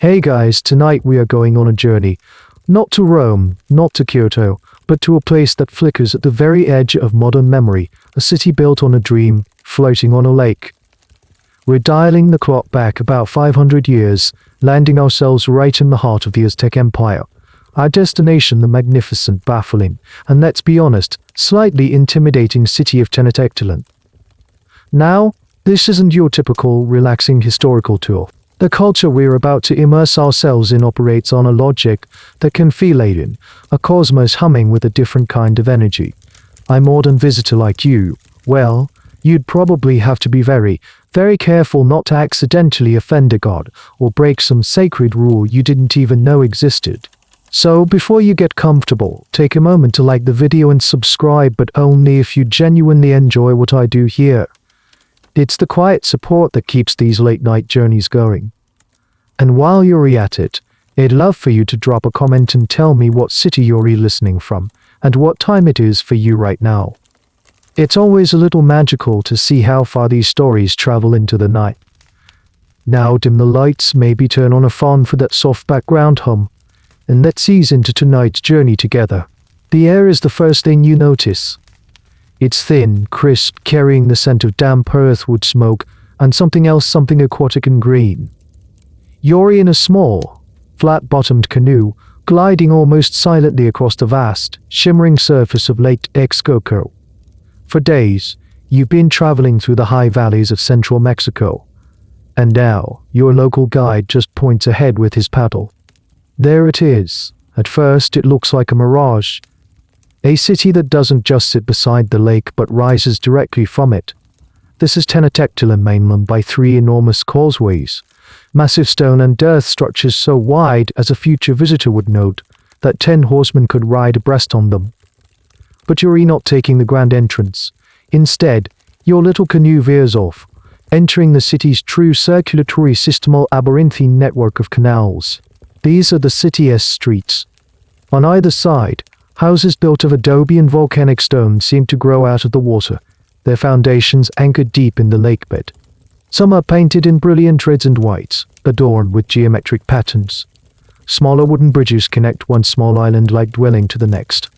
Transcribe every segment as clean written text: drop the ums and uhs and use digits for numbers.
Hey guys, tonight we are going on a journey. Not to Rome, not to Kyoto, but to a place that flickers at the very edge of modern memory, a city built on a dream, floating on a lake. We're dialing the clock back about 500 years, landing ourselves right in the heart of the Aztec Empire. Our destination, the magnificent, baffling, and let's be honest, slightly intimidating city of Tenochtitlan. Now, this isn't your typical, relaxing historical tour. The culture we're about to immerse ourselves in operates on a logic that can feel alien, a cosmos humming with a different kind of energy. A modern visitor like you, well, you'd probably have to be very, very careful not to accidentally offend a god or break some sacred rule you didn't even know existed. So before you get comfortable, take a moment to like the video and subscribe, but only if you genuinely enjoy what I do here. It's the quiet support that keeps these late-night journeys going. And while you're at it, I'd love for you to drop a comment and tell me what city you're listening from, and what time it is for you right now. It's always a little magical to see how far these stories travel into the night. Now dim the lights, maybe turn on a fan for that soft background hum, and let's ease into tonight's journey together. The air is the first thing you notice. It's thin, crisp, carrying the scent of damp earthwood smoke and something else, something aquatic and green. You're in a small, flat-bottomed canoe, gliding almost silently across the vast, shimmering surface of Lake Texcoco. For days, you've been traveling through the high valleys of central Mexico, and now your local guide just points ahead with his paddle. There it is. At first, it looks like a mirage. A city that doesn't just sit beside the lake but rises directly from it. This is Tenochtitlan mainland by 3 enormous causeways, massive stone and earth structures so wide, as a future visitor would note, that 10 horsemen could ride abreast on them. But you're not taking the grand entrance. Instead, your little canoe veers off, entering the city's true circulatory systemal labyrinthine network of canals. These are the city's streets. On either side, houses built of adobe and volcanic stone seem to grow out of the water, their foundations anchored deep in the lakebed. Some are painted in brilliant reds and whites, adorned with geometric patterns. Smaller wooden bridges connect one small island-like dwelling to the next.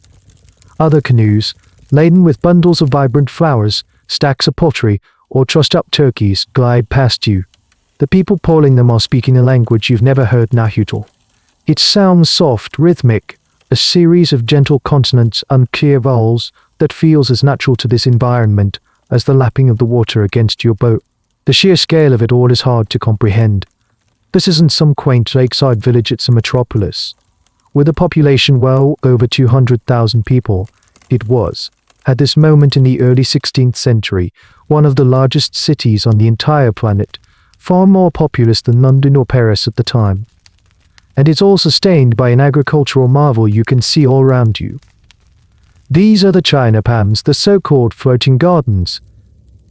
Other canoes, laden with bundles of vibrant flowers, stacks of pottery, or trussed-up turkeys, glide past you. The people pulling them are speaking a language you've never heard, Nahuatl. It sounds soft, rhythmic, a series of gentle consonants and clear vowels that feels as natural to this environment as the lapping of the water against your boat. The sheer scale of it all is hard to comprehend. This isn't some quaint lakeside village, it's a metropolis. With a population well over 200,000 people, it was, at this moment in the early 16th century, one of the largest cities on the entire planet, far more populous than London or Paris at the time. And it's all sustained by an agricultural marvel you can see all around you. These are the China palms, the so-called floating gardens.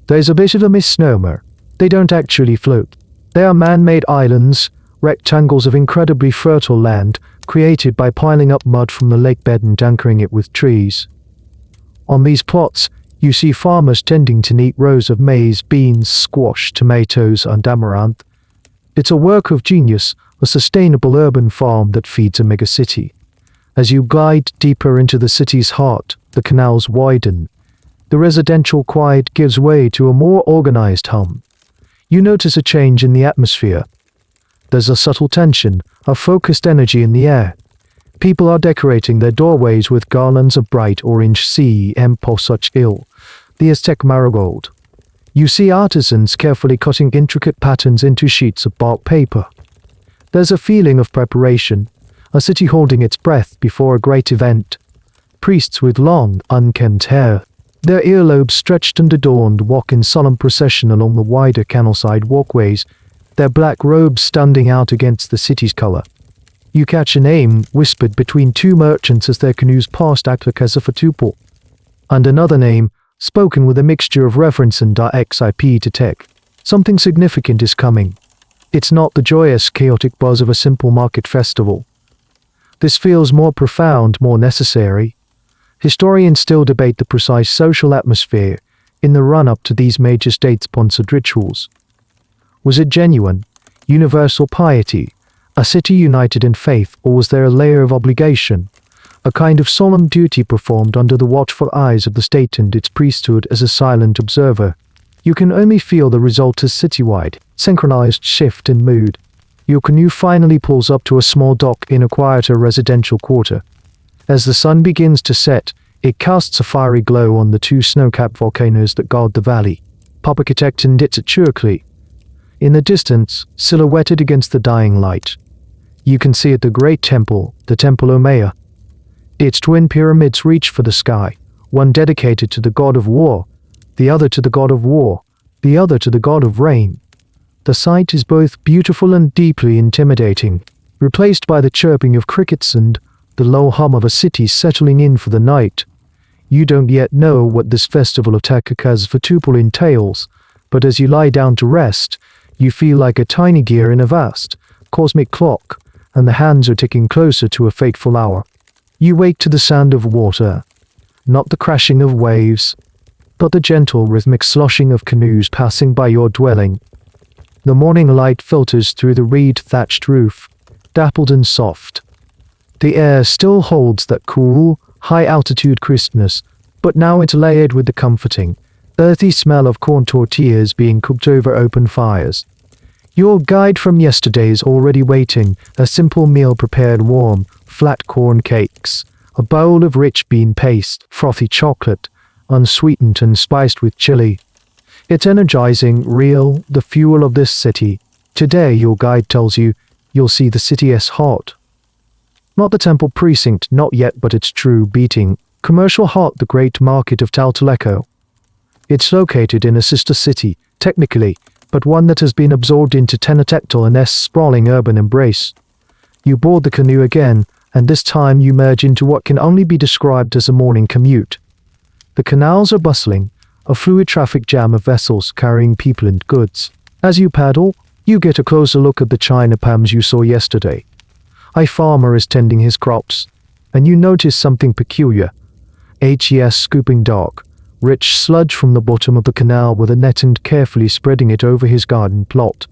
There's a bit of a misnomer. They don't actually float. They are man-made islands, rectangles of incredibly fertile land, created by piling up mud from the lakebed and anchoring it with trees. On these plots, you see farmers tending to neat rows of maize, beans, squash, tomatoes, and amaranth. It's a work of genius, a sustainable urban farm that feeds a megacity. As you glide deeper into the city's heart, the canals widen. The residential quiet gives way to a more organized hum. You notice a change in the atmosphere. There's a subtle tension, a focused energy in the air. People are decorating their doorways with garlands of bright orange such ill, the Aztec marigold. You see artisans carefully cutting intricate patterns into sheets of bark paper. There's a feeling of preparation, a city holding its breath before a great event. Priests with long, unkempt hair, their earlobes stretched and adorned, walk in solemn procession along the wider canal-side walkways, their black robes standing out against the city's color. You catch a name whispered between 2 merchants as their canoes pass Atlacazafatupo, and another name spoken with a mixture of reverence and xip to tech. Something significant is coming. It's not the joyous, chaotic buzz of a simple market festival. This feels more profound, more necessary. Historians still debate the precise social atmosphere in the run-up to these major state-sponsored rituals. Was it genuine, universal piety, A city united in faith, or was there a layer of obligation? A kind of solemn duty performed under the watchful eyes of the state and its priesthood as a silent observer. You can only feel the result as citywide, synchronized shift in mood. Your canoe finally pulls up to a small dock in a quieter residential quarter. As the sun begins to set, it casts a fiery glow on the two snow-capped volcanoes that guard the valley, Popocatépetl and Itzichuatli. In the distance, silhouetted against the dying light, you can see the great temple, the Temple Omea. Its twin pyramids reach for the sky, one dedicated to the god of war, the other to the god of war, the other to the god of rain. The sight is both beautiful and deeply intimidating, replaced by the chirping of crickets and the low hum of a city settling in for the night. You don't yet know what this festival of Tezcatlipoca entails, but as you lie down to rest, you feel like a tiny gear in a vast, cosmic clock, and the hands are ticking closer to a fateful hour. You wake to the sound of water, not the crashing of waves, but the gentle rhythmic sloshing of canoes passing by your dwelling. The morning light filters through the reed-thatched roof, dappled and soft. The air still holds that cool, high-altitude crispness, but now it's layered with the comforting, earthy smell of corn tortillas being cooked over open fires. Your guide from yesterday is already waiting, a simple meal prepared warm, flat corn cakes, a bowl of rich bean paste, frothy chocolate, unsweetened and spiced with chili. It's energizing, real, the fuel of this city. Today, your guide tells you, you'll see the city as hot. Not the temple precinct, not yet, but its true beating, commercial heart, the great market of Tlatelolco. It's located in a sister city, technically, but one that has been absorbed into Tenochtitl and S sprawling urban embrace. You board the canoe again, and this time you merge into what can only be described as a morning commute. The canals are bustling, a fluid traffic jam of vessels carrying people and goods. As you paddle, you get a closer look at the china palms you saw yesterday. A farmer is tending his crops, and you notice something peculiar. HES scooping dark, rich sludge from the bottom of the canal with a net and carefully spreading it over his garden plot.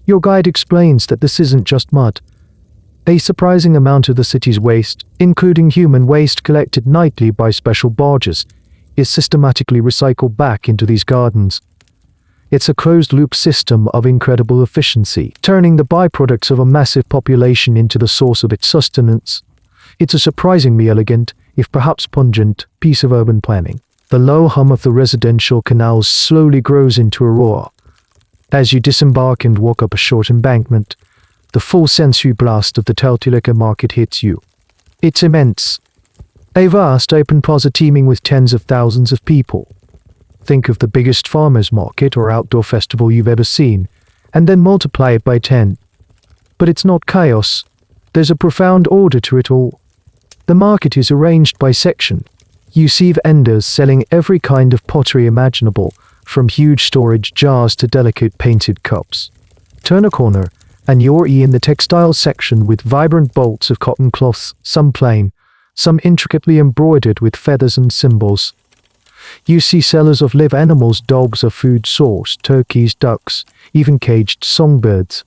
Your guide explains that this isn't just mud. A surprising amount of the city's waste, including human waste collected nightly by special barges, is systematically recycled back into these gardens. It's a closed-loop system of incredible efficiency, turning the byproducts of a massive population into the source of its sustenance. It's a surprisingly elegant, if perhaps pungent, piece of urban planning. The low hum of the residential canals slowly grows into a roar. As you disembark and walk up a short embankment, the full sensory blast of the Tlatelolco market hits you. It's immense. A vast open plaza teeming with tens of thousands of people. Think of the biggest farmers' market or outdoor festival you've ever seen, and then multiply it by 10. But it's not chaos. There's a profound order to it all. The market is arranged by section. You see vendors selling every kind of pottery imaginable, from huge storage jars to delicate painted cups. Turn a corner, and you're in the textile section with vibrant bolts of cotton cloths, some plain, some intricately embroidered with feathers and symbols. You see sellers of live animals, dogs of food source, turkeys, ducks, even caged songbirds.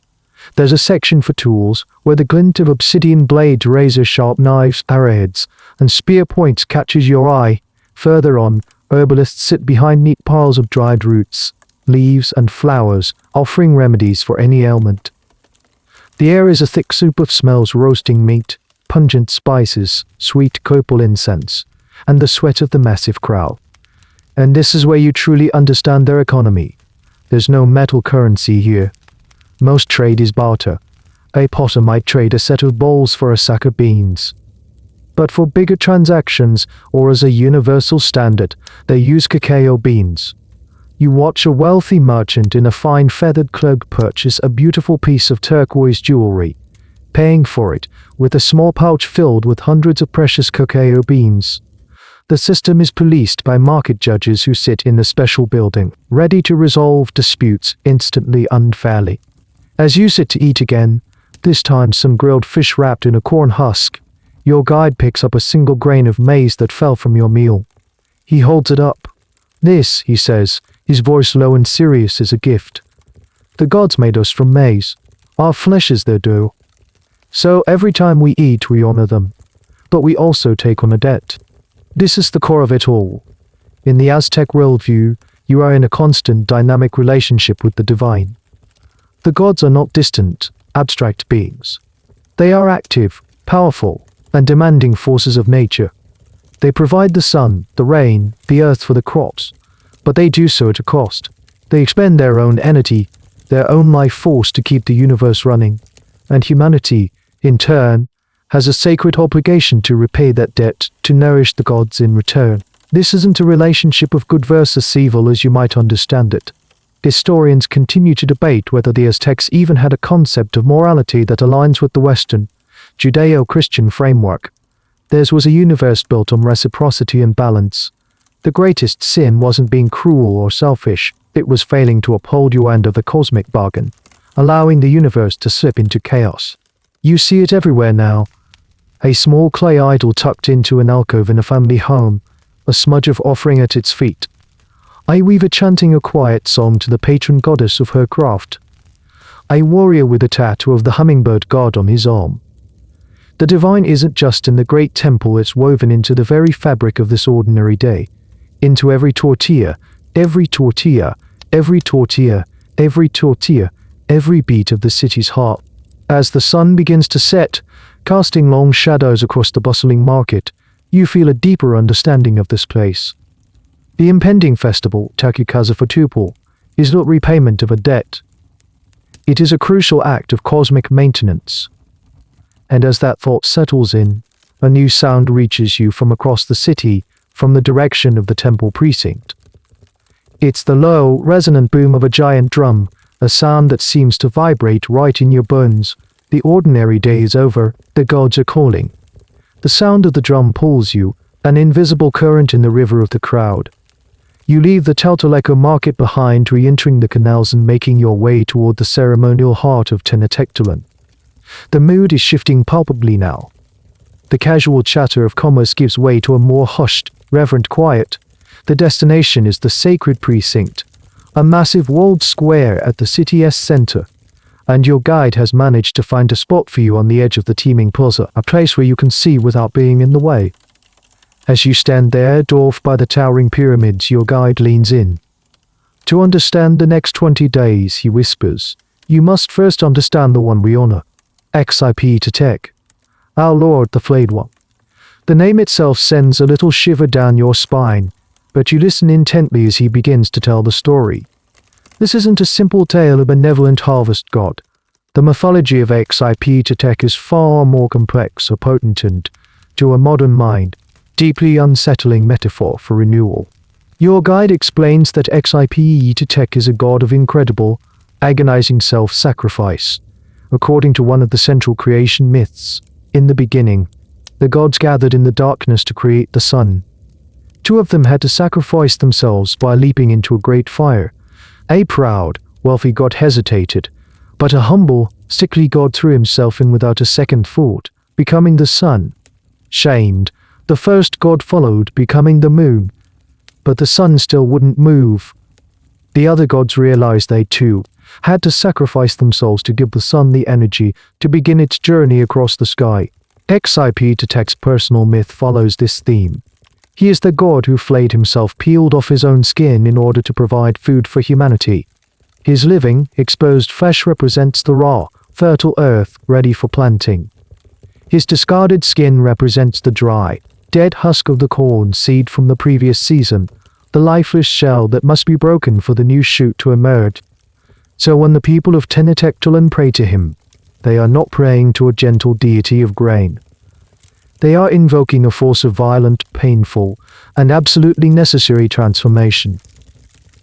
There's a section for tools, where the glint of obsidian blades, razor-sharp knives, arrowheads, and spear points catches your eye. Further on, herbalists sit behind neat piles of dried roots, leaves, and flowers, offering remedies for any ailment. The air is a thick soup of smells: roasting meat, pungent spices, sweet copal incense, and the sweat of the massive crowd. And this is where you truly understand their economy. There's no metal currency here. Most trade is barter. A potter might trade a set of bowls for a sack of beans. But for bigger transactions, or as a universal standard, they use cacao beans. You watch a wealthy merchant in a fine feathered cloak purchase a beautiful piece of turquoise jewelry, paying for it with a small pouch filled with hundreds of precious cacao beans. The system is policed by market judges who sit in a special building, ready to resolve disputes instantly and fairly. As you sit to eat again, this time some grilled fish wrapped in a corn husk, your guide picks up a single grain of maize that fell from your meal. He holds it up. This, he says, his voice low and serious, is a gift. The gods made us from maize. Our flesh is their dough. So every time we eat, we honor them. But we also take on a debt. This is the core of it all. In the Aztec worldview, you are in a constant dynamic relationship with the divine. The gods are not distant, abstract beings. They are active, powerful, and demanding forces of nature. They provide the sun, the rain, the earth for the crops, but they do so at a cost. They expend their own energy, their own life force to keep the universe running, and humanity, in turn, has a sacred obligation to repay that debt, to nourish the gods in return. This isn't a relationship of good versus evil as you might understand it. Historians continue to debate whether the Aztecs even had a concept of morality that aligns with the Western, Judeo-Christian framework. Theirs was a universe built on reciprocity and balance. The greatest sin wasn't being cruel or selfish, it was failing to uphold your end of the cosmic bargain, allowing the universe to slip into chaos. You see it everywhere now. A small clay idol tucked into an alcove in a family home, a smudge of offering at its feet. A weaver chanting a quiet song to the patron goddess of her craft. A warrior with a tattoo of the hummingbird god on his arm. The divine isn't just in the great temple, it's woven into the very fabric of this ordinary day. Into every tortilla, every tortilla, every tortilla, every tortilla, every beat of the city's heart. As the sun begins to set, casting long shadows across the bustling market, you feel a deeper understanding of this place. The impending festival, Takikaza, is not repayment of a debt. It is a crucial act of cosmic maintenance. And as that thought settles in, a new sound reaches you from across the city, from the direction of the temple precinct. It's the low, resonant boom of a giant drum, a sound that seems to vibrate right in your bones. The ordinary day is over, the gods are calling. The sound of the drum pulls you, an invisible current in the river of the crowd. You leave the Tlatelolco market behind, re-entering the canals and making your way toward the ceremonial heart of Tenochtitlan. The mood is shifting palpably now. The casual chatter of commerce gives way to a more hushed, reverent quiet. The destination is the sacred precinct, a massive walled square at the city's center, and your guide has managed to find a spot for you on the edge of the teeming plaza, a place where you can see without being in the way. As you stand there, dwarfed by the towering pyramids, your guide leans in. To understand the next 20 days, he whispers, you must first understand the one we honor, Xip, our Lord the Flayed One. The name itself sends a little shiver down your spine, but you listen intently as he begins to tell the story. This isn't a simple tale of a benevolent harvest god. The mythology of Xip is far more complex, a potent and, to a modern mind, deeply unsettling metaphor for renewal. Your guide explains that Xip is a god of incredible, agonizing self-sacrifice. According to one of the central creation myths, in the beginning, the gods gathered in the darkness to create the sun. Two of them had to sacrifice themselves by leaping into a great fire. A proud, wealthy god hesitated, but a humble, sickly god threw himself in without a second thought, becoming the sun. Shamed, the first god followed, becoming the moon. But the sun still wouldn't move. The other gods realized they too had to sacrifice themselves to give the sun the energy to begin its journey across the sky. Xip's personal myth follows this theme. He is the god who flayed himself, peeled off his own skin in order to provide food for humanity. His living, exposed flesh represents the raw, fertile earth ready for planting. His discarded skin represents the dry, dead husk of the corn seed from the previous season, the lifeless shell that must be broken for the new shoot to emerge. So when the people of Tenochtitlan pray to him, they are not praying to a gentle deity of grain. They are invoking a force of violent, painful, and absolutely necessary transformation.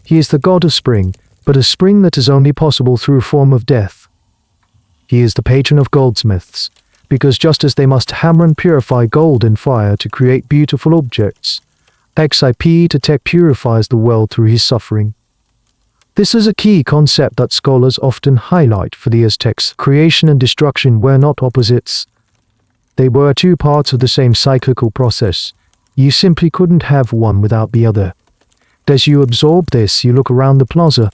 He is the god of spring, but a spring that is only possible through a form of death. He is the patron of goldsmiths, because just as they must hammer and purify gold in fire to create beautiful objects, Xip purifies the world through his suffering. This is a key concept that scholars often highlight for the Aztecs. Creation and destruction were not opposites. They were two parts of the same cyclical process. You simply couldn't have one without the other. As you absorb this, you look around the plaza.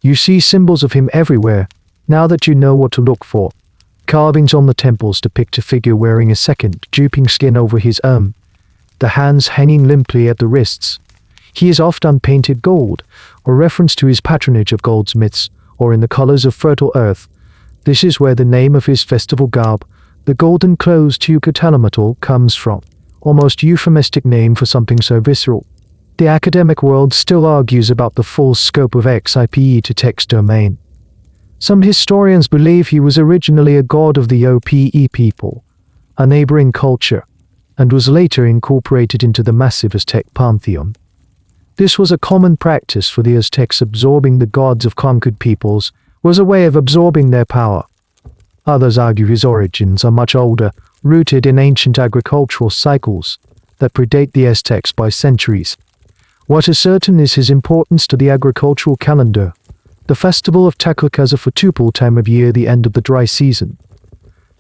You see symbols of him everywhere, now that you know what to look for. Carvings on the temples depict a figure wearing a second, drooping skin over his arm, the hands hanging limply at the wrists. He is often painted gold, or reference to his patronage of goldsmiths, or in the colors of fertile earth. This is where the name of his festival garb, the golden clothes Teukatalamatl, comes from, almost euphemistic name for something so visceral. The academic world still argues about the full scope of Xipe domain. Some historians believe he was originally a god of the Ope people, a neighboring culture, and was later incorporated into the massive Aztec pantheon. This was a common practice for the Aztecs. Absorbing the gods of conquered peoples was a way of absorbing their power. Others argue his origins are much older, rooted in ancient agricultural cycles that predate the Aztecs by centuries. What is certain is his importance to the agricultural calendar. The festival of Teclacazafutupal time of year, the end of the dry season.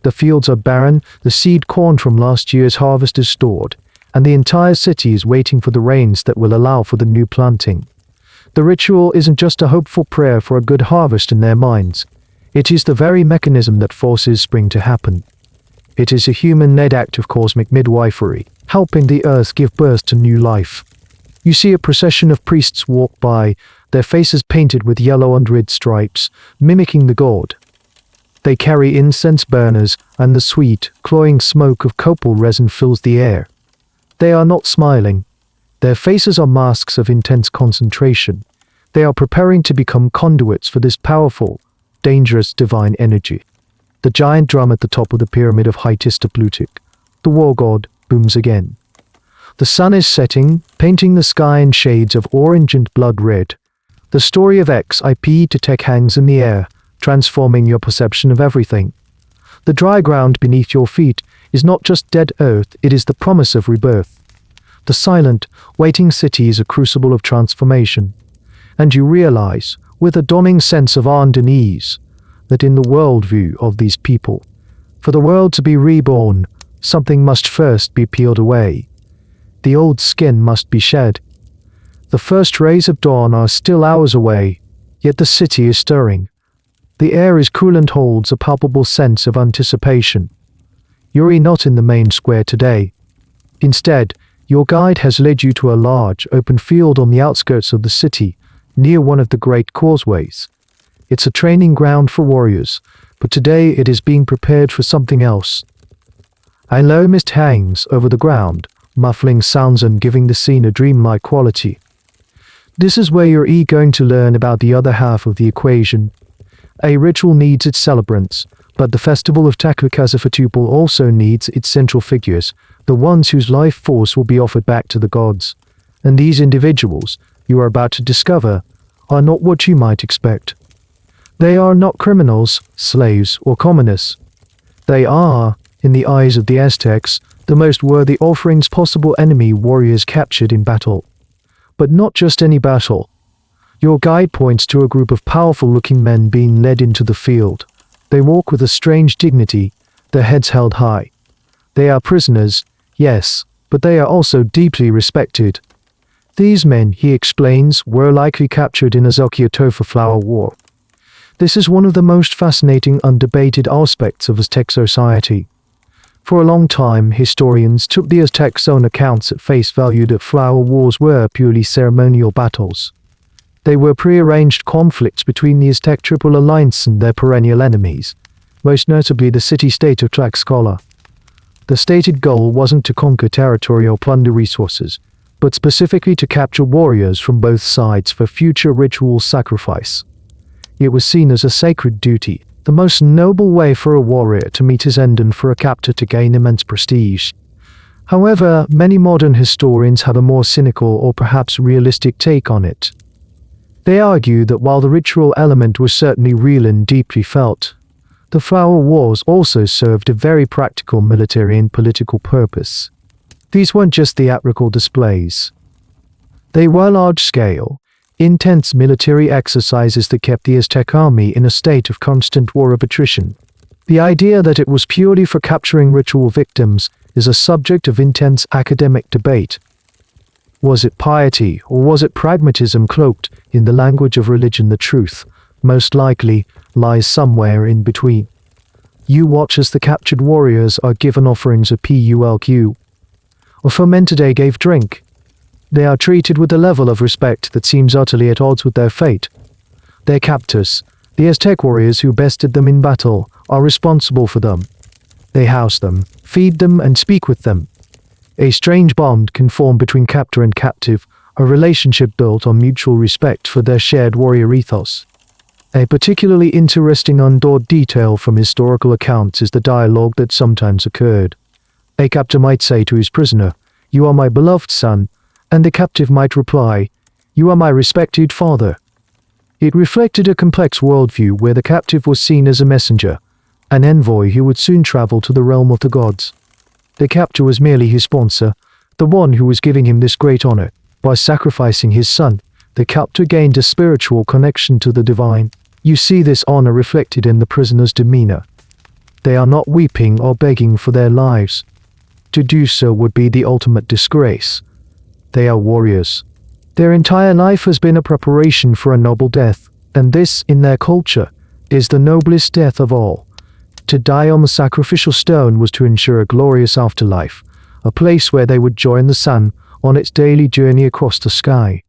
The fields are barren, the seed corn from last year's harvest is stored, and the entire city is waiting for the rains that will allow for the new planting. The ritual isn't just a hopeful prayer for a good harvest in their minds. It is the very mechanism that forces spring to happen. It is a human-led act of cosmic midwifery, helping the earth give birth to new life. You see a procession of priests walk by, their faces painted with yellow and red stripes, mimicking the god. They carry incense burners, and the sweet, cloying smoke of copal resin fills the air. They are not smiling. Their faces are masks of intense concentration. They are preparing to become conduits for this powerful, dangerous divine energy. The giant drum at the top of the pyramid of Hytistaplutic, the war god, booms again. The sun is setting, painting the sky in shades of orange and blood red. The story of Xipe hangs in the air, transforming your perception of everything. The dry ground beneath your feet is not just dead earth, it is the promise of rebirth. The silent, waiting city is a crucible of transformation. And you realize, with a dawning sense of unease, that in the worldview of these people, for the world to be reborn, something must first be peeled away. The old skin must be shed. The first rays of dawn are still hours away, yet the city is stirring. The air is cool and holds a palpable sense of anticipation. You're not in the main square today. Instead, your guide has led you to a large, open field on the outskirts of the city, near one of the great causeways. It's a training ground for warriors, but today it is being prepared for something else. A low mist hangs over the ground, muffling sounds and giving the scene a dreamlike quality. This is where you're going to learn about the other half of the equation. A ritual needs its celebrants, but the festival of Teclacazafutupal also needs its central figures, the ones whose life force will be offered back to the gods. And these individuals, you are about to discover, are not what you might expect. They are not criminals, slaves, or commoners. They are, in the eyes of the Aztecs, the most worthy offerings possible enemy warriors captured in battle. But not just any battle. Your guide points to a group of powerful-looking men being led into the field. They walk with a strange dignity, their heads held high. They are prisoners, yes, but they are also deeply respected. These men, he explains, were likely captured in a Zokiatofa flower war. This is one of the most fascinating undebated aspects of Aztec society. For a long time, historians took the Aztecs' own accounts at face value that flower wars were purely ceremonial battles. They were prearranged conflicts between the Aztec Triple Alliance and their perennial enemies, most notably the city-state of Tlaxcala. The stated goal wasn't to conquer territory or plunder resources, but specifically to capture warriors from both sides for future ritual sacrifice. It was seen as a sacred duty, the most noble way for a warrior to meet his end and for a captor to gain immense prestige. However, many modern historians have a more cynical or perhaps realistic take on it. They argue that while the ritual element was certainly real and deeply felt, the flower wars also served a very practical military and political purpose. These weren't just theatrical displays. They were large-scale, intense military exercises that kept the Aztec army in a state of constant war of attrition. The idea that it was purely for capturing ritual victims is a subject of intense academic debate. Was it piety, or was it pragmatism cloaked in the language of religion? The truth, most likely, lies somewhere in between. You watch as the captured warriors are given offerings of pulq, or fermented agave drink. They are treated with a level of respect that seems utterly at odds with their fate. Their captors, the Aztec warriors who bested them in battle, are responsible for them. They house them, feed them, and speak with them. A strange bond can form between captor and captive, a relationship built on mutual respect for their shared warrior ethos. A particularly interesting untold detail from historical accounts is the dialogue that sometimes occurred. A captor might say to his prisoner, "You are my beloved son," and the captive might reply, "You are my respected father." It reflected a complex worldview where the captive was seen as a messenger, an envoy who would soon travel to the realm of the gods. The captor was merely his sponsor, the one who was giving him this great honor. By sacrificing his son, the captor gained a spiritual connection to the divine. You see this honor reflected in the prisoner's demeanor. They are not weeping or begging for their lives. To do so would be the ultimate disgrace. They are warriors. Their entire life has been a preparation for a noble death, and this, in their culture, is the noblest death of all. To die on the sacrificial stone was to ensure a glorious afterlife, a place where they would join the sun on its daily journey across the sky.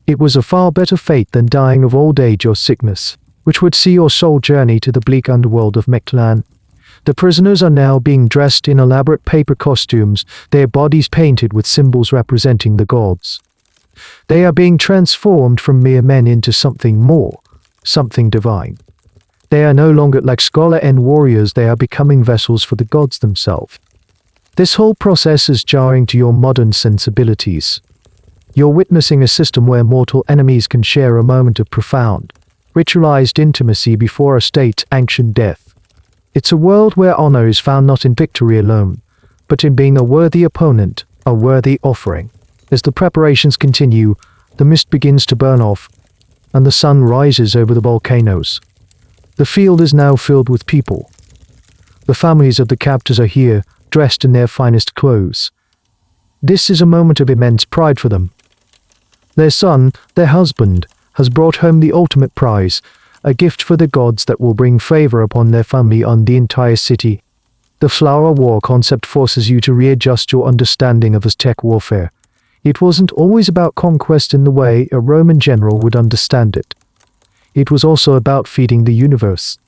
It was a far better fate than dying of old age or sickness, which would see your soul journey to the bleak underworld of Mictlan. The prisoners are now being dressed in elaborate paper costumes, their bodies painted with symbols representing the gods. They are being transformed from mere men into something more, something divine. They are no longer like scholar and warriors, they are becoming vessels for the gods themselves. This whole process is jarring to your modern sensibilities. You're witnessing a system where mortal enemies can share a moment of profound, ritualized intimacy before a state-sanctioned death. It's a world where honor is found not in victory alone, but in being a worthy opponent, a worthy offering. As the preparations continue, the mist begins to burn off, and the sun rises over the volcanoes. The field is now filled with people. The families of the captors are here, dressed in their finest clothes. This is a moment of immense pride for them. Their son, their husband, has brought home the ultimate prize, a gift for the gods that will bring favor upon their family and the entire city. The flower war concept forces you to readjust your understanding of Aztec warfare. It wasn't always about conquest in the way a Roman general would understand it. It was also about feeding the universe.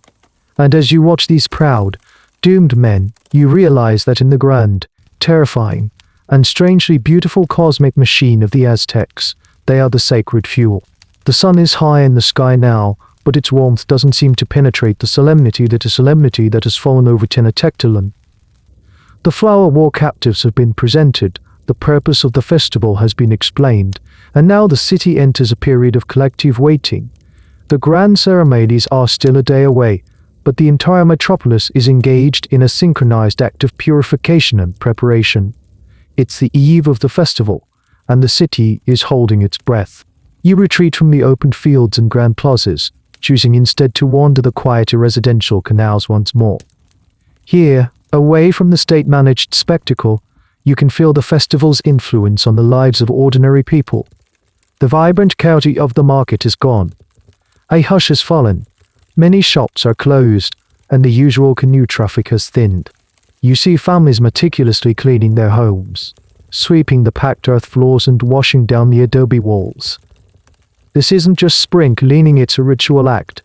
And as you watch these proud, doomed men, you realize that in the grand, terrifying, and strangely beautiful cosmic machine of the Aztecs, they are the sacred fuel. The sun is high in the sky now, but its warmth doesn't seem to penetrate the solemnity that has fallen over Tenochtitlan. The flower war captives have been presented, the purpose of the festival has been explained, and now the city enters a period of collective waiting. The grand ceremonies are still a day away, but the entire metropolis is engaged in a synchronized act of purification and preparation. It's the eve of the festival, and the city is holding its breath. You retreat from the open fields and grand plazas, choosing instead to wander the quieter residential canals once more. Here, away from the state-managed spectacle, you can feel the festival's influence on the lives of ordinary people. The vibrant chaos of the market is gone. A hush has fallen. Many shops are closed, and the usual canoe traffic has thinned. You see families meticulously cleaning their homes, sweeping the packed earth floors and washing down the adobe walls. This isn't just spring cleaning, it's a ritual act.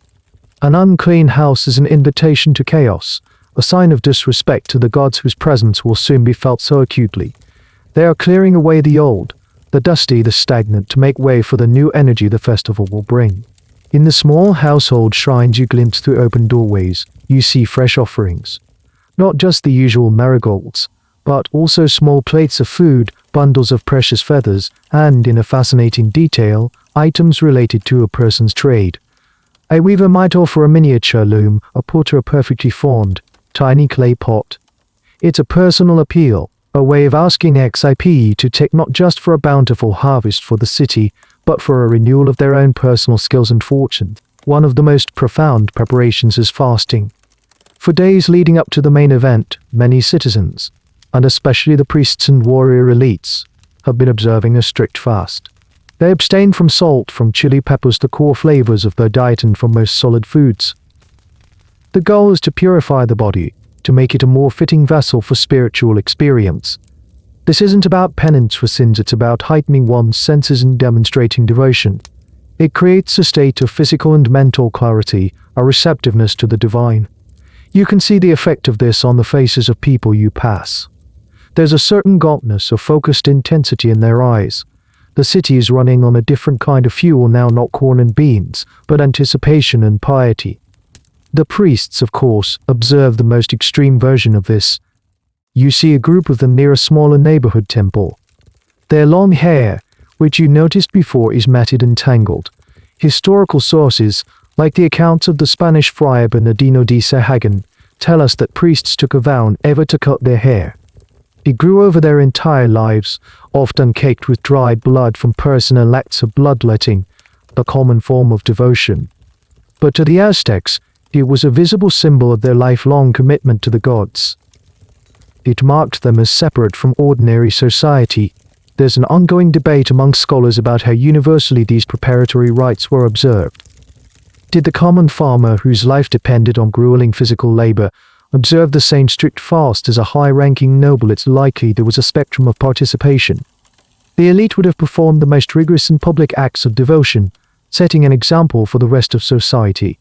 An unclean house is an invitation to chaos, a sign of disrespect to the gods whose presence will soon be felt so acutely. They are clearing away the old, the dusty, the stagnant, to make way for the new energy the festival will bring. In the small household shrines you glimpse through open doorways, you see fresh offerings. Not just the usual marigolds, but also small plates of food, bundles of precious feathers, and, in a fascinating detail, items related to a person's trade. A weaver might offer a miniature loom, a potter a perfectly formed, tiny clay pot. It's a personal appeal, a way of asking XIP to take not just for a bountiful harvest for the city, but for a renewal of their own personal skills and fortune. One of the most profound preparations is fasting. For days leading up to the main event, many citizens, and especially the priests and warrior elites, have been observing a strict fast. They abstain from salt, from chili peppers, the core flavors of their diet, and from most solid foods. The goal is to purify the body, to make it a more fitting vessel for spiritual experience. This isn't about penance for sins, it's about heightening one's senses and demonstrating devotion. It creates a state of physical and mental clarity, a receptiveness to the divine. You can see the effect of this on the faces of people you pass. There's a certain gauntness, a focused intensity in their eyes. The city is running on a different kind of fuel now, not corn and beans, but anticipation and piety. The priests, of course, observe the most extreme version of this. You see a group of them near a smaller neighborhood temple. Their long hair, which you noticed before, is matted and tangled. Historical sources, like the accounts of the Spanish friar Bernardino de Sahagun, tell us that priests took a vow never to cut their hair. It grew over their entire lives, often caked with dried blood from personal acts of bloodletting, a common form of devotion. But to the Aztecs, it was a visible symbol of their lifelong commitment to the gods. It marked them as separate from ordinary society. There's an ongoing debate among scholars about how universally these preparatory rites were observed. Did the common farmer, whose life depended on grueling physical labor, observe the same strict fast as a high-ranking noble? It's likely there was a spectrum of participation. The elite would have performed the most rigorous and public acts of devotion, setting an example for the rest of society.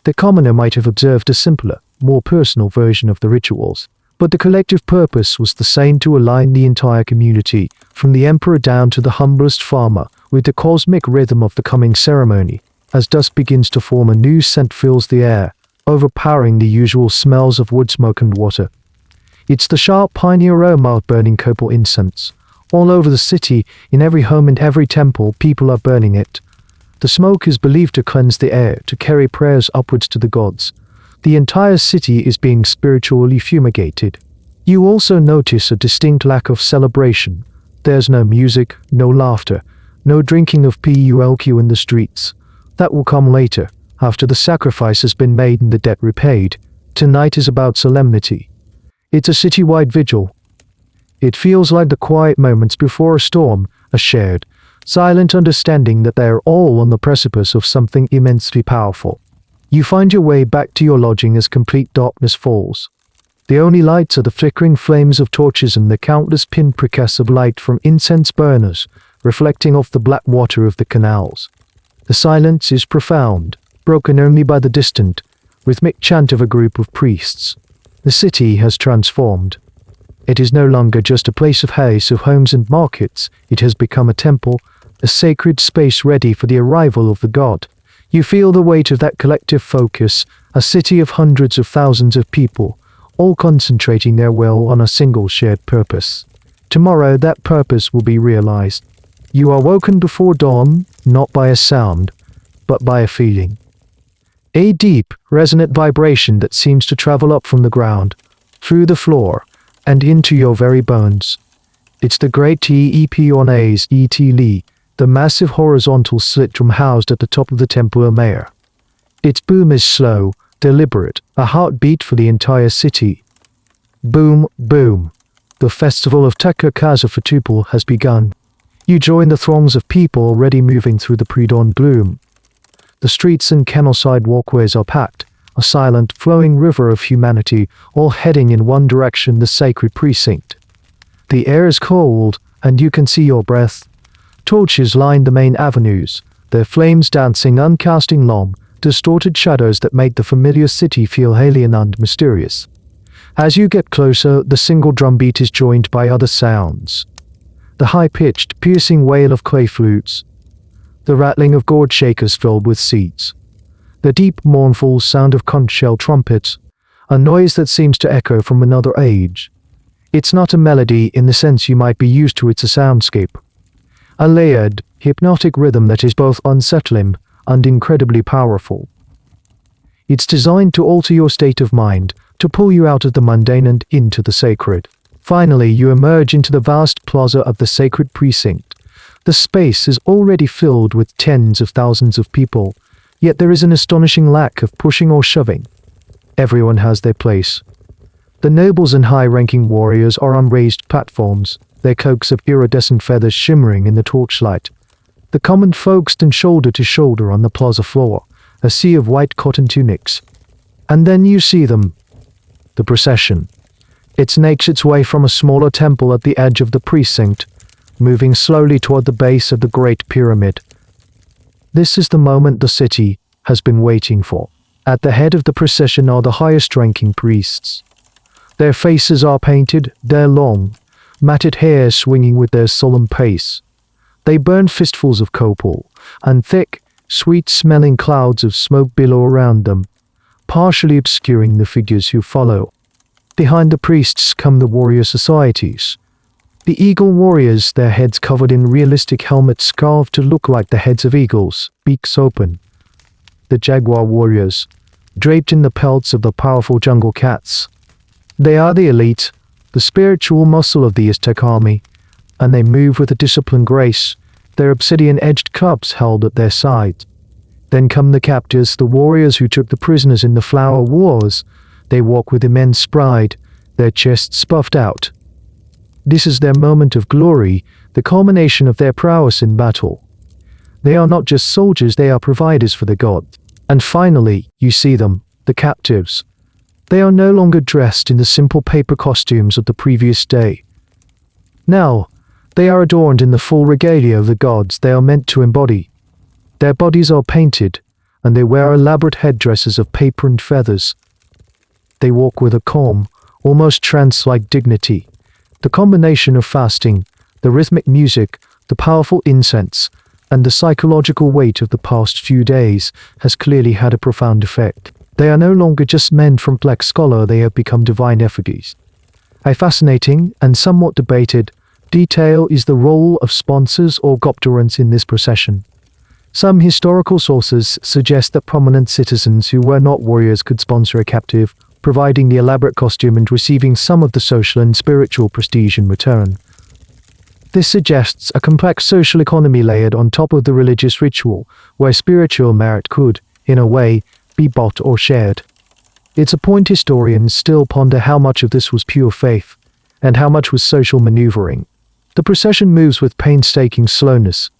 The commoner might have observed a simpler, more personal version of the rituals, but the collective purpose was the same: to align the entire community, from the emperor down to the humblest farmer, with the cosmic rhythm of the coming ceremony. As dusk begins to form, a new scent fills the air, overpowering the usual smells of wood smoke and water. It's the sharp piney aroma of burning copal incense. All over the city, in every home and every temple, people are burning it. The smoke is believed to cleanse the air, to carry prayers upwards to the gods. The entire city is being spiritually fumigated. You also notice a distinct lack of celebration. There's no music, no laughter, no drinking of pulque in the streets. That will come later, after the sacrifice has been made and the debt repaid. Tonight is about solemnity. It's a citywide vigil. It feels like the quiet moments before a storm, a shared, silent understanding that they are all on the precipice of something immensely powerful. You find your way back to your lodging as complete darkness falls. The only lights are the flickering flames of torches and the countless pinpricks of light from incense burners, reflecting off the black water of the canals. The silence is profound, broken only by the distant, rhythmic chant of a group of priests. The city has transformed. It is no longer just a place of haze of homes and markets. It has become a temple, a sacred space ready for the arrival of the god. You feel the weight of that collective focus, a city of hundreds of thousands of people, all concentrating their will on a single shared purpose. Tomorrow that purpose will be realized. You are woken before dawn, not by a sound, but by a feeling. A deep, resonant vibration that seems to travel up from the ground, through the floor, and into your very bones. It's the great Tepones et, the massive horizontal slit drum housed at the top of the Temple Mayor. Its boom is slow, deliberate, a heartbeat for the entire city. Boom, boom. The festival of Tekakwazatupal has begun. You join the throngs of people already moving through the pre-dawn gloom. The streets and kennel-side walkways are packed, a silent, flowing river of humanity, all heading in one direction, the sacred precinct. The air is cold, and you can see your breath. Torches line the main avenues, their flames dancing and casting long, distorted shadows that make the familiar city feel alien and mysterious. As you get closer, the single drumbeat is joined by other sounds. The high-pitched, piercing wail of clay flutes, the rattling of gourd shakers filled with seeds, the deep, mournful sound of conch shell trumpets, a noise that seems to echo from another age. It's not a melody in the sense you might be used to, it's a soundscape. A layered, hypnotic rhythm that is both unsettling and incredibly powerful. It's designed to alter your state of mind, to pull you out of the mundane and into the sacred. Finally, you emerge into the vast plaza of the sacred precinct. The space is already filled with tens of thousands of people, yet there is an astonishing lack of pushing or shoving. Everyone has their place. The nobles and high-ranking warriors are on raised platforms, their cloaks of iridescent feathers shimmering in the torchlight. The common folk stand shoulder to shoulder on the plaza floor, a sea of white cotton tunics. And then you see them. The procession. It snakes its way from a smaller temple at the edge of the precinct, moving slowly toward the base of the Great Pyramid. This is the moment the city has been waiting for. At the head of the procession are the highest-ranking priests. Their faces are painted, their long, matted hair swinging with their solemn pace. They burn fistfuls of copal, and thick, sweet-smelling clouds of smoke billow around them, partially obscuring the figures who follow. Behind the priests come the warrior societies. The eagle warriors, their heads covered in realistic helmets carved to look like the heads of eagles, beaks open. The jaguar warriors, draped in the pelts of the powerful jungle cats. They are the elite, the spiritual muscle of the Aztec army, and they move with a disciplined grace, their obsidian-edged clubs held at their sides. Then come the captors, the warriors who took the prisoners in the Flower Wars. They walk with immense pride, their chests puffed out. This is their moment of glory, the culmination of their prowess in battle. They are not just soldiers, they are providers for the gods. And finally, you see them, the captives. They are no longer dressed in the simple paper costumes of the previous day. Now, they are adorned in the full regalia of the gods they are meant to embody. Their bodies are painted, and they wear elaborate headdresses of paper and feathers. They walk with a calm, almost trance-like dignity. The combination of fasting, the rhythmic music, the powerful incense, and the psychological weight of the past few days has clearly had a profound effect. They are no longer just men from Black Scholar, they have become divine effigies. A fascinating, and somewhat debated, detail is the role of sponsors or gobtorants in this procession. Some historical sources suggest that prominent citizens who were not warriors could sponsor a captive, providing the elaborate costume and receiving some of the social and spiritual prestige in return. This suggests a complex social economy layered on top of the religious ritual, where spiritual merit could, in a way, be bought or shared. It's a point historians still ponder how much of this was pure faith, and how much was social maneuvering. The procession moves with painstaking slowness.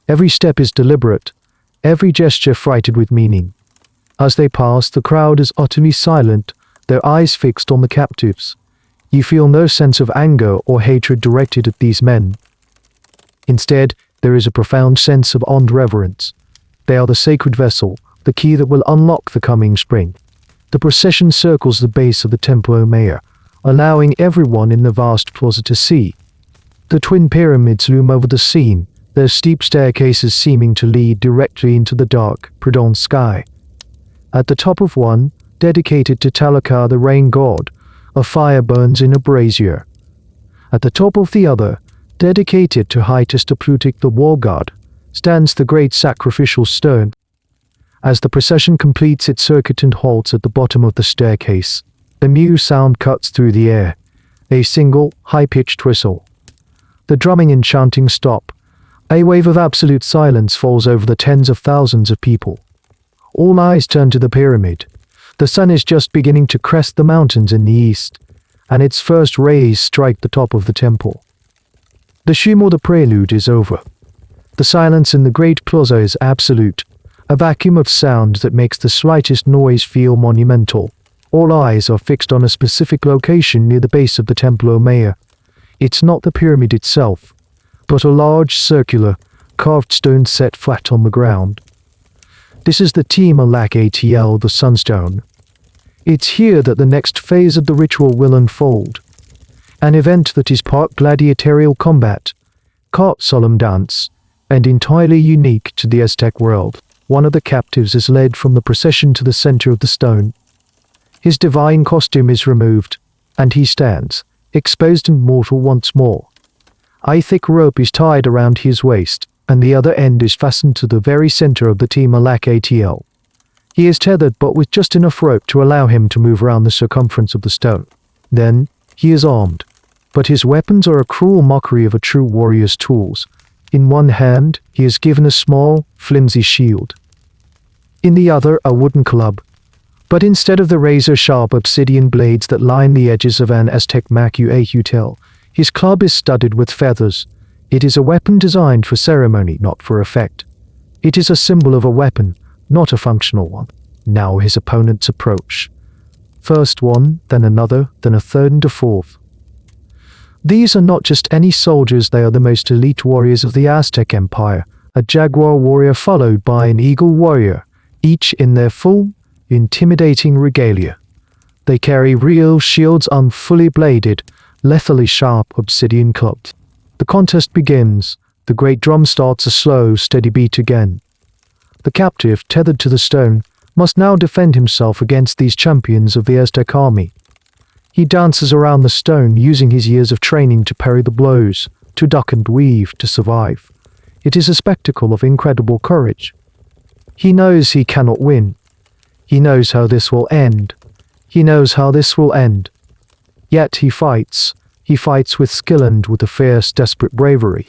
Every step is deliberate, every gesture freighted with meaning. As they pass, the crowd is utterly silent, their eyes fixed on the captives. You feel no sense of anger or hatred directed at these men. Instead, there is a profound sense of awe and reverence. They are the sacred vessel, the key that will unlock the coming spring. The procession circles the base of the Templo Mayor, allowing everyone in the vast plaza to see. The twin pyramids loom over the scene, their steep staircases seeming to lead directly into the dark, pre-dawn sky. At the top of one, dedicated to Talaka the rain god, a fire burns in a brazier. At the top of the other, dedicated to Hytestaplutic the war god, stands the great sacrificial stone. As the procession completes its circuit and halts at the bottom of the staircase, a new sound cuts through the air, a single, high-pitched whistle. The drumming and chanting stop. A wave of absolute silence falls over the tens of thousands of people. All eyes turn to the pyramid. The sun is just beginning to crest the mountains in the east, and its first rays strike the top of the temple. The shum or the prelude is over. The silence in the great plaza is absolute, a vacuum of sound that makes the slightest noise feel monumental. All eyes are fixed on a specific location near the base of the Templo Mayor. It's not the pyramid itself, but a large circular, carved stone set flat on the ground. This is the Malak ATL, the Sunstone. It's here that the next phase of the ritual will unfold. An event that is part gladiatorial combat, part solemn dance, and entirely unique to the Aztec world. One of the captives is led from the procession to the center of the stone. His divine costume is removed, and he stands, exposed and mortal once more. A thick rope is tied around his waist, and the other end is fastened to the very center of the Malak ATL. He is tethered but with just enough rope to allow him to move around the circumference of the stone. Then, he is armed, but his weapons are a cruel mockery of a true warrior's tools. In one hand, he is given a small, flimsy shield. In the other, a wooden club. But instead of the razor-sharp obsidian blades that line the edges of an Aztec macuahutel, his club is studded with feathers. It is a weapon designed for ceremony, not for effect. It is a symbol of a weapon, not a functional one. Now his opponents approach. First one, then another, then a third and a fourth. These are not just any soldiers, they are the most elite warriors of the Aztec Empire, a jaguar warrior followed by an eagle warrior, each in their full, intimidating regalia. They carry real shields on fully bladed, lethally sharp obsidian clubs. The contest begins. The great drum starts a slow, steady beat again. The captive, tethered to the stone, must now defend himself against these champions of the Aztec army. He dances around the stone, using his years of training to parry the blows, to duck and weave, to survive. It is a spectacle of incredible courage. He knows he cannot win. He knows how this will end. He knows how this will end. Yet he fights. He fights with skill and with a fierce, desperate bravery.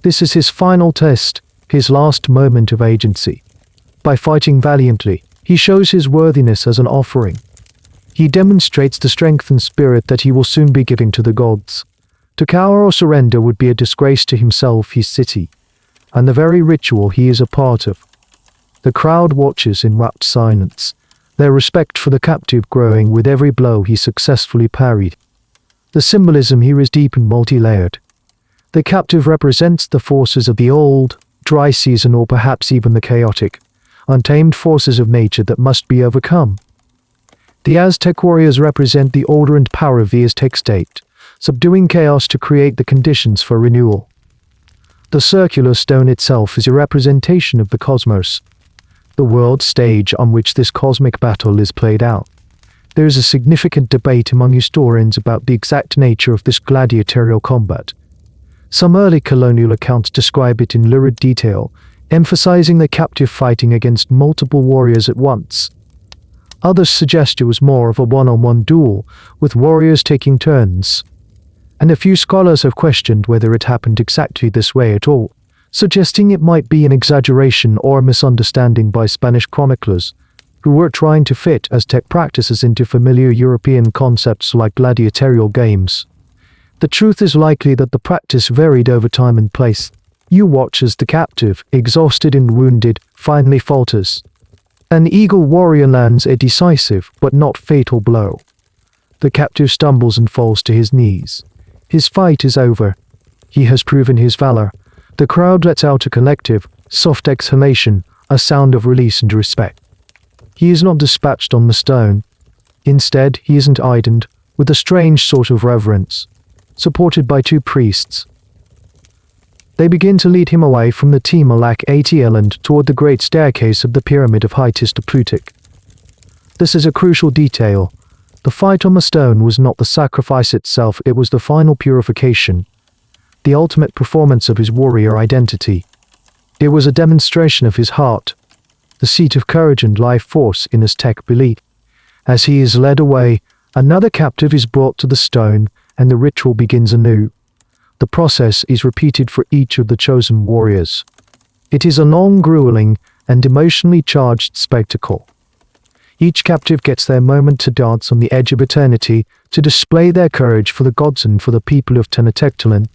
This is his final test, his last moment of agency. By fighting valiantly, he shows his worthiness as an offering. He demonstrates the strength and spirit that he will soon be giving to the gods. To cower or surrender would be a disgrace to himself, his city, and the very ritual he is a part of. The crowd watches in rapt silence, their respect for the captive growing with every blow he successfully parried. The symbolism here is deep and multi-layered. The captive represents the forces of the old, dry season, or perhaps even the chaotic, untamed forces of nature that must be overcome. The Aztec warriors represent the order and power of the Aztec state, subduing chaos to create the conditions for renewal. The circular stone itself is a representation of the cosmos, the world stage on which this cosmic battle is played out. There is a significant debate among historians about the exact nature of this gladiatorial combat. Some early colonial accounts describe it in lurid detail, emphasizing the captive fighting against multiple warriors at once. Others suggest it was more of a one-on-one duel, with warriors taking turns. And a few scholars have questioned whether it happened exactly this way at all, suggesting it might be an exaggeration or a misunderstanding by Spanish chroniclers, who were trying to fit Aztec practices into familiar European concepts like gladiatorial games. The truth is likely that the practice varied over time and place. You watch as the captive, exhausted and wounded, finally falters. An eagle warrior lands a decisive but not fatal blow. The captive stumbles and falls to his knees. His fight is over. He has proven his valor. The crowd lets out a collective, soft exhalation, a sound of release and respect. He is not dispatched on the stone. Instead, he isn't idled, with a strange sort of reverence, supported by two priests. They begin to lead him away from the Timalak ATL and toward the great staircase of the pyramid of Hytis-Teplutic. This is a crucial detail. The fight on the stone was not the sacrifice itself, it was the final purification, the ultimate performance of his warrior identity. It was a demonstration of his heart, the seat of courage and life force in Aztec belief. As he is led away, another captive is brought to the stone, and the ritual begins anew. The process is repeated for each of the chosen warriors. It is a long, grueling, and emotionally charged spectacle. Each captive gets their moment to dance on the edge of eternity, to display their courage for the gods and for the people of Tenochtitlan.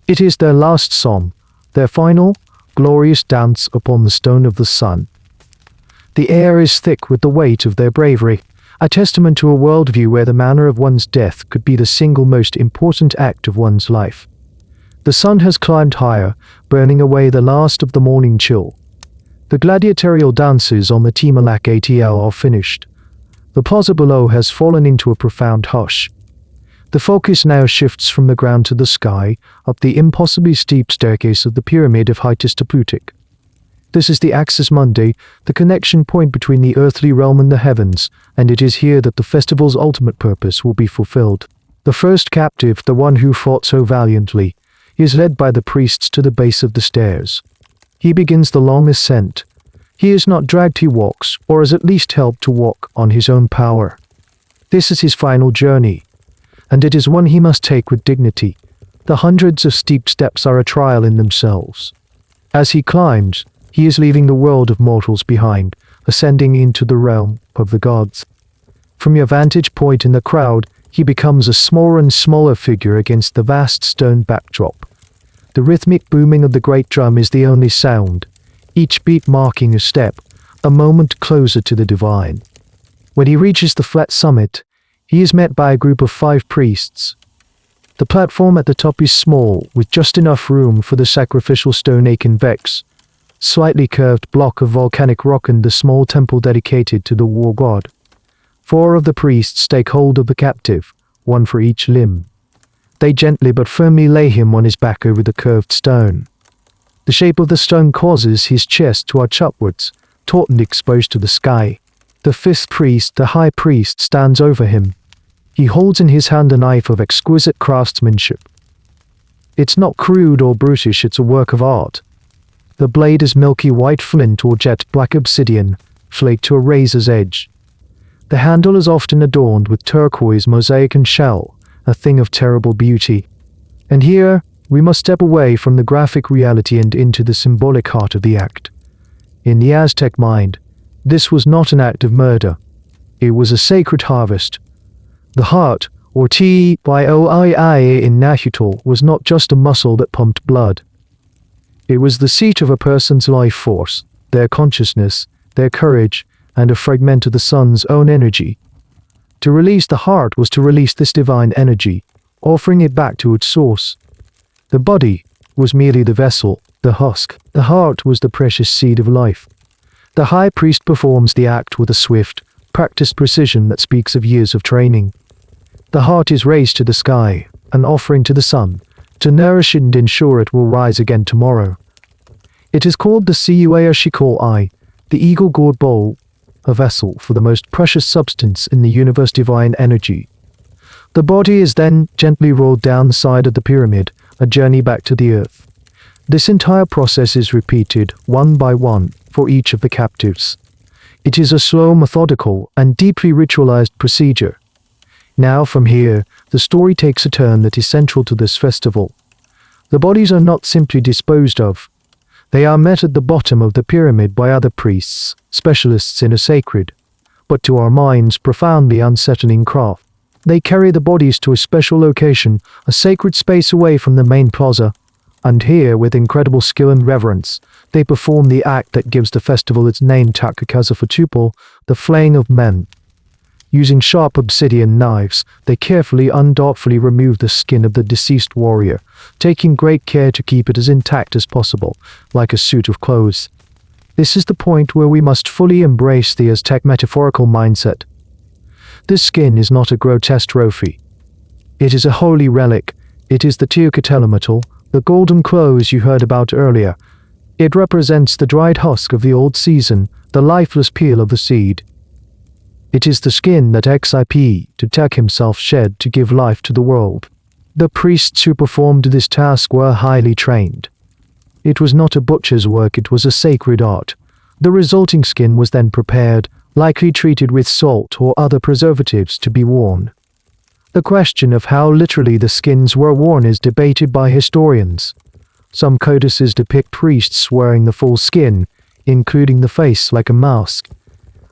It is their last Somme, their final, glorious dance upon the stone of the sun. The air is thick with the weight of their bravery, a testament to a worldview where the manner of one's death could be the single most important act of one's life. The sun has climbed higher, burning away the last of the morning chill. The gladiatorial dances on the Timalak ATL are finished. The plaza below has fallen into a profound hush. The focus now shifts from the ground to the sky, up the impossibly steep staircase of the pyramid of Hytis-Teplutic. This is the axis mundi, the connection point between the earthly realm and the heavens, and it is here that the festival's ultimate purpose will be fulfilled. The first captive, the one who fought so valiantly, is led by the priests to the base of the stairs. He begins the long ascent. He is not dragged, he walks, or is at least helped to walk, on his own power. This is his final journey, and it is one he must take with dignity. The hundreds of steep steps are a trial in themselves. As he climbs, he is leaving the world of mortals behind, ascending into the realm of the gods. From your vantage point in the crowd, he becomes a smaller and smaller figure against the vast stone backdrop. The rhythmic booming of the great drum is the only sound, each beat marking a step, a moment closer to the divine. When he reaches the flat summit, he is met by a group of 5 priests. The platform at the top is small, with just enough room for the sacrificial stone convex, slightly curved block of volcanic rock and the small temple dedicated to the war god. 4 of the priests take hold of the captive, 1 for each limb. They gently but firmly lay him on his back over the curved stone. The shape of the stone causes his chest to arch upwards, taut and exposed to the sky. The 5th priest, the high priest, stands over him. He holds in his hand a knife of exquisite craftsmanship. It's not crude or brutish, it's a work of art. The blade is milky white flint or jet black obsidian, flaked to a razor's edge. The handle is often adorned with turquoise mosaic and shell, a thing of terrible beauty. And here, we must step away from the graphic reality and into the symbolic heart of the act. In the Aztec mind, this was not an act of murder. It was a sacred harvest. The heart, or T-Y-O-I-I in Nahuatl, was not just a muscle that pumped blood. It was the seat of a person's life force, their consciousness, their courage, and a fragment of the sun's own energy. To release the heart was to release this divine energy, offering it back to its source. The body was merely the vessel, the husk. The heart was the precious seed of life. The high priest performs the act with a swift, practiced precision that speaks of years of training. The heart is raised to the sky, an offering to the sun, to nourish it and ensure it will rise again tomorrow. It is called the Cuashikol, the eagle-gourd bowl, a vessel for the most precious substance in the universe, divine energy. The body is then gently rolled down the side of the pyramid, a journey back to the earth. This entire process is repeated, one by one, for each of the captives. It is a slow, methodical, and deeply ritualized procedure. Now, from here, the story takes a turn that is central to this festival. The bodies are not simply disposed of. They are met at the bottom of the pyramid by other priests, specialists in a sacred, but to our minds profoundly unsettling craft. They carry the bodies to a special location, a sacred space away from the main plaza, and here, with incredible skill and reverence, they perform the act that gives the festival its name, Takakazafatupal, the flaying of men. Using sharp obsidian knives, they carefully and thoughtfully remove the skin of the deceased warrior, taking great care to keep it as intact as possible, like a suit of clothes. This is the point where we must fully embrace the Aztec metaphorical mindset. This skin is not a grotesque trophy. It is a holy relic. It is the Teocatlipoca, the golden clothes you heard about earlier. It represents the dried husk of the old season, the lifeless peel of the seed. It is the skin that Xip himself shed to give life to the world. The priests who performed this task were highly trained. It was not a butcher's work, it was a sacred art. The resulting skin was then prepared, likely treated with salt or other preservatives, to be worn. The question of how literally the skins were worn is debated by historians. Some codices depict priests wearing the full skin, including the face, like a mask.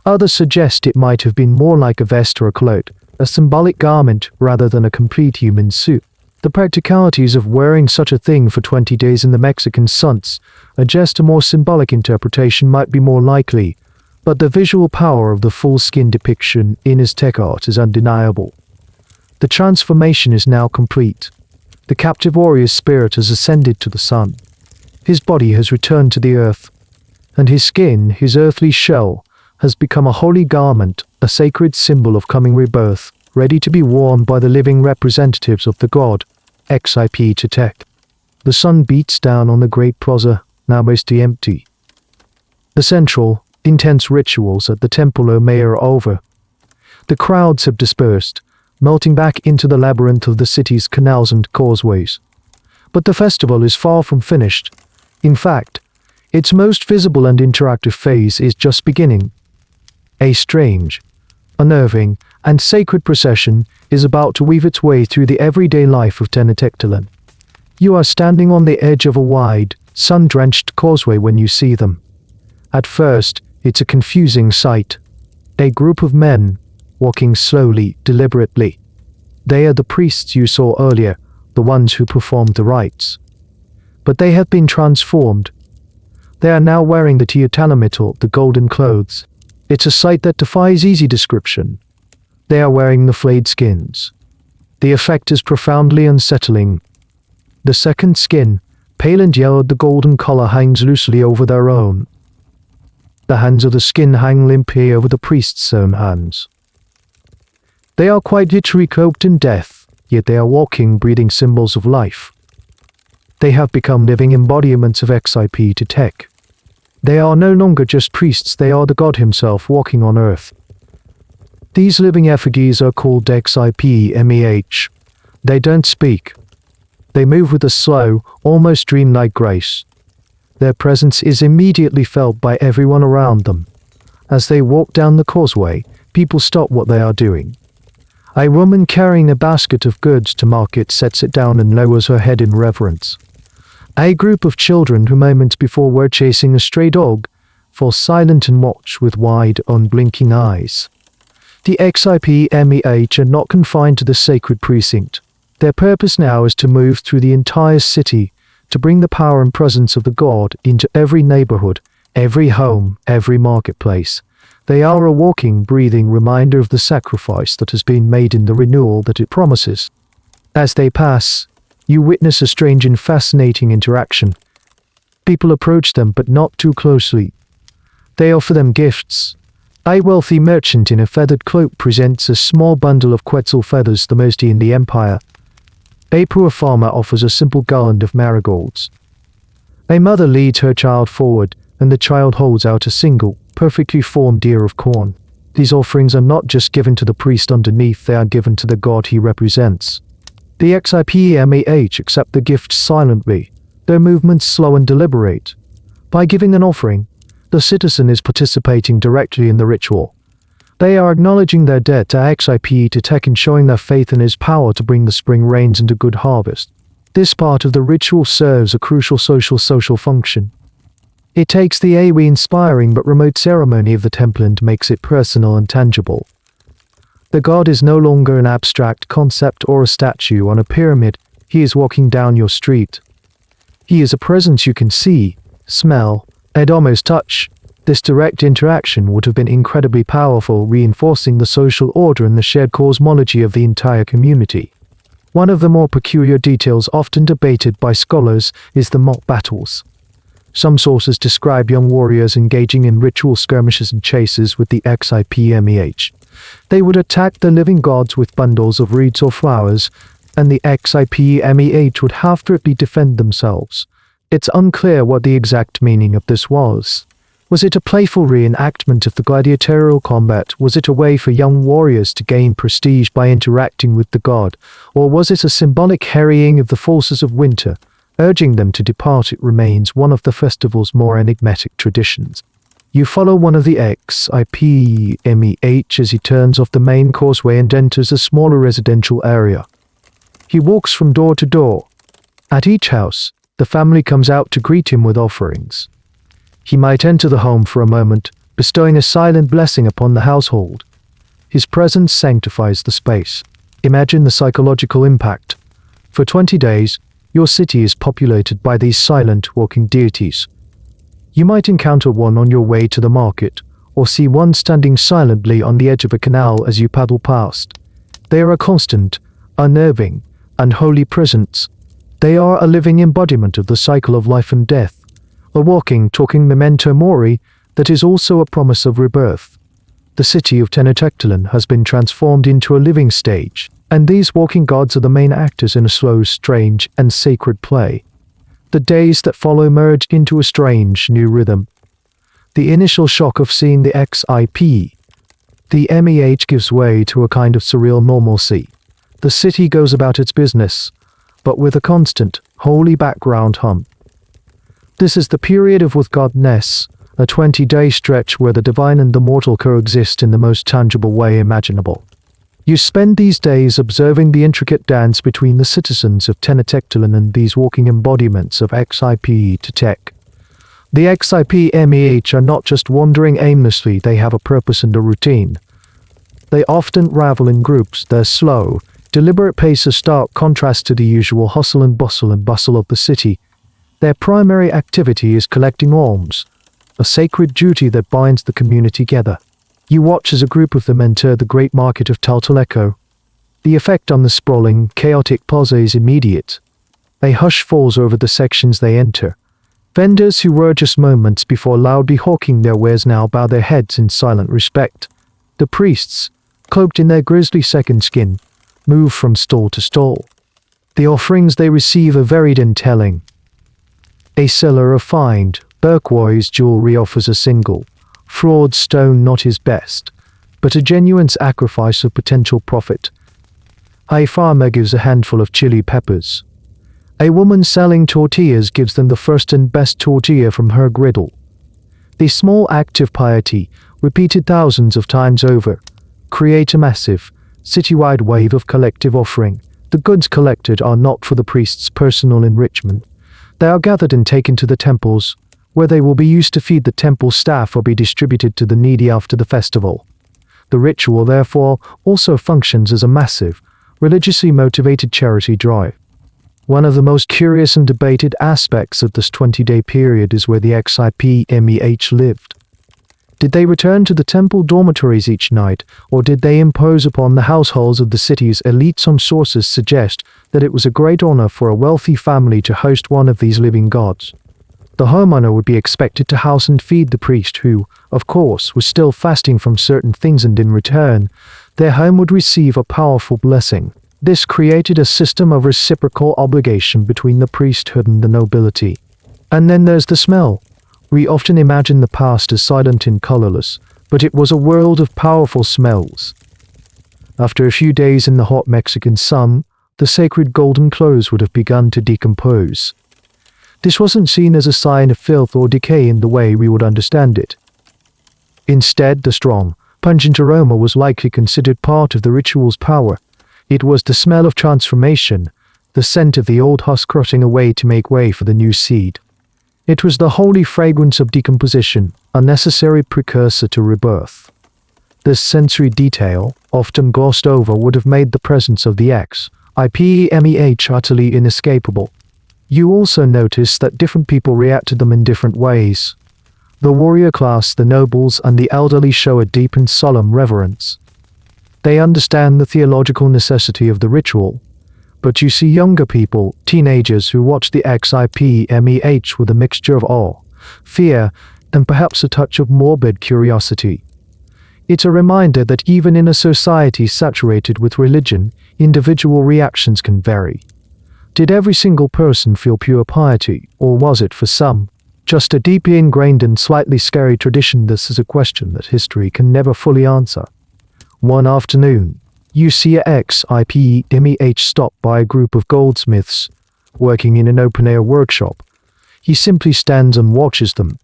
Others suggest it might have been more like a vest or a cloak, a symbolic garment rather than a complete human suit. The practicalities of wearing such a thing for 20 days in the Mexican suns suggest a more symbolic interpretation might be more likely, but the visual power of the full skin depiction in Aztec art is undeniable. The transformation is now complete. The captive warrior's spirit has ascended to the sun. His body has returned to the earth, and his skin, his earthly shell, has become a holy garment, a sacred symbol of coming rebirth, ready to be worn by the living representatives of the god, Xip. The sun beats down on the great plaza, now mostly empty. The central, intense rituals at the Templo Mayor are over. The crowds have dispersed, melting back into the labyrinth of the city's canals and causeways. But the festival is far from finished. In fact, its most visible and interactive phase is just beginning. A strange, unnerving, and sacred procession is about to weave its way through the everyday life of Tenochtitlan. You are standing on the edge of a wide, sun-drenched causeway when you see them. At first, it's a confusing sight. A group of men, walking slowly, deliberately. They are the priests you saw earlier, the ones who performed the rites. But they have been transformed. They are now wearing the teotalamital, the golden clothes. It's a sight that defies easy description. They are wearing the flayed skins. The effect is profoundly unsettling. The second skin, pale and yellowed, the golden collar hangs loosely over their own. The hands of the skin hang limply over the priest's own hands. They are quite literally cloaked in death, yet they are walking, breathing symbols of life. They have become living embodiments of XIP to tech. They are no longer just priests, they are the God himself walking on earth. These living effigies are called XIP. They don't speak. They move with a slow, almost dreamlike grace. Their presence is immediately felt by everyone around them. As they walk down the causeway, people stop what they are doing. A woman carrying a basket of goods to market sets it down and lowers her head in reverence. A group of children who moments before were chasing a stray dog fall silent and watch with wide, unblinking eyes. The XIP are not confined to the sacred precinct. Their purpose now is to move through the entire city, to bring the power and presence of the God into every neighborhood, every home, every marketplace. They are a walking, breathing reminder of the sacrifice that has been made in the renewal that it promises. As they pass, you witness a strange and fascinating interaction. People approach them, but not too closely. They offer them gifts. A wealthy merchant in a feathered cloak presents a small bundle of quetzal feathers, the most in the empire. A poor farmer offers a simple garland of marigolds. A mother leads her child forward, and the child holds out a single, perfectly formed ear of corn. These offerings are not just given to the priest underneath, they are given to the God he represents. The XIP accept the gifts silently, their movements slow and deliberate. By giving an offering, the citizen is participating directly in the ritual. They are acknowledging their debt to XIP to tech and showing their faith in his power to bring the spring rains and a good harvest. This part of the ritual serves a crucial social function. It takes the awe-inspiring but remote ceremony of the temple and makes it personal and tangible. The God is no longer an abstract concept or a statue on a pyramid, he is walking down your street. He is a presence you can see, smell, and almost touch. This direct interaction would have been incredibly powerful, reinforcing the social order and the shared cosmology of the entire community. One of the more peculiar details often debated by scholars is the mock battles. Some sources describe young warriors engaging in ritual skirmishes and chases with the XIP. They would attack the living gods with bundles of reeds or flowers, and the XIP would have to defend themselves. It's unclear what the exact meaning of this was. Was it a playful reenactment of the gladiatorial combat? Was it a way for young warriors to gain prestige by interacting with the god? Or was it a symbolic harrying of the forces of winter, urging them to depart? It remains one of the festival's more enigmatic traditions. You follow one of the XIP as he turns off the main causeway and enters a smaller residential area. He walks from door to door. At each house, the family comes out to greet him with offerings. He might enter the home for a moment, bestowing a silent blessing upon the household. His presence sanctifies the space. Imagine the psychological impact. For 20 days, your city is populated by these silent, walking deities. You might encounter one on your way to the market, or see one standing silently on the edge of a canal as you paddle past. They are a constant, unnerving, and holy presence. They are a living embodiment of the cycle of life and death, a walking, talking memento mori that is also a promise of rebirth. The city of Tenochtitlan has been transformed into a living stage, and these walking gods are the main actors in a slow, strange, and sacred play. The days that follow merge into a strange, new rhythm. The initial shock of seeing the XIP, the MEH gives way to a kind of surreal normalcy. The city goes about its business, but with a constant, holy background hum. This is the period of with Godness, a 20-day stretch where the divine and the mortal coexist in the most tangible way imaginable. You spend these days observing the intricate dance between the citizens of Tenochtitlan and these walking embodiments of XIP to tech. The XIP are not just wandering aimlessly, they have a purpose and a routine. They often travel in groups. Their slow, deliberate pace is stark contrast to the usual hustle and bustle of the city. Their primary activity is collecting alms, a sacred duty that binds the community together. You watch as a group of them enter the great market of Taltaleco. The effect on the sprawling, chaotic plaza is immediate. A hush falls over the sections they enter. Vendors who were just moments before loudly hawking their wares now bow their heads in silent respect. The priests, cloaked in their grisly second skin, move from stall to stall. The offerings they receive are varied and telling. A seller of fine, turquoise jewelry offers a single, fraud stone not his best, but a genuine sacrifice of potential profit. A farmer gives a handful of chili peppers. A woman selling tortillas gives them the first and best tortilla from her griddle. The small act of piety, repeated thousands of times over, create a massive, citywide wave of collective offering. The goods collected are not for the priest's personal enrichment. They are gathered and taken to the temples, where they will be used to feed the temple staff or be distributed to the needy after the festival. The ritual, therefore, also functions as a massive, religiously motivated charity drive. One of the most curious and debated aspects of this 20-day period is where the XIPMEH lived. Did they return to the temple dormitories each night, or did they impose upon the households of the city's elite? Some sources suggest that it was a great honor for a wealthy family to host one of these living gods. The homeowner would be expected to house and feed the priest who, of course, was still fasting from certain things, and in return, their home would receive a powerful blessing. This created a system of reciprocal obligation between the priesthood and the nobility. And then there's the smell. We often imagine the past as silent and colorless, but it was a world of powerful smells. After a few days in the hot Mexican sun, the sacred golden clothes would have begun to decompose. This wasn't seen as a sign of filth or decay in the way we would understand it. Instead, the strong, pungent aroma was likely considered part of the ritual's power. It was the smell of transformation, the scent of the old husk rotting away to make way for the new seed. It was the holy fragrance of decomposition, a necessary precursor to rebirth. This sensory detail, often glossed over, would have made the presence of the XIPMEH utterly inescapable. You also notice that different people react to them in different ways. The warrior class, the nobles, and the elderly show a deep and solemn reverence. They understand the theological necessity of the ritual, but you see younger people, teenagers, who watch the XIPMEH with a mixture of awe, fear, and perhaps a touch of morbid curiosity. It's a reminder that even in a society saturated with religion, individual reactions can vary. Did every single person feel pure piety, or was it for some just a deeply ingrained and slightly scary tradition? This is a question that history can never fully answer. One afternoon, you see a XIPMEH stop by a group of goldsmiths working in an open-air workshop. He simply stands and watches them.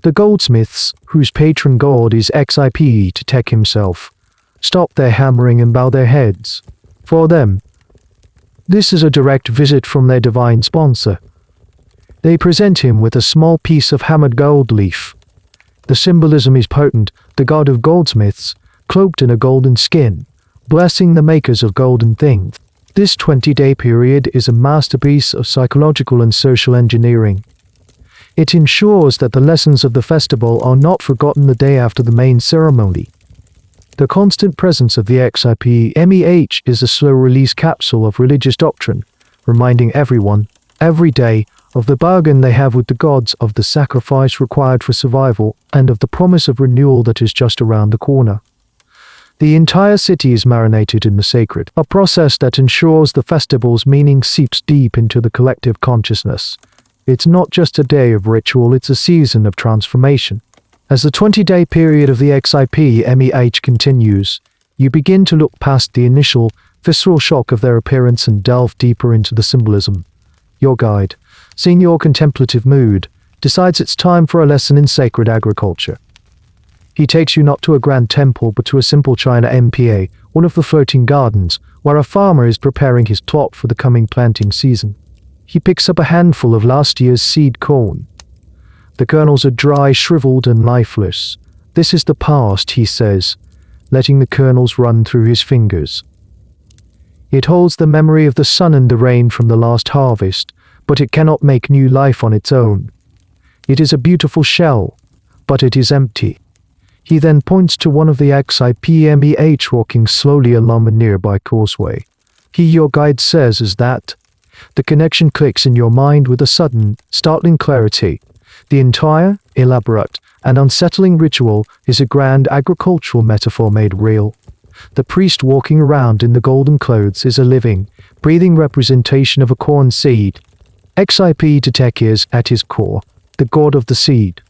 The goldsmiths, whose patron god is XIPTech himself, stop their hammering and bow their heads. For them, this is a direct visit from their divine sponsor. They present him with a small piece of hammered gold leaf. The symbolism is potent, the god of goldsmiths, cloaked in a golden skin, blessing the makers of golden things. This 20-day period is a masterpiece of psychological and social engineering. It ensures that the lessons of the festival are not forgotten the day after the main ceremony. The constant presence of the XIPMEH is a slow-release capsule of religious doctrine, reminding everyone, every day, of the bargain they have with the gods, of the sacrifice required for survival, and of the promise of renewal that is just around the corner. The entire city is marinated in the sacred, a process that ensures the festival's meaning seeps deep into the collective consciousness. It's not just a day of ritual, it's a season of transformation. As the 20-day period of the XIPMEH continues, you begin to look past the initial, visceral shock of their appearance and delve deeper into the symbolism. Your guide, seeing your contemplative mood, decides it's time for a lesson in sacred agriculture. He takes you not to a grand temple but to a simple China MPA, one of the floating gardens, where a farmer is preparing his plot for the coming planting season. He picks up a handful of last year's seed corn. The kernels are dry, shriveled, and lifeless. This is the past, he says, letting the kernels run through his fingers. It holds the memory of the sun and the rain from the last harvest, but it cannot make new life on its own. It is a beautiful shell, but it is empty. He then points to one of the XIPMEH walking slowly along a nearby causeway. He, your guide, says is that the connection clicks in your mind with a sudden, startling clarity. The entire, elaborate, and unsettling ritual is a grand agricultural metaphor made real. The priest walking around in the golden clothes is a living, breathing representation of a corn seed. Xip is, at his core, the god of the seed.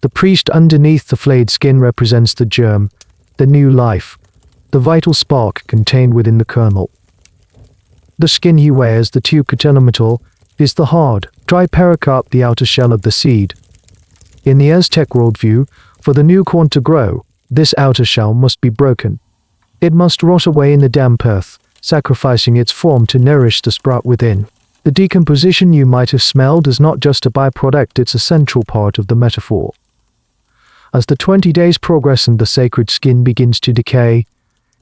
The priest underneath the flayed skin represents the germ, the new life, the vital spark contained within the kernel. The skin he wears, the tucutelametal, is the hard, dry pericarp, the outer shell of the seed. In the Aztec worldview, for the new corn to grow, this outer shell must be broken. It must rot away in the damp earth, sacrificing its form to nourish the sprout within. The decomposition you might have smelled is not just a byproduct, it's a central part of the metaphor. As the 20 days progress and the sacred skin begins to decay,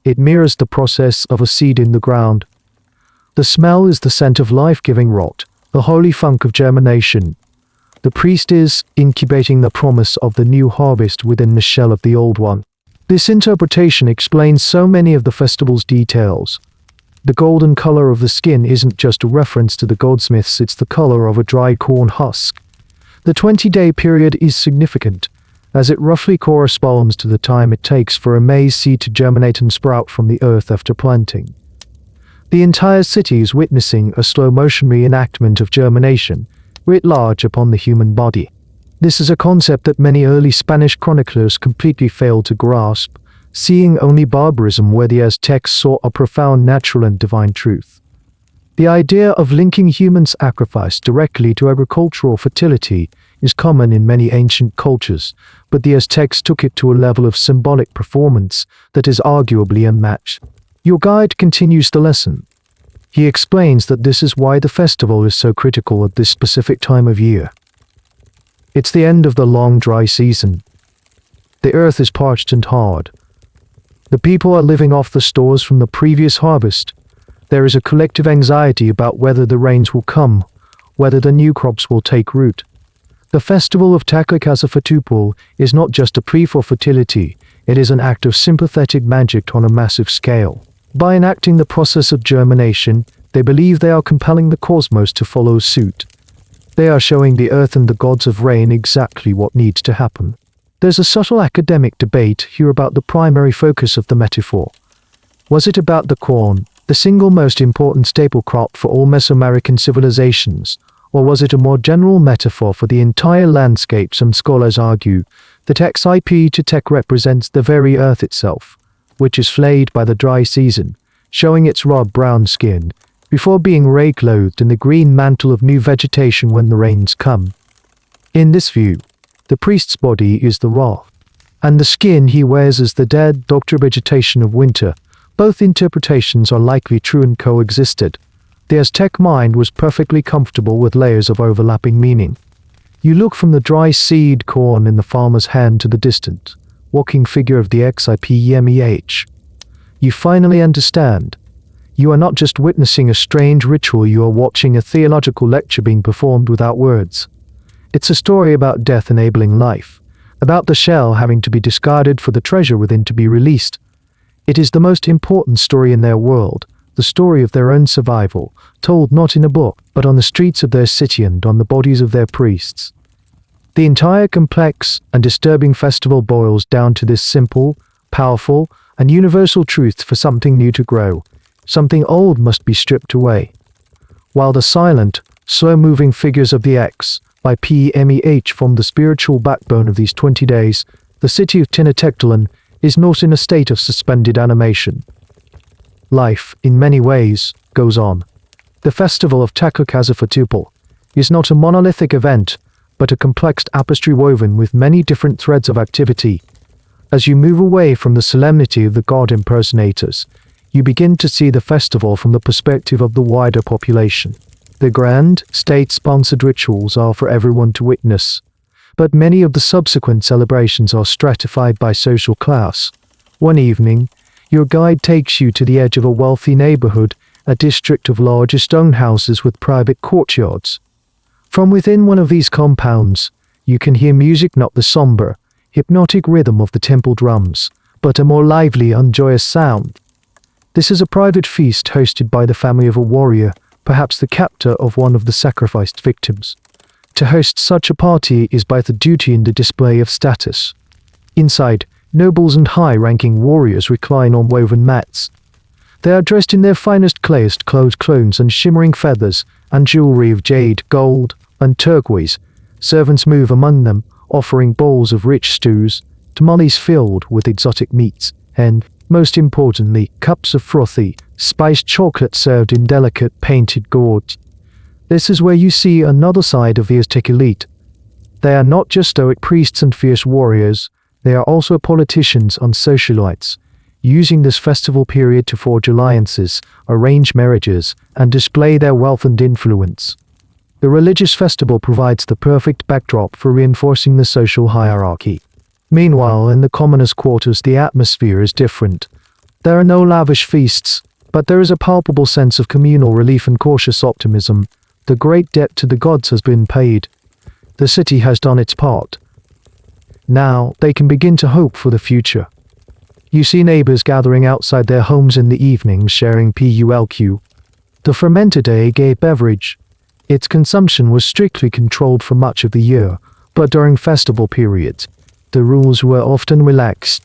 it mirrors the process of a seed in the ground. The smell is the scent of life-giving rot, the holy funk of germination. The priest is incubating the promise of the new harvest within the shell of the old one. This interpretation explains so many of the festival's details. The golden color of the skin isn't just a reference to the goldsmiths, it's the color of a dry corn husk. The 20-day period is significant, as it roughly corresponds to the time it takes for a maize seed to germinate and sprout from the earth after planting. The entire city is witnessing a slow-motion reenactment of germination, writ large upon the human body. This is a concept that many early Spanish chroniclers completely failed to grasp, seeing only barbarism where the Aztecs saw a profound natural and divine truth. The idea of linking human sacrifice directly to agricultural fertility is common in many ancient cultures, but the Aztecs took it to a level of symbolic performance that is arguably unmatched. Your guide continues the lesson. He explains that this is why the festival is so critical at this specific time of year. It's the end of the long dry season. The earth is parched and hard. The people are living off the stores from the previous harvest. There is a collective anxiety about whether the rains will come, whether the new crops will take root. The festival of Tlachtecazafetupal is not just a plea for fertility, it is an act of sympathetic magic on a massive scale. By enacting the process of germination, they believe they are compelling the cosmos to follow suit. They are showing the earth and the gods of rain exactly what needs to happen. There's a subtle academic debate here about the primary focus of the metaphor. Was it about the corn, the single most important staple crop for all Mesoamerican civilizations, or was it a more general metaphor for the entire landscape? Some scholars argue that Xip represents the very earth itself, which is flayed by the dry season, showing its raw brown skin, before being ray-clothed in the green mantle of new vegetation when the rains come. In this view, the priest's body is the raw, and the skin he wears is the dead, doctor vegetation of winter. Both interpretations are likely true and coexisted. The Aztec mind was perfectly comfortable with layers of overlapping meaning. You look from the dry seed corn in the farmer's hand to the distant, walking figure of the XIPMEH. You finally understand. You are not just witnessing a strange ritual, you are watching a theological lecture being performed without words. It's a story about death enabling life, about the shell having to be discarded for the treasure within to be released. It is the most important story in their world, the story of their own survival, told not in a book, but on the streets of their city and on the bodies of their priests. The entire complex and disturbing festival boils down to this simple, powerful, and universal truth: for something new to grow, something old must be stripped away. While the silent, slow-moving figures of the XIPMEH form the spiritual backbone of these 20 days, the city of Tenochtitlan is not in a state of suspended animation. Life, in many ways, goes on. The festival of Tlachtecazafetupal is not a monolithic event, but a complex tapestry woven with many different threads of activity. As you move away from the solemnity of the god impersonators, you begin to see the festival from the perspective of the wider population. The grand, state-sponsored rituals are for everyone to witness, but many of the subsequent celebrations are stratified by social class. One evening, your guide takes you to the edge of a wealthy neighborhood a district of larger stone houses with private courtyards. From within one of these compounds, you can hear music, not the somber, hypnotic rhythm of the temple drums, but a more lively and joyous sound. This is a private feast hosted by the family of a warrior, perhaps the captor of one of the sacrificed victims. To host such a party is both a duty and a display of status. Inside, nobles and high-ranking warriors recline on woven mats. They are dressed in their finest glazed-clothed clones and shimmering feathers and jewelry of jade, gold, and turquoise. Servants move among them, offering bowls of rich stews, tamales filled with exotic meats, and, most importantly, cups of frothy, spiced chocolate served in delicate painted gourds. This is where you see another side of the Aztec elite. They are not just stoic priests and fierce warriors, they are also politicians and socialites, using this festival period to forge alliances, arrange marriages, and display their wealth and influence. The religious festival provides the perfect backdrop for reinforcing the social hierarchy. Meanwhile, in the commoners' quarters, the atmosphere is different. There are no lavish feasts, but there is a palpable sense of communal relief and cautious optimism. The great debt to the gods has been paid. The city has done its part. Now, they can begin to hope for the future. You see neighbors gathering outside their homes in the evenings, sharing pulque, the fermented agave beverage. Its consumption was strictly controlled for much of the year, but during festival periods, the rules were often relaxed.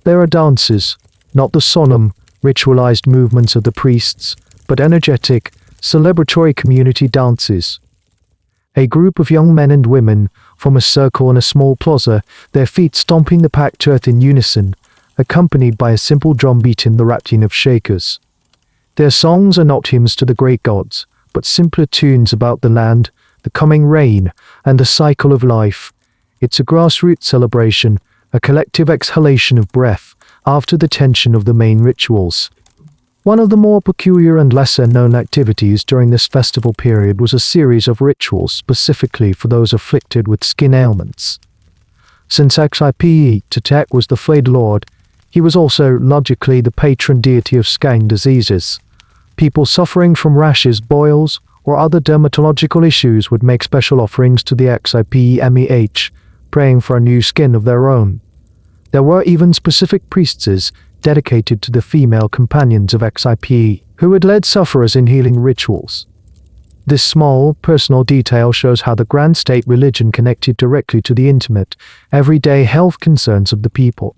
There are dances, not the solemn, ritualized movements of the priests, but energetic, celebratory community dances. A group of young men and women form a circle in a small plaza, their feet stomping the packed earth in unison, accompanied by a simple drum beat in the rattling of shakers. Their songs are not hymns to the great gods, but simpler tunes about the land, the coming rain, and the cycle of life. It's a grassroots celebration, a collective exhalation of breath after the tension of the main rituals. One of the more peculiar and lesser-known activities during this festival period was a series of rituals specifically for those afflicted with skin ailments. Since Aztec was the flayed lord, he was also, logically, the patron deity of skin diseases. People suffering from rashes, boils, or other dermatological issues would make special offerings to the Xipmeh, praying for a new skin of their own. There were even specific priestesses dedicated to the female companions of Xipmeh, who had led sufferers in healing rituals. This small, personal detail shows how the grand state religion connected directly to the intimate, everyday health concerns of the people.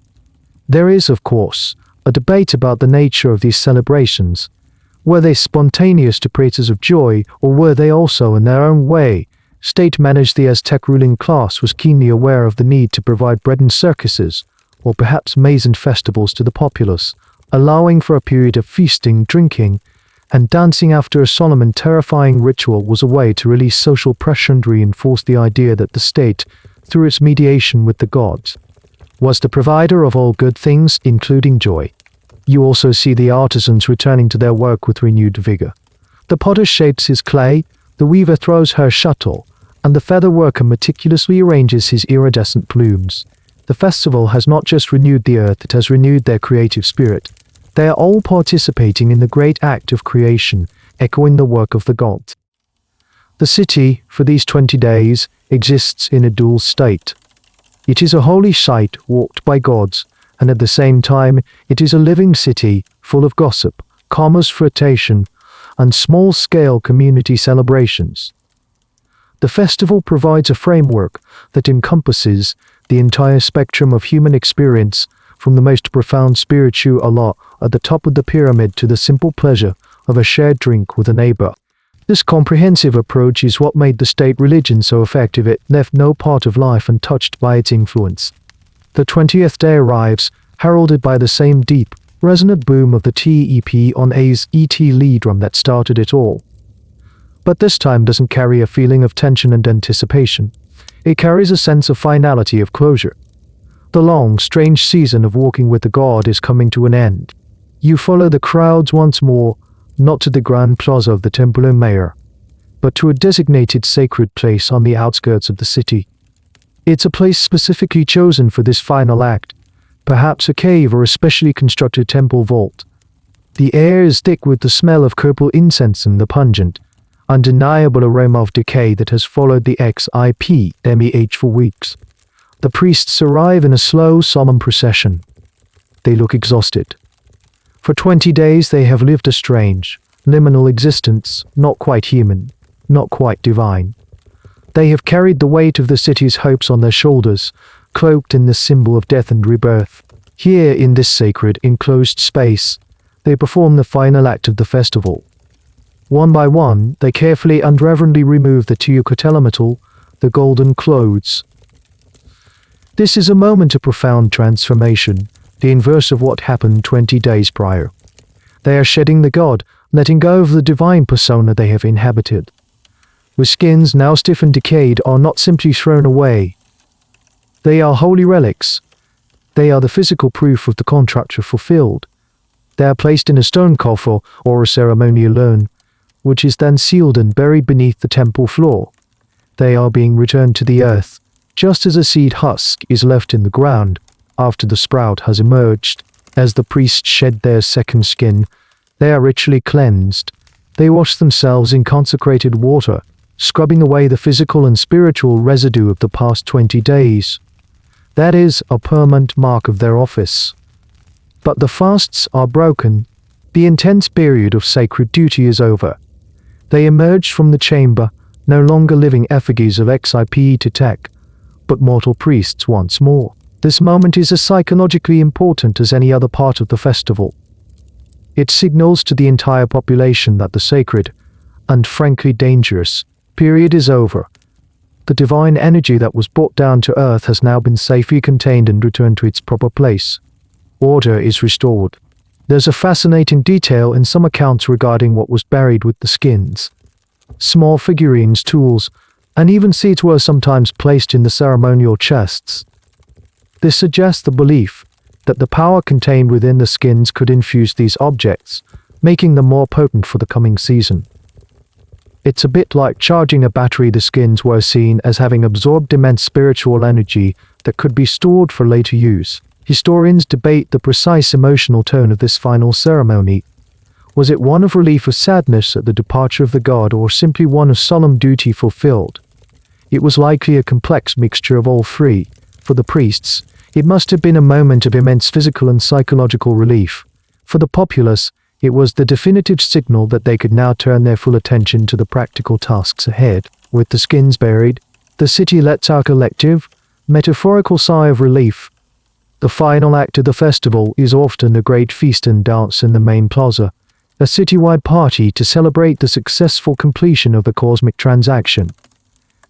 There is, of course, a debate about the nature of these celebrations. Were they spontaneous deprivators of joy, or were they also, in their own way, state-managed? The Aztec ruling class was keenly aware of the need to provide bread and circuses, or perhaps maize and festivals to the populace, allowing for a period of feasting, drinking, and dancing after a solemn and terrifying ritual was a way to release social pressure and reinforce the idea that the state, through its mediation with the gods, was the provider of all good things, including joy. You also see the artisans returning to their work with renewed vigor. The potter shapes his clay, the weaver throws her shuttle, and the feather worker meticulously arranges his iridescent plumes. The festival has not just renewed the earth, it has renewed their creative spirit. They are all participating in the great act of creation, echoing the work of the gods. The city, for these 20 days, exists in a dual state. It is a holy site walked by gods, and at the same time, it is a living city full of gossip, commerce, flirtation, and small-scale community celebrations. The festival provides a framework that encompasses the entire spectrum of human experience, from the most profound spiritual Allah at the top of the pyramid to the simple pleasure of a shared drink with a neighbor. This comprehensive approach is what made the state religion so effective. It left no part of life untouched by its influence. The 20th day arrives, heralded by the same deep, resonant boom of the TEP on A's ET lead drum that started it all. But this time doesn't carry a feeling of tension and anticipation. It carries a sense of finality, of closure. The long, strange season of walking with the god is coming to an end. You follow the crowds once more, not to the grand plaza of the Temple Mayor, but to a designated sacred place on the outskirts of the city. It's a place specifically chosen for this final act, perhaps a cave or a specially constructed temple vault. The air is thick with the smell of purple incense and the pungent, undeniable aroma of decay that has followed the XIPMEH for weeks. The priests arrive in a slow, solemn procession. They look exhausted. For 20 days they have lived a strange, liminal existence, not quite human, not quite divine. They have carried the weight of the city's hopes on their shoulders, cloaked in the symbol of death and rebirth. Here, in this sacred, enclosed space, they perform the final act of the festival. One by one, they carefully and reverently remove the teocotelametal, the golden clothes. This is a moment of profound transformation, the inverse of what happened 20 days prior. They are shedding the god, letting go of the divine persona they have inhabited. With skins now stiff and decayed are not simply thrown away. They are holy relics. They are the physical proof of the contract fulfilled. They are placed in a stone coffer or a ceremonial urn, which is then sealed and buried beneath the temple floor. They are being returned to the earth, just as a seed husk is left in the ground after the sprout has emerged. As the priests shed their second skin, they are ritually cleansed. They wash themselves in consecrated water, scrubbing away the physical and spiritual residue of the past 20 days. That is a permanent mark of their office. But the fasts are broken. The intense period of sacred duty is over. They emerge from the chamber, no longer living effigies of XIPE to tech, but mortal priests once more. This moment is as psychologically important as any other part of the festival. It signals to the entire population that the sacred, and frankly dangerous, period is over. The divine energy that was brought down to earth has now been safely contained and returned to its proper place. Order is restored. There's a fascinating detail in some accounts regarding what was buried with the skins. Small figurines, tools, and even seeds were sometimes placed in the ceremonial chests. This suggests the belief that the power contained within the skins could infuse these objects, making them more potent for the coming season. It's a bit like charging a battery. The skins were seen as having absorbed immense spiritual energy that could be stored for later use. Historians debate the precise emotional tone of this final ceremony. Was it one of relief or sadness at the departure of the god, or simply one of solemn duty fulfilled? It was likely a complex mixture of all three. For the priests, it must have been a moment of immense physical and psychological relief. For the populace, it was the definitive signal that they could now turn their full attention to the practical tasks ahead. With the skins buried, the city lets out a collective, metaphorical sigh of relief. The final act of the festival is often a great feast and dance in the main plaza, a citywide party to celebrate the successful completion of the cosmic transaction.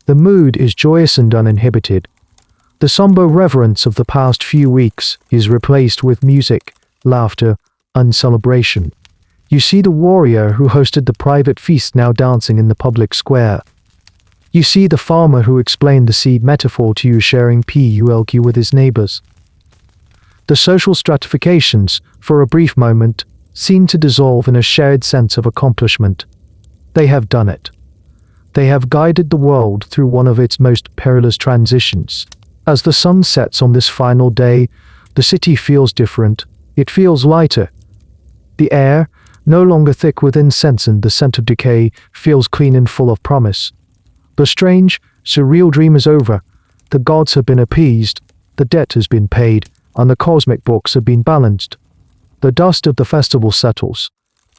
The mood is joyous and uninhibited. The somber reverence of the past few weeks is replaced with music, laughter, and celebration. You see the warrior who hosted the private feast now dancing in the public square. You see the farmer who explained the seed metaphor to you sharing PULQ with his neighbors. The social stratifications, for a brief moment, seem to dissolve in a shared sense of accomplishment. They have done it. They have guided the world through one of its most perilous transitions. As the sun sets on this final day, the city feels different. It feels lighter. The air, no longer thick with incense and the scent of decay, feels clean and full of promise. The strange, surreal dream is over. The gods have been appeased, the debt has been paid, and the cosmic books have been balanced. The dust of the festival settles,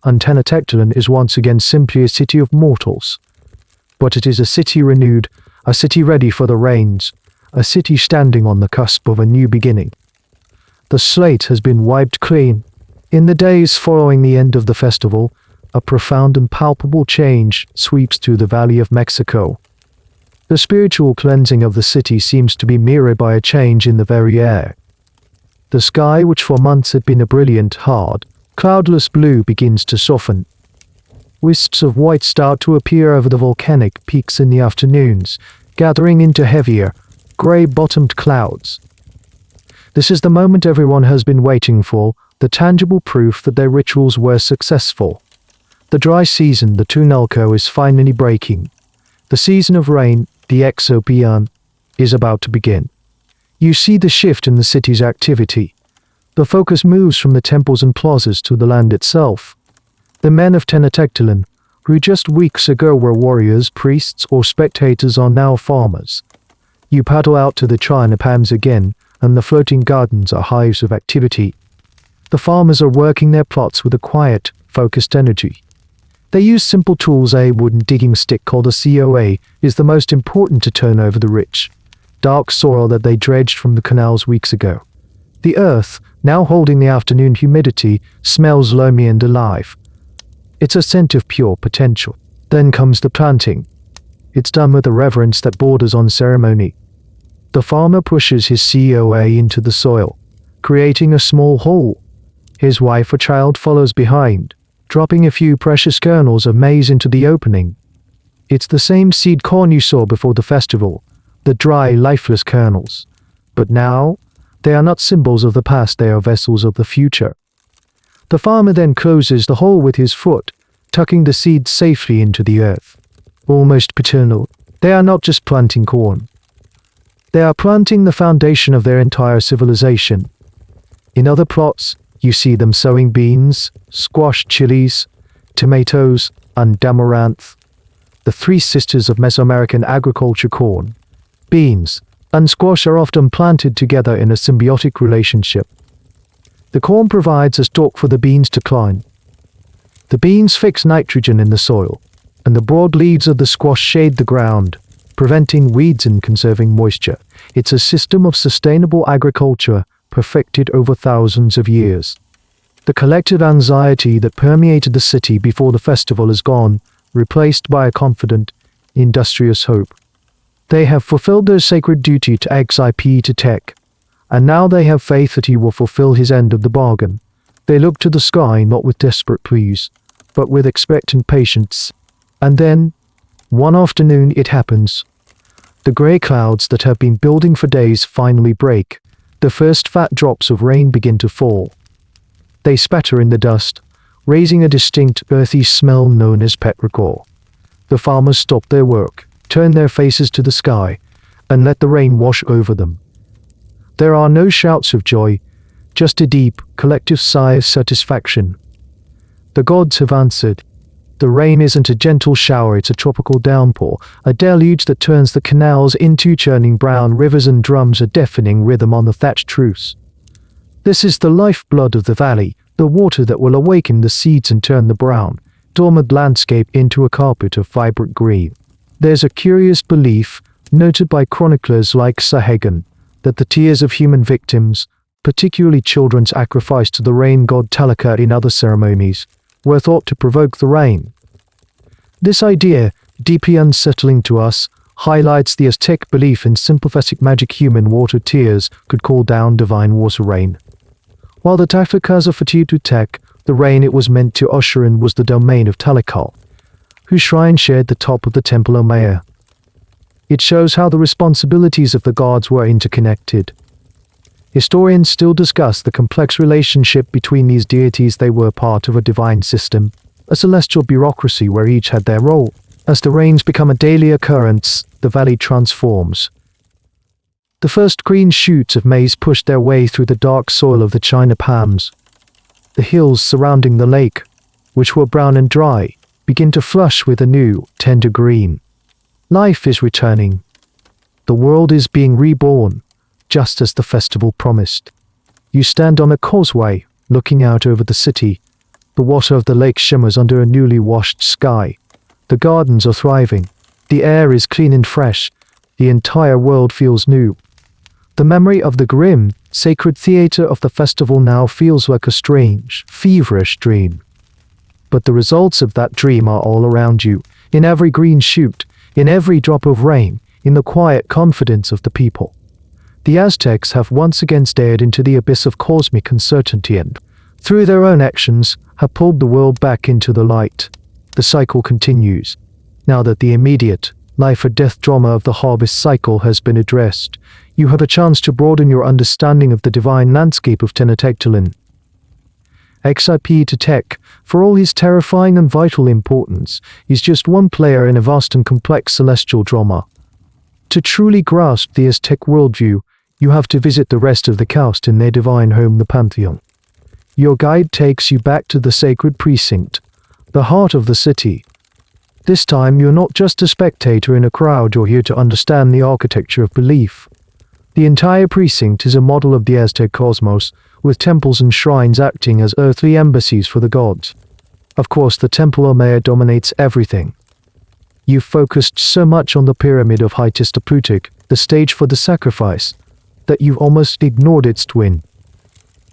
and Tenochtitlan is once again simply a city of mortals. But it is a city renewed, a city ready for the rains, a city standing on the cusp of a new beginning. The slate has been wiped clean. In the days following the end of the festival, a profound and palpable change sweeps through the Valley of Mexico. The spiritual cleansing of the city seems to be mirrored by a change in the very air. The sky, which for months had been a brilliant, hard, cloudless blue, begins to soften. Wisps of white start to appear over the volcanic peaks in the afternoons, gathering into heavier, grey-bottomed clouds. This is the moment everyone has been waiting for, the tangible proof that their rituals were successful. The dry season, the Tunelco, is finally breaking. The season of rain, the Exopian, is about to begin. You see the shift in the city's activity. The focus moves from the temples and plazas to the land itself. The men of Tenochtitlan, who just weeks ago were warriors, priests, or spectators, are now farmers. You paddle out to the China palms again, and the floating gardens are hives of activity. The farmers are working their plots with a quiet, focused energy. They use simple tools. A wooden digging stick called a COA is the most important to turn over the rich, dark soil that they dredged from the canals weeks ago. The earth, now holding the afternoon humidity, smells loamy and alive. It's a scent of pure potential. Then comes the planting. It's done with a reverence that borders on ceremony. The farmer pushes his COA into the soil, creating a small hole. His wife or child follows behind, dropping a few precious kernels of maize into the opening. It's the same seed corn you saw before the festival, the dry, lifeless kernels. But now, they are not symbols of the past, they are vessels of the future. The farmer then closes the hole with his foot, tucking the seeds safely into the earth. Almost paternal, they are not just planting corn. They are planting the foundation of their entire civilization. In other plots, you see them sowing beans, squash, chilies, tomatoes, and amaranth, the three sisters of Mesoamerican agriculture. Corn, beans, and squash are often planted together in a symbiotic relationship. The corn provides a stalk for the beans to climb. The beans fix nitrogen in the soil, and the broad leaves of the squash shade the ground, preventing weeds and conserving moisture. It's a system of sustainable agriculture perfected over thousands of years. The collective anxiety that permeated the city before the festival is gone, replaced by a confident, industrious hope. They have fulfilled their sacred duty to Tech, and now they have faith that he will fulfill his end of the bargain. They look to the sky not with desperate pleas, but with expectant patience. And then, one afternoon it happens. The grey clouds that have been building for days finally break. The first fat drops of rain begin to fall. They spatter in the dust, raising a distinct earthy smell known as petrichor. The farmers stop their work, turn their faces to the sky, and let the rain wash over them. There are no shouts of joy, just a deep, collective sigh of satisfaction. The gods have answered. The rain isn't a gentle shower, it's a tropical downpour, a deluge that turns the canals into churning brown rivers and drums a deafening rhythm on the thatched roofs. This is the lifeblood of the valley, the water that will awaken the seeds and turn the brown, dormant landscape into a carpet of vibrant green. There's a curious belief, noted by chroniclers like Sahagan, that the tears of human victims, particularly children sacrificed to the rain god Talaka in other ceremonies, were thought to provoke the rain. This idea, deeply unsettling to us, highlights the Aztec belief in sympathetic magic. Human water tears could call down divine water rain. While the Tafakaza Fatitutek, the rain it was meant to usher in, was the domain of Talakal, whose shrine shared the top of the Temple Omaya. It shows how the responsibilities of the gods were interconnected. Historians still discuss the complex relationship between these deities. They were part of a divine system, a celestial bureaucracy where each had their role. As the rains become a daily occurrence, the valley transforms. The first green shoots of maize push their way through the dark soil of the China palms. The hills surrounding the lake, which were brown and dry, begin to flush with a new, tender green. Life is returning. The world is being reborn, just as the festival promised. You stand on a causeway, looking out over the city. The water of the lake shimmers under a newly washed sky. The gardens are thriving. The air is clean and fresh. The entire world feels new. The memory of the grim, sacred theater of the festival now feels like a strange, feverish dream. But the results of that dream are all around you, in every green shoot, in every drop of rain, in the quiet confidence of the people. The Aztecs have once again stared into the abyss of cosmic uncertainty and, through their own actions, have pulled the world back into the light. The cycle continues. Now that the immediate, life-or-death drama of the harvest cycle has been addressed, you have a chance to broaden your understanding of the divine landscape of Tenochtitlan. Tech, for all his terrifying and vital importance, is just one player in a vast and complex celestial drama. To truly grasp the Aztec worldview, you have to visit the rest of the caste in their divine home, the Pantheon. Your guide takes you back to the sacred precinct, the heart of the city. This time, you're not just a spectator in a crowd, you're here to understand the architecture of belief. The entire precinct is a model of the Aztec cosmos, with temples and shrines acting as earthly embassies for the gods. Of course, the temple Olmea dominates everything. You've focused so much on the pyramid of Hytistaputic, the stage for the sacrifice, that you've almost ignored its twin.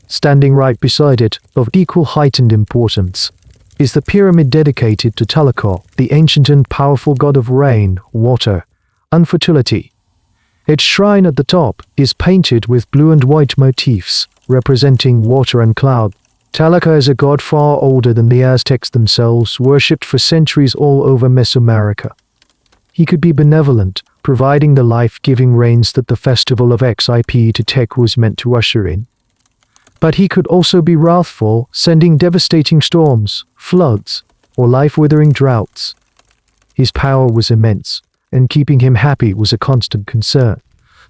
Standing right beside it, of equal height and importance, is the pyramid dedicated to Tlaloc, the ancient and powerful god of rain, water, and fertility. Its shrine at the top is painted with blue and white motifs, representing water and cloud. Tlaloc is a god far older than the Aztecs themselves, worshipped for centuries all over Mesoamerica. He could be benevolent, providing the life-giving rains that the festival of Xiptec was meant to usher in. But he could also be wrathful, sending devastating storms, floods, or life-withering droughts. His power was immense, and keeping him happy was a constant concern.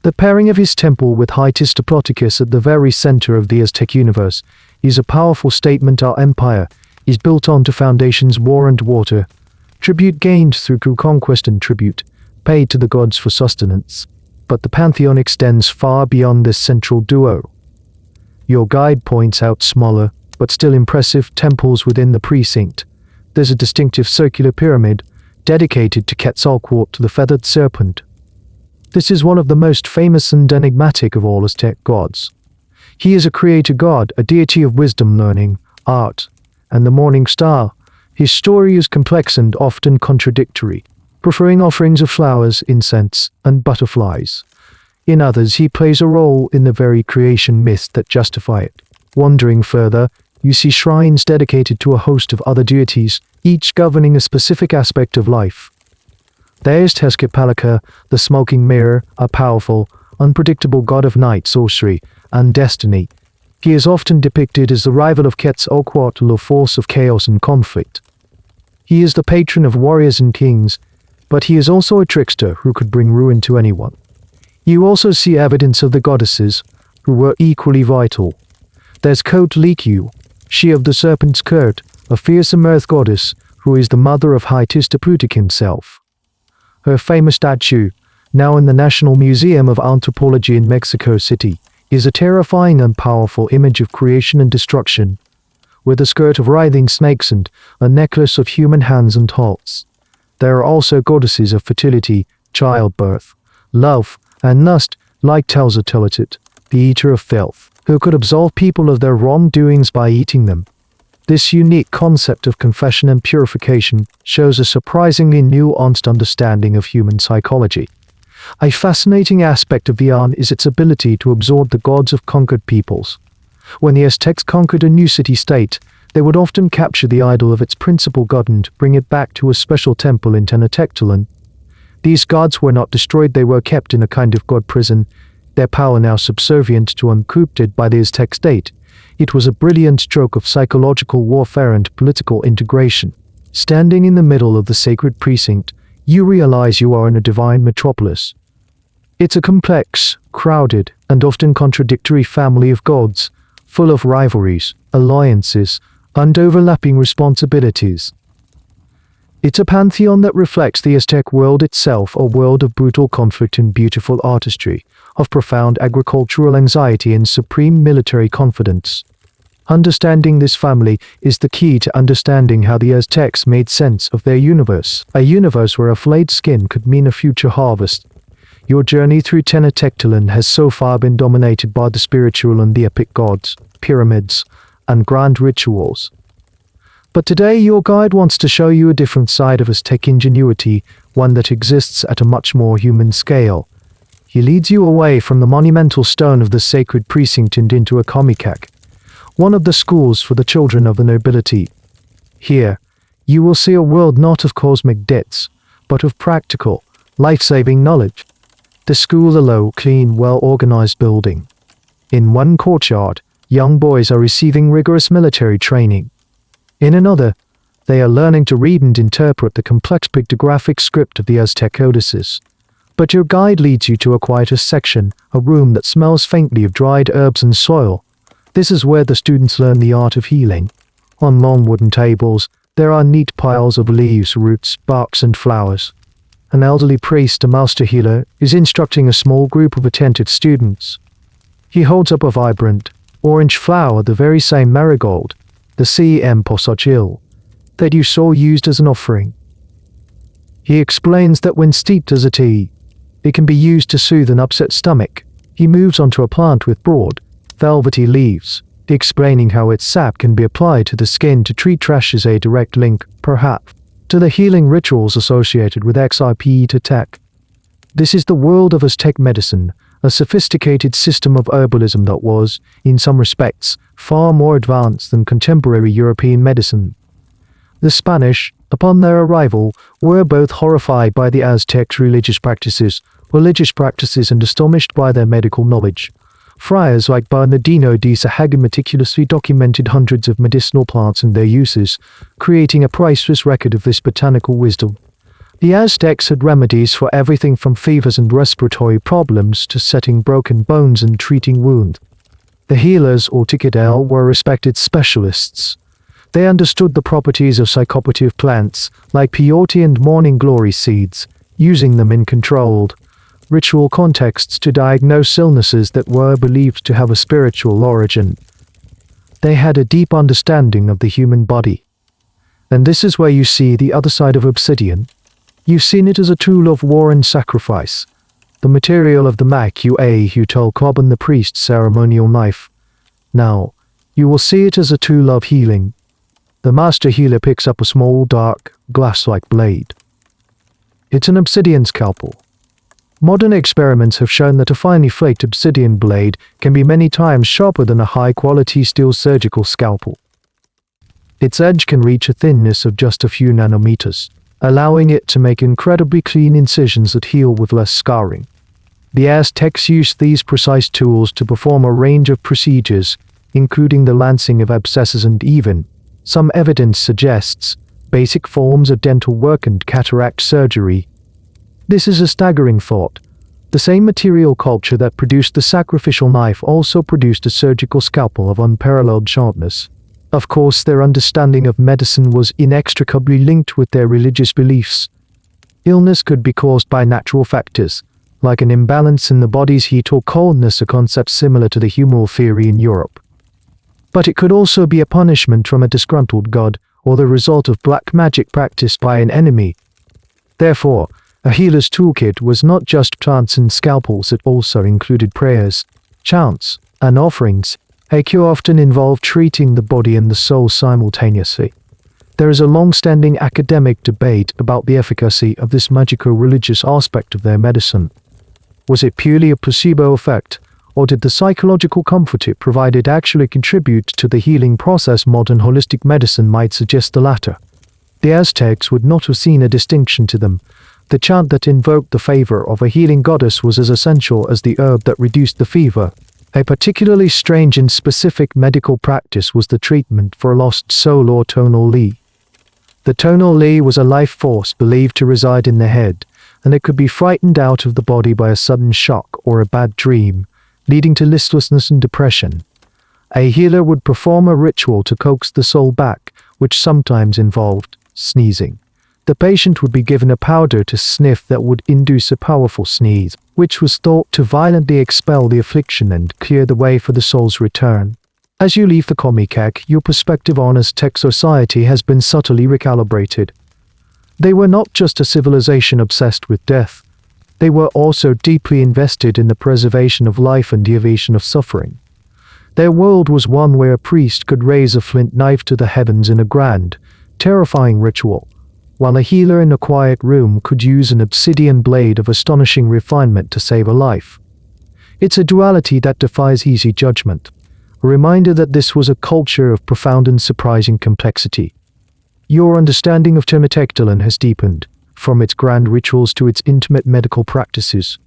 The pairing of his temple with Hytistapoticus at the very center of the Aztec universe is a powerful statement. Our empire is built onto foundations war and water, tribute gained through conquest and tribute paid to the gods for sustenance. But the pantheon extends far beyond this central duo. Your guide points out smaller, but still impressive temples within the precinct. There's a distinctive circular pyramid dedicated to Quetzalcoatl, the feathered serpent. This is one of the most famous and enigmatic of all Aztec gods. He is a creator god, a deity of wisdom, learning, art, and the morning star. His story is complex and often contradictory, preferring offerings of flowers, incense, and butterflies. In others, he plays a role in the very creation myths that justify it. Wandering further, you see shrines dedicated to a host of other deities, each governing a specific aspect of life. There is Tezcatlipoca, the smoking mirror, a powerful, unpredictable god of night, sorcery, and destiny. He is often depicted as the rival of Quetzalcoatl, a force of chaos and conflict. He is the patron of warriors and kings, but he is also a trickster who could bring ruin to anyone. You also see evidence of the goddesses, who were equally vital. There's Coatlicue, she of the serpent's skirt, a fearsome earth goddess who is the mother of Hytistaputic himself. Her famous statue, now in the National Museum of Anthropology in Mexico City, is a terrifying and powerful image of creation and destruction, with a skirt of writhing snakes and a necklace of human hands and hearts. There are also goddesses of fertility, childbirth, love, and lust, like Tezcatlipoca, the eater of filth, who could absolve people of their wrongdoings by eating them. This unique concept of confession and purification shows a surprisingly nuanced understanding of human psychology. A fascinating aspect of the yarn is its ability to absorb the gods of conquered peoples. When the Aztecs conquered a new city-state, they would often capture the idol of its principal god and bring it back to a special temple in Tenochtitlan. These gods were not destroyed, they were kept in a kind of god prison, their power now subservient to uncorrupted by the Aztec state. It was a brilliant stroke of psychological warfare and political integration. Standing in the middle of the sacred precinct, you realize you are in a divine metropolis. It's a complex, crowded, and often contradictory family of gods, full of rivalries, alliances, and overlapping responsibilities. It's a pantheon that reflects the Aztec world itself, a world of brutal conflict and beautiful artistry, of profound agricultural anxiety and supreme military confidence. Understanding this family is the key to understanding how the Aztecs made sense of their universe, a universe where a flayed skin could mean a future harvest. Your journey through Tenochtitlan has so far been dominated by the spiritual and the epic gods, pyramids, and grand rituals. But today your guide wants to show you a different side of Aztec ingenuity, one that exists at a much more human scale. He leads you away from the monumental stone of the sacred precinct and into a comicac, one of the schools for the children of the nobility. Here, you will see a world not of cosmic debts, but of practical, life-saving knowledge. The school, a low, clean, well-organized building. In one courtyard, young boys are receiving rigorous military training. In another, they are learning to read and interpret the complex pictographic script of the Aztec codices. But your guide leads you to a quieter section, a room that smells faintly of dried herbs and soil. This is where the students learn the art of healing. On long wooden tables, there are neat piles of leaves, roots, barks, and flowers. An elderly priest, a master healer, is instructing a small group of attentive students. He holds up a vibrant, orange flower, the very same marigold, the CM posachil, that you saw used as an offering. He explains that when steeped as a tea, it can be used to soothe an upset stomach. He moves on to a plant with broad, velvety leaves, explaining how its sap can be applied to the skin to treat rash as a direct link, perhaps, to the healing rituals associated with XIP to tech. This is the world of Aztec medicine, a sophisticated system of herbalism that was, in some respects, far more advanced than contemporary European medicine. The Spanish, upon their arrival, were both horrified by the Aztecs' religious practices and astonished by their medical knowledge. Friars like Bernardino de Sahaga meticulously documented hundreds of medicinal plants and their uses, creating a priceless record of this botanical wisdom. The Aztecs had remedies for everything from fevers and respiratory problems to setting broken bones and treating wounds. The healers, or ticadel, were respected specialists. They understood the properties of psychoactive plants, like peyote and morning glory seeds, using them in controlled, ritual contexts to diagnose illnesses that were believed to have a spiritual origin. They had a deep understanding of the human body. And this is where you see the other side of obsidian. You've seen it as a tool of war and sacrifice, the material of the Hutel Coban the priest's ceremonial knife. Now, you will see it as a tool of healing. The master healer picks up a small, dark, glass-like blade. It's an obsidian scalpel. Modern experiments have shown that a finely flaked obsidian blade can be many times sharper than a high-quality steel surgical scalpel. Its edge can reach a thinness of just a few nanometers, allowing it to make incredibly clean incisions that heal with less scarring. The Aztecs used these precise tools to perform a range of procedures, including the lancing of abscesses and even, some evidence suggests, basic forms of dental work and cataract surgery. This is a staggering thought. The same material culture that produced the sacrificial knife also produced a surgical scalpel of unparalleled sharpness. Of course, their understanding of medicine was inextricably linked with their religious beliefs. Illness could be caused by natural factors, like an imbalance in the body's heat or coldness, a concept similar to the humoral theory in Europe. But it could also be a punishment from a disgruntled god, or the result of black magic practiced by an enemy. Therefore, a healer's toolkit was not just plants and scalpels, it also included prayers, chants, and offerings. A cure often involved treating the body and the soul simultaneously. There is a long-standing academic debate about the efficacy of this magico-religious aspect of their medicine. Was it purely a placebo effect, or did the psychological comfort it provided actually contribute to the healing process? Modern holistic medicine might suggest the latter. The Aztecs would not have seen a distinction to them. The chant that invoked the favor of a healing goddess was as essential as the herb that reduced the fever. A particularly strange and specific medical practice was the treatment for a lost soul, or tonal li. The tonal li was a life force believed to reside in the head, and it could be frightened out of the body by a sudden shock or a bad dream, leading to listlessness and depression. A healer would perform a ritual to coax the soul back, which sometimes involved sneezing. The patient would be given a powder to sniff that would induce a powerful sneeze, which was thought to violently expel the affliction and clear the way for the soul's return. As you leave the Comicak, your perspective on Aztec society has been subtly recalibrated. They were not just a civilization obsessed with death. They were also deeply invested in the preservation of life and the evasion of suffering. Their world was one where a priest could raise a flint knife to the heavens in a grand, terrifying ritual, while a healer in a quiet room could use an obsidian blade of astonishing refinement to save a life. It's a duality that defies easy judgment, a reminder that this was a culture of profound and surprising complexity. Your understanding of Thermotectalen has deepened, from its grand rituals to its intimate medical practices.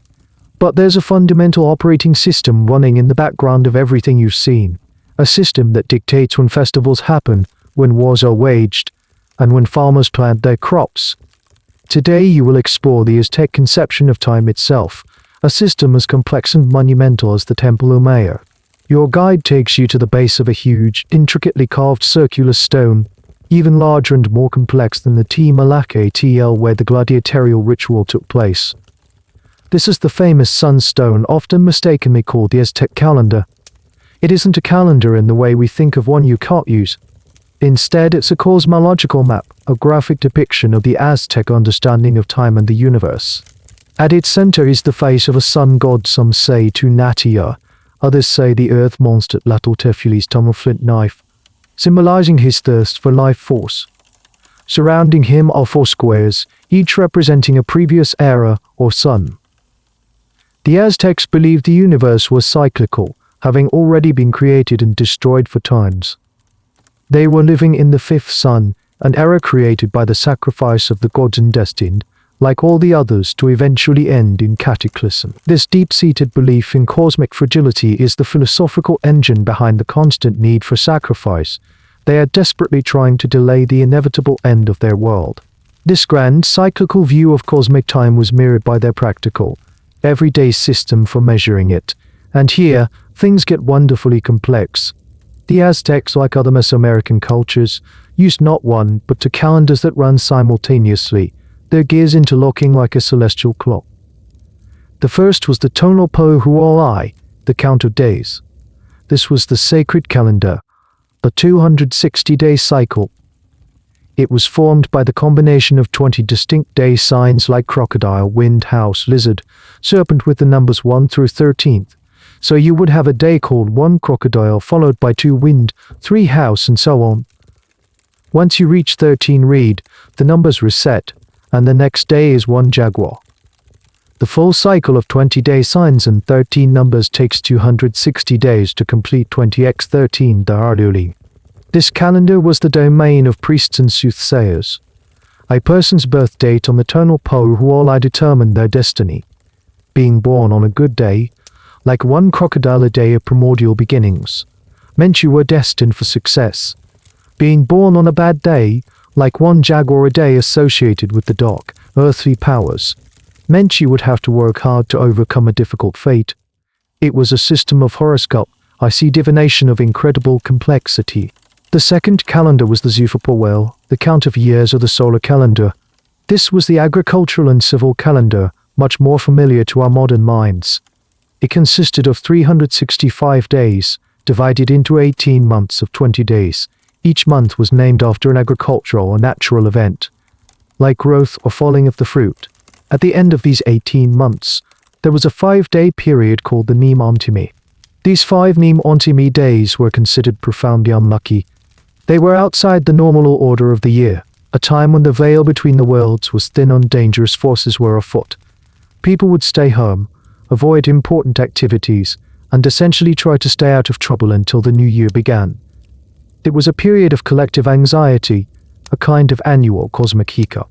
But there's a fundamental operating system running in the background of everything you've seen, a system that dictates when festivals happen, when wars are waged, and when farmers plant their crops. Today you will explore the Aztec conception of time itself, a system as complex and monumental as the Temple Maya. Your guide takes you to the base of a huge, intricately carved circular stone, even larger and more complex than the Malacatl where the gladiatorial ritual took place. This is the famous sunstone, often mistakenly called the Aztec calendar. It isn't a calendar in the way we think of one you can't use. Instead, it's a cosmological map, a graphic depiction of the Aztec understanding of time and the universe. At its center is the face of a sun god, some say Tunatia, others say the earth monster Tlateloltefuli's tongue of flint knife, symbolizing his thirst for life force. Surrounding him are four squares, each representing a previous era or sun. The Aztecs believed the universe was cyclical, having already been created and destroyed for times. They were living in the fifth sun, an era created by the sacrifice of the gods and destined, like all the others, to eventually end in cataclysm. This deep-seated belief in cosmic fragility is the philosophical engine behind the constant need for sacrifice. They are desperately trying to delay the inevitable end of their world. This grand, cyclical view of cosmic time was mirrored by their practical, everyday system for measuring it. And here, things get wonderfully complex. The Aztecs, like other Mesoamerican cultures, used not one, but two calendars that run simultaneously, their gears interlocking like a celestial clock. The first was the Tonalpohualai, the count of days. This was the sacred calendar, the 260-day cycle. It was formed by the combination of 20 distinct day signs like crocodile, wind, house, lizard, serpent with the numbers 1 through 13. So you would have a day called 1 crocodile followed by 2 wind, 3 house, and so on. Once you reach 13 read, the numbers reset, and the next day is 1 jaguar. The full cycle of 20 day signs and 13 numbers takes 260 days to complete 20x13 Dararduli. This calendar was the domain of priests and soothsayers. A person's birth date on the Tonalpohualai determined their destiny. Being born on a good day, like 1 crocodile a day of primordial beginnings, meant you were destined for success. Being born on a bad day, like 1 jaguar a day associated with the dark, earthly powers, meant you would have to work hard to overcome a difficult fate. It was a system of horoscope, I see divination of incredible complexity. The second calendar was the Zufapawel, the count of years of the solar calendar. This was the agricultural and civil calendar, much more familiar to our modern minds. It consisted of 365 days, divided into 18 months of 20 days. Each month was named after an agricultural or natural event, like growth or falling of the fruit. At the end of these 18 months, there was a 5-day period called the Neem Ontimi. These 5 Neem Ontimi days were considered profoundly unlucky. They were outside the normal order of the year, a time when the veil between the worlds was thin and dangerous forces were afoot. People would stay home, avoid important activities, and essentially try to stay out of trouble until the new year began. It was a period of collective anxiety, a kind of annual cosmic hiccup.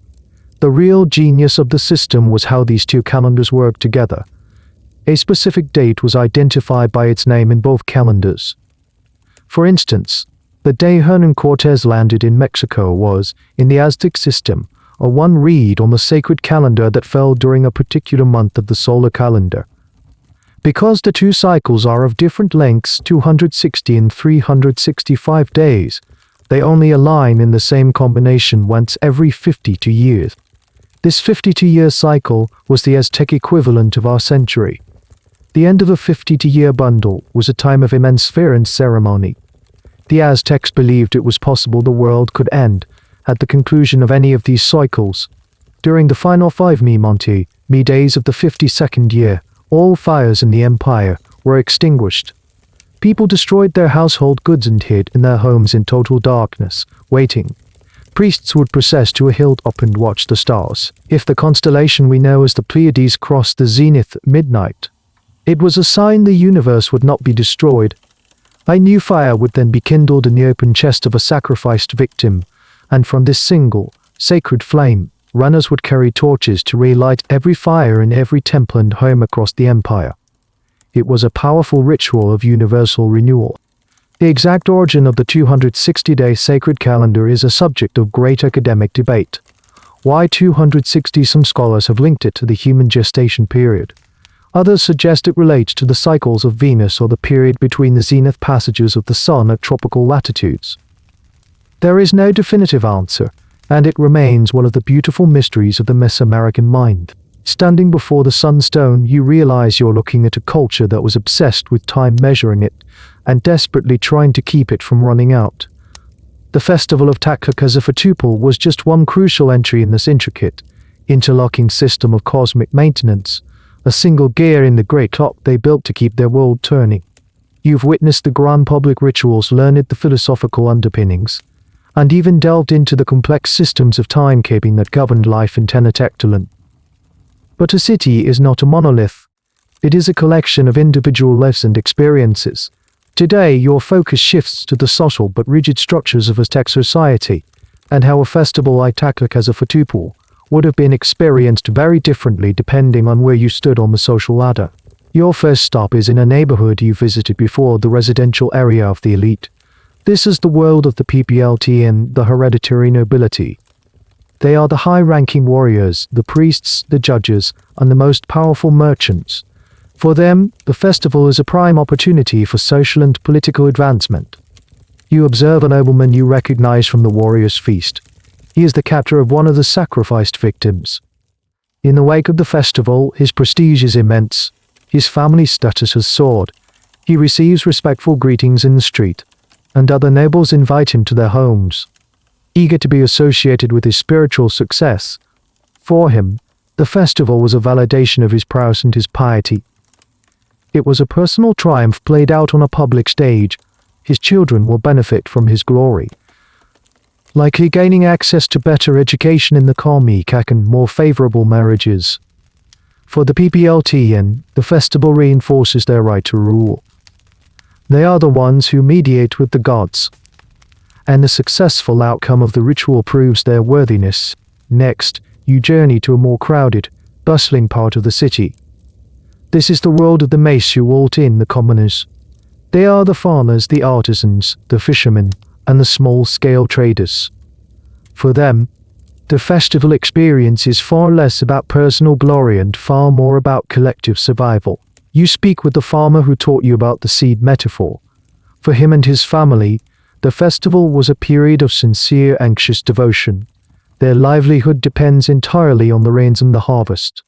The real genius of the system was how these two calendars worked together. A specific date was identified by its name in both calendars. For instance, the day Hernan Cortés landed in Mexico was, in the Aztec system, a 1 read on the sacred calendar that fell during a particular month of the solar calendar. Because the 2 cycles are of different lengths, 260 and 365 days, they only align in the same combination once every 52 years. This 52-year cycle was the Aztec equivalent of our century. The end of a 52-year bundle was a time of immense fear and ceremony. The Aztecs believed it was possible the world could end at the conclusion of any of these cycles. During the final 5 me days of the 52nd year, all fires in the empire were extinguished. People destroyed their household goods and hid in their homes in total darkness, waiting. Priests would process to a hilltop and watch the stars. If the constellation we know as the Pleiades crossed the zenith at midnight, it was a sign the universe would not be destroyed. A new fire would then be kindled in the open chest of a sacrificed victim, and from this single, sacred flame, runners would carry torches to relight every fire in every temple and home across the empire. It was a powerful ritual of universal renewal. The exact origin of the 260-day sacred calendar is a subject of great academic debate. Why 260? Some scholars have linked it to the human gestation period. Others suggest it relates to the cycles of Venus or the period between the zenith passages of the Sun at tropical latitudes. There is no definitive answer, and it remains one of the beautiful mysteries of the Mesoamerican mind. Standing before the sunstone, you realize you're looking at a culture that was obsessed with time measuring it, and desperately trying to keep it from running out. The festival of Tlachtecazafetupal was just one crucial entry in this intricate, interlocking system of cosmic maintenance, a single gear in the great clock they built to keep their world turning. You've witnessed the grand public rituals, learned the philosophical underpinnings, and even delved into the complex systems of timekeeping that governed life in Tenochtitlan. But a city is not a monolith. It is a collection of individual lives and experiences. Today, your focus shifts to the subtle but rigid structures of Aztec society, and how a festival like Tlachtecazafetupal would have been experienced very differently depending on where you stood on the social ladder. Your first stop is in a neighborhood you visited before, the residential area of the elite. This is the world of the PPLT and the hereditary nobility. They are the high-ranking warriors, the priests, the judges, and the most powerful merchants. For them, the festival is a prime opportunity for social and political advancement. You observe a nobleman you recognize from the warrior's feast. He is the captor of one of the sacrificed victims. In the wake of the festival, his prestige is immense. His family status has soared. He receives respectful greetings in the street, and other nobles invite him to their homes, eager to be associated with his spiritual success. For him, the festival was a validation of his prowess and his piety. It was a personal triumph played out on a public stage. His children will benefit from his glory, likely gaining access to better education in the Karmikak and more favorable marriages. For the PPLTN, the festival reinforces their right to rule. They are the ones who mediate with the gods, and the successful outcome of the ritual proves their worthiness. Next, you journey to a more crowded, bustling part of the city. This is the world of the mace you waltz in, the commoners. They are the farmers, the artisans, the fishermen, and the small-scale traders. For them, the festival experience is far less about personal glory and far more about collective survival. You speak with the farmer who taught you about the seed metaphor. For him and his family, the festival was a period of sincere, anxious devotion. Their livelihood depends entirely on the rains and the harvest.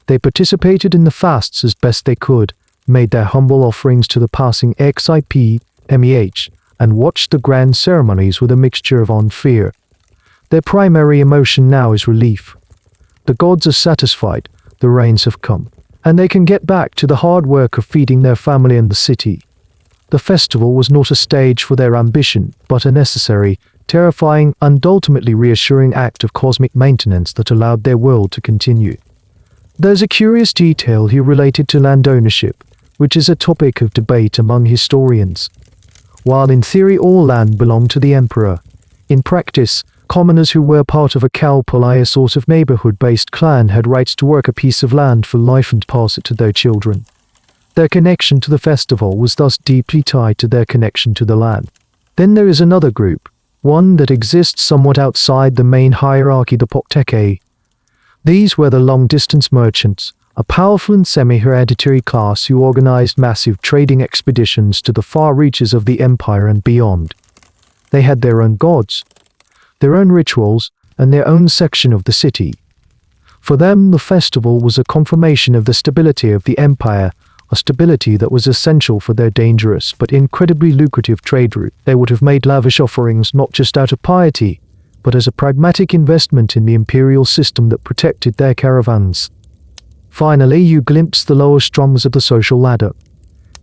They participated in the fasts as best they could, made their humble offerings to the passing XIP, and watched the grand ceremonies with a mixture of awe and fear. Their primary emotion now is relief. The gods are satisfied, the rains have come, and they can get back to the hard work of feeding their family and the city. The festival was not a stage for their ambition, but a necessary, terrifying, and ultimately reassuring act of cosmic maintenance that allowed their world to continue. There's a curious detail here related to land ownership, which is a topic of debate among historians. While in theory all land belonged to the emperor, in practice, commoners who were part of a Kalpalaya sort of neighborhood-based clan had rights to work a piece of land for life and pass it to their children. Their connection to the festival was thus deeply tied to their connection to the land. Then there is another group, one that exists somewhat outside the main hierarchy, the Pocteke. These were the long-distance merchants, a powerful and semi-hereditary class who organized massive trading expeditions to the far reaches of the empire and beyond. They had their own gods, their own rituals, and their own section of the city. For them, the festival was a confirmation of the stability of the empire, a stability that was essential for their dangerous but incredibly lucrative trade route. They would have made lavish offerings not just out of piety, but as a pragmatic investment in the imperial system that protected their caravans. Finally, you glimpse the lowest rungs of the social ladder.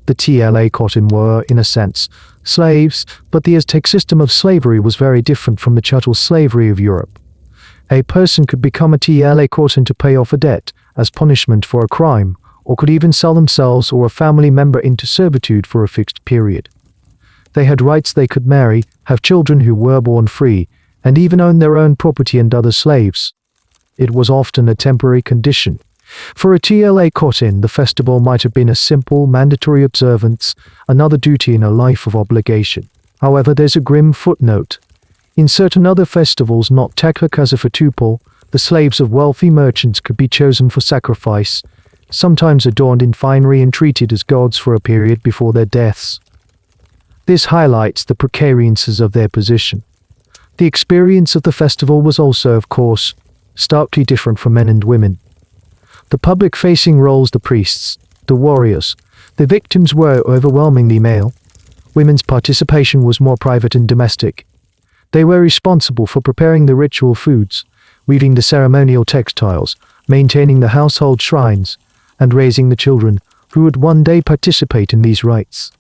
The Tlachtecazafetupal were, in a sense, slaves, but the Aztec system of slavery was very different from the chattel slavery of Europe. A person could become a Tlachtecazafetupal to pay off a debt as punishment for a crime, or could even sell themselves or a family member into servitude for a fixed period. They had rights. They could marry, have children who were born free, and even own their own property and other slaves. It was often a temporary condition. For a Tlachtecazafetupal, the festival might have been a simple, mandatory observance, another duty in a life of obligation. However, there's a grim footnote. In certain other festivals, not Tlachtecazafetupal, The slaves of wealthy merchants could be chosen for sacrifice, sometimes adorned in finery and treated as gods for a period before their deaths. This highlights the precariousness of their position. The experience of the festival was also, of course, starkly different for men and women. The public-facing roles, the priests, the warriors, the victims were overwhelmingly male. Women's participation was more private and domestic. They were responsible for preparing the ritual foods, weaving the ceremonial textiles, maintaining the household shrines, and raising the children who would one day participate in these rites.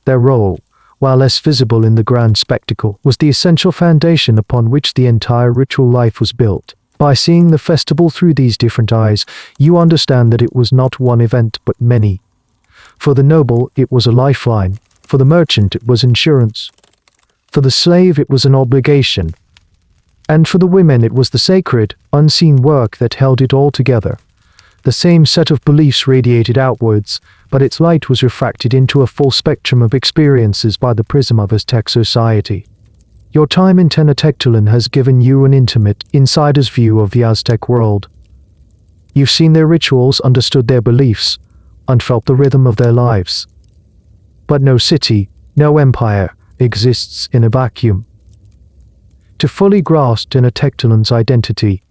Their role, while less visible in the grand spectacle, was the essential foundation upon which the entire ritual life was built. By seeing the festival through these different eyes, you understand that it was not one event but many. For the noble, it was a lifeline. For the merchant, it was insurance. For the slave, it was an obligation. And for the women, it was the sacred, unseen work that held it all together. The same set of beliefs radiated outwards, but its light was refracted into a full spectrum of experiences by the prism of Aztec society. Your time in Tenochtitlan has given you an intimate, insider's view of the Aztec world. You've seen their rituals, understood their beliefs, and felt the rhythm of their lives. But no city, no empire, exists in a vacuum. To fully grasp Tenochtitlan's identity,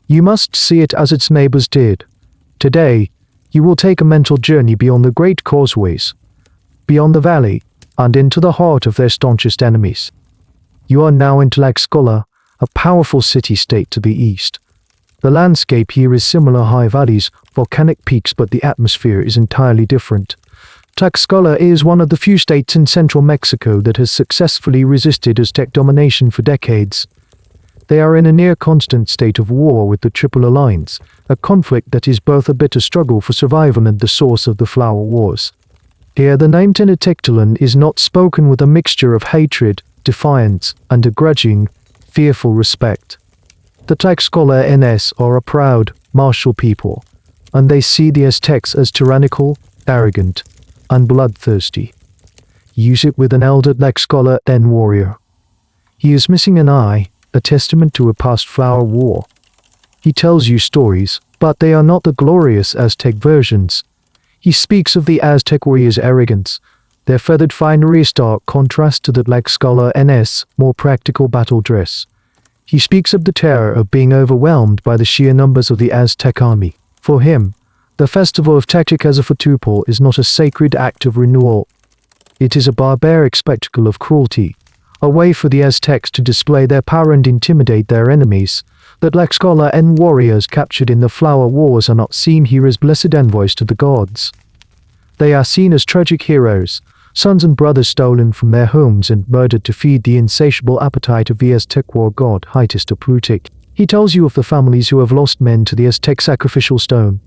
you must see it as its neighbors did. Today, you will take a mental journey beyond the great causeways, beyond the valley, and into the heart of their staunchest enemies. You are now in Tlaxcala, a powerful city-state to the east. The landscape here is similar: high valleys, volcanic peaks, but the atmosphere is entirely different. Tlaxcala is one of the few states in central Mexico that has successfully resisted Aztec domination for decades. They are in a near-constant state of war with the Triple Alliance, a conflict that is both a bitter struggle for survival and the source of the Flower Wars. Here, the name Tenochtitlan is not spoken with a mixture of hatred, defiance, and a grudging, fearful respect. The Tlaxcala-NS are a proud, martial people, and they see the Aztecs as tyrannical, arrogant, and bloodthirsty. Use it with an elder Tlaxcala-N warrior. He is missing an eye, a testament to a past flower war. He tells you stories, but they are not the glorious Aztec versions. He speaks of the Aztec warriors' arrogance. Their feathered finery is stark contrast to the Tlaxcala-NS more practical battle dress. He speaks of the terror of being overwhelmed by the sheer numbers of the Aztec army. For him, the festival of Tlachtecazafutupal is not a sacred act of renewal. It is a barbaric spectacle of cruelty, a way for the Aztecs to display their power and intimidate their enemies. The Tlaxcala-N warriors captured in the Flower Wars are not seen here as blessed envoys to the gods. They are seen as tragic heroes, sons and brothers stolen from their homes and murdered to feed the insatiable appetite of the Aztec war god Huitzilopochtli. He tells you of the families who have lost men to the Aztec sacrificial stone.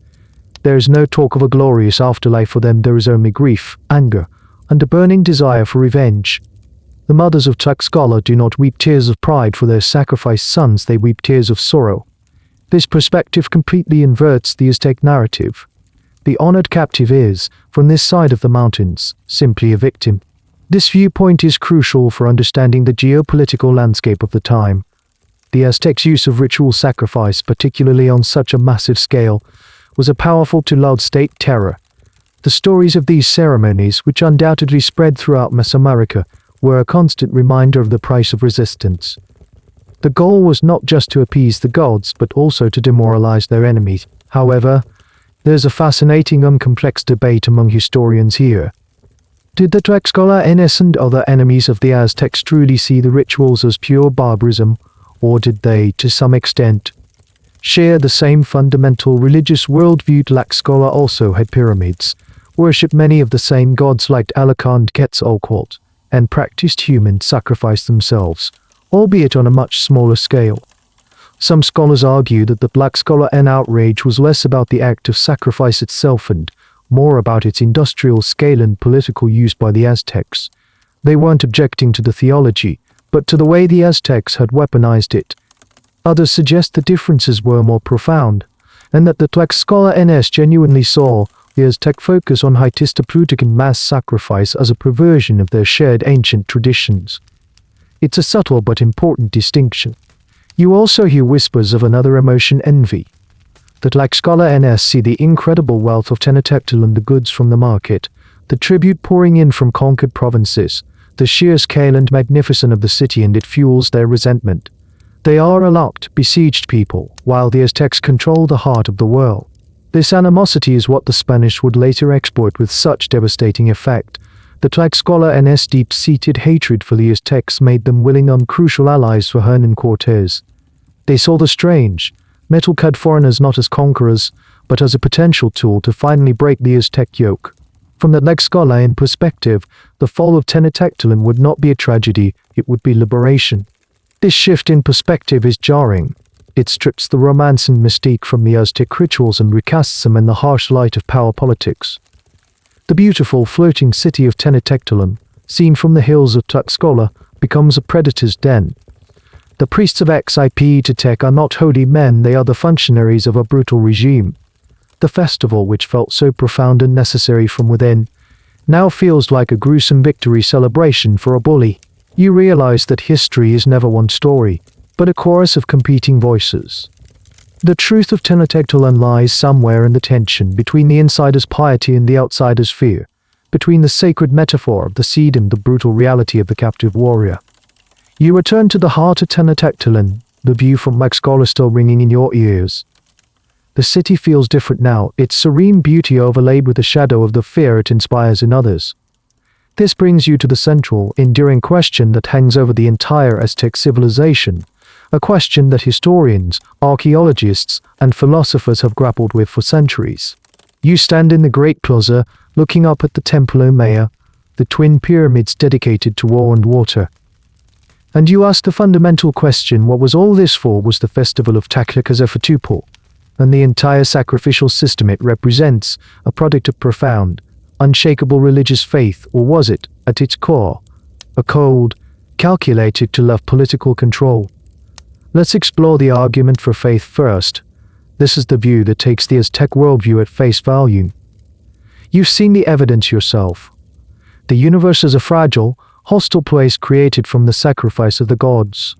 There is no talk of a glorious afterlife for them. There is only grief, anger, and a burning desire for revenge. The mothers of Tlaxcala do not weep tears of pride for their sacrificed sons, they weep tears of sorrow. This perspective completely inverts the Aztec narrative. The honored captive is, from this side of the mountains, simply a victim. This viewpoint is crucial for understanding the geopolitical landscape of the time. The Aztecs' use of ritual sacrifice, particularly on such a massive scale, was a powerful tool of state terror. The stories of these ceremonies, which undoubtedly spread throughout Mesoamerica, were a constant reminder of the price of resistance. The goal was not just to appease the gods, but also to demoralize their enemies. However, there's a fascinating and complex debate among historians here. Did the Tlaxcala-NS and other enemies of the Aztecs truly see the rituals as pure barbarism, or did they, to some extent, share the same fundamental religious worldview? Tlaxcala also had pyramids, worshipped many of the same gods like Alakand Quetzalcoatl, and practiced human sacrifice themselves, albeit on a much smaller scale. Some scholars argue that the Tlaxcala-N outrage was less about the act of sacrifice itself and more about its industrial scale and political use by the Aztecs. They weren't objecting to the theology, but to the way the Aztecs had weaponized it. Others suggest the differences were more profound, and that the Tlaxcala-NS genuinely saw the Aztec focus on Huitzilopochtli and mass sacrifice as a perversion of their shared ancient traditions. It's a subtle but important distinction. You also hear whispers of another emotion, envy. The Tlaxcala NS see the incredible wealth of Tenochtitlan, the goods from the market, the tribute pouring in from conquered provinces, the sheer scale and magnificence of the city, and it fuels their resentment. They are a locked, besieged people, while the Aztecs control the heart of the world. This animosity is what the Spanish would later exploit with such devastating effect. The Tlaxcala NS deep-seated hatred for the Aztecs made them willing and crucial allies for Hernan Cortés. They saw the strange, metal-clad foreigners not as conquerors, but as a potential tool to finally break the Aztec yoke. From the Tlaxcala in perspective, the fall of Tenochtitlan would not be a tragedy, it would be liberation. This shift in perspective is jarring. It strips the romance and mystique from the Aztec rituals and recasts them in the harsh light of power politics. The beautiful floating city of Tenochtitlan, seen from the hills of Tlaxcala, becomes a predator's den. The priests of Xiptec are not holy men, they are the functionaries of a brutal regime. The festival, which felt so profound and necessary from within, now feels like a gruesome victory celebration for a bully. You realize that history is never one story, but a chorus of competing voices. The truth of Tenochtitlan lies somewhere in the tension between the insider's piety and the outsider's fear, between the sacred metaphor of the seed and the brutal reality of the captive warrior. You return to the heart of Tenochtitlan, the view from Tlaxcala still ringing in your ears. The city feels different now, its serene beauty overlaid with the shadow of the fear it inspires in others. This brings you to the central, enduring question that hangs over the entire Aztec civilization, a question that historians, archaeologists, and philosophers have grappled with for centuries. You stand in the Great Plaza, looking up at the Templo Mayor, the twin pyramids dedicated to war and water. And you ask the fundamental question, what was all this for? Was the festival of Tlaxcala and the entire sacrificial system it represents a product of profound, unshakable religious faith, or was it, at its core, a cold, calculated to love political control? Let's explore the argument for faith first. This is the view that takes the Aztec worldview at face value. You've seen the evidence yourself. The universe is a fragile, hostile place created from the sacrifice of the gods.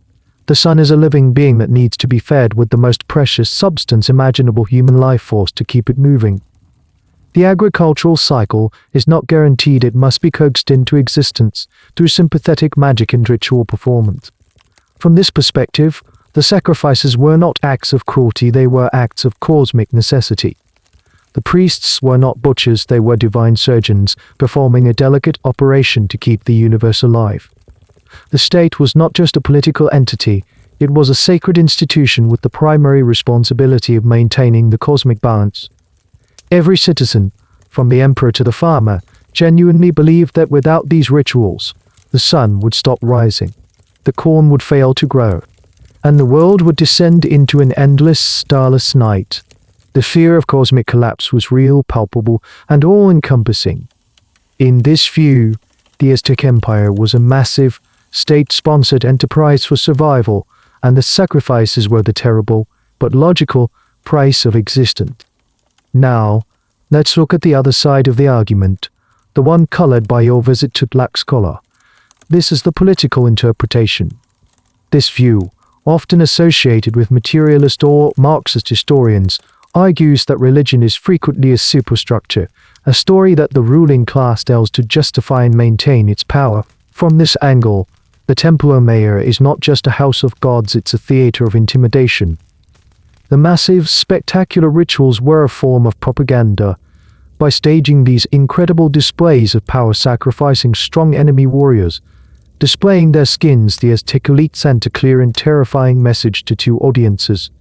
The sun is a living being that needs to be fed with the most precious substance imaginable, human life force, to keep it moving. The agricultural cycle is not guaranteed, it must be coaxed into existence through sympathetic magic and ritual performance. From this perspective, the sacrifices were not acts of cruelty, they were acts of cosmic necessity. The priests were not butchers, they were divine surgeons, performing a delicate operation to keep the universe alive. The state was not just a political entity, it was a sacred institution with the primary responsibility of maintaining the cosmic balance. Every citizen, from the emperor to the farmer, genuinely believed that without these rituals, the sun would stop rising, the corn would fail to grow, and the world would descend into an endless, starless night. The fear of cosmic collapse was real, palpable, and all-encompassing. In this view, the Aztec Empire was a massive, state-sponsored enterprise for survival, and the sacrifices were the terrible, but logical, price of existence. Now, let's look at the other side of the argument, the one colored by your visit to Tlaxcala. This is the political interpretation. This view, often associated with materialist or Marxist historians, argues that religion is frequently a superstructure, a story that the ruling class tells to justify and maintain its power. From this angle, the Templo Mayor is not just a house of gods, it's a theater of intimidation. The massive, spectacular rituals were a form of propaganda. By staging these incredible displays of power, sacrificing strong enemy warriors, displaying their skins, the Aztec elite sent a clear and terrifying message to two audiences.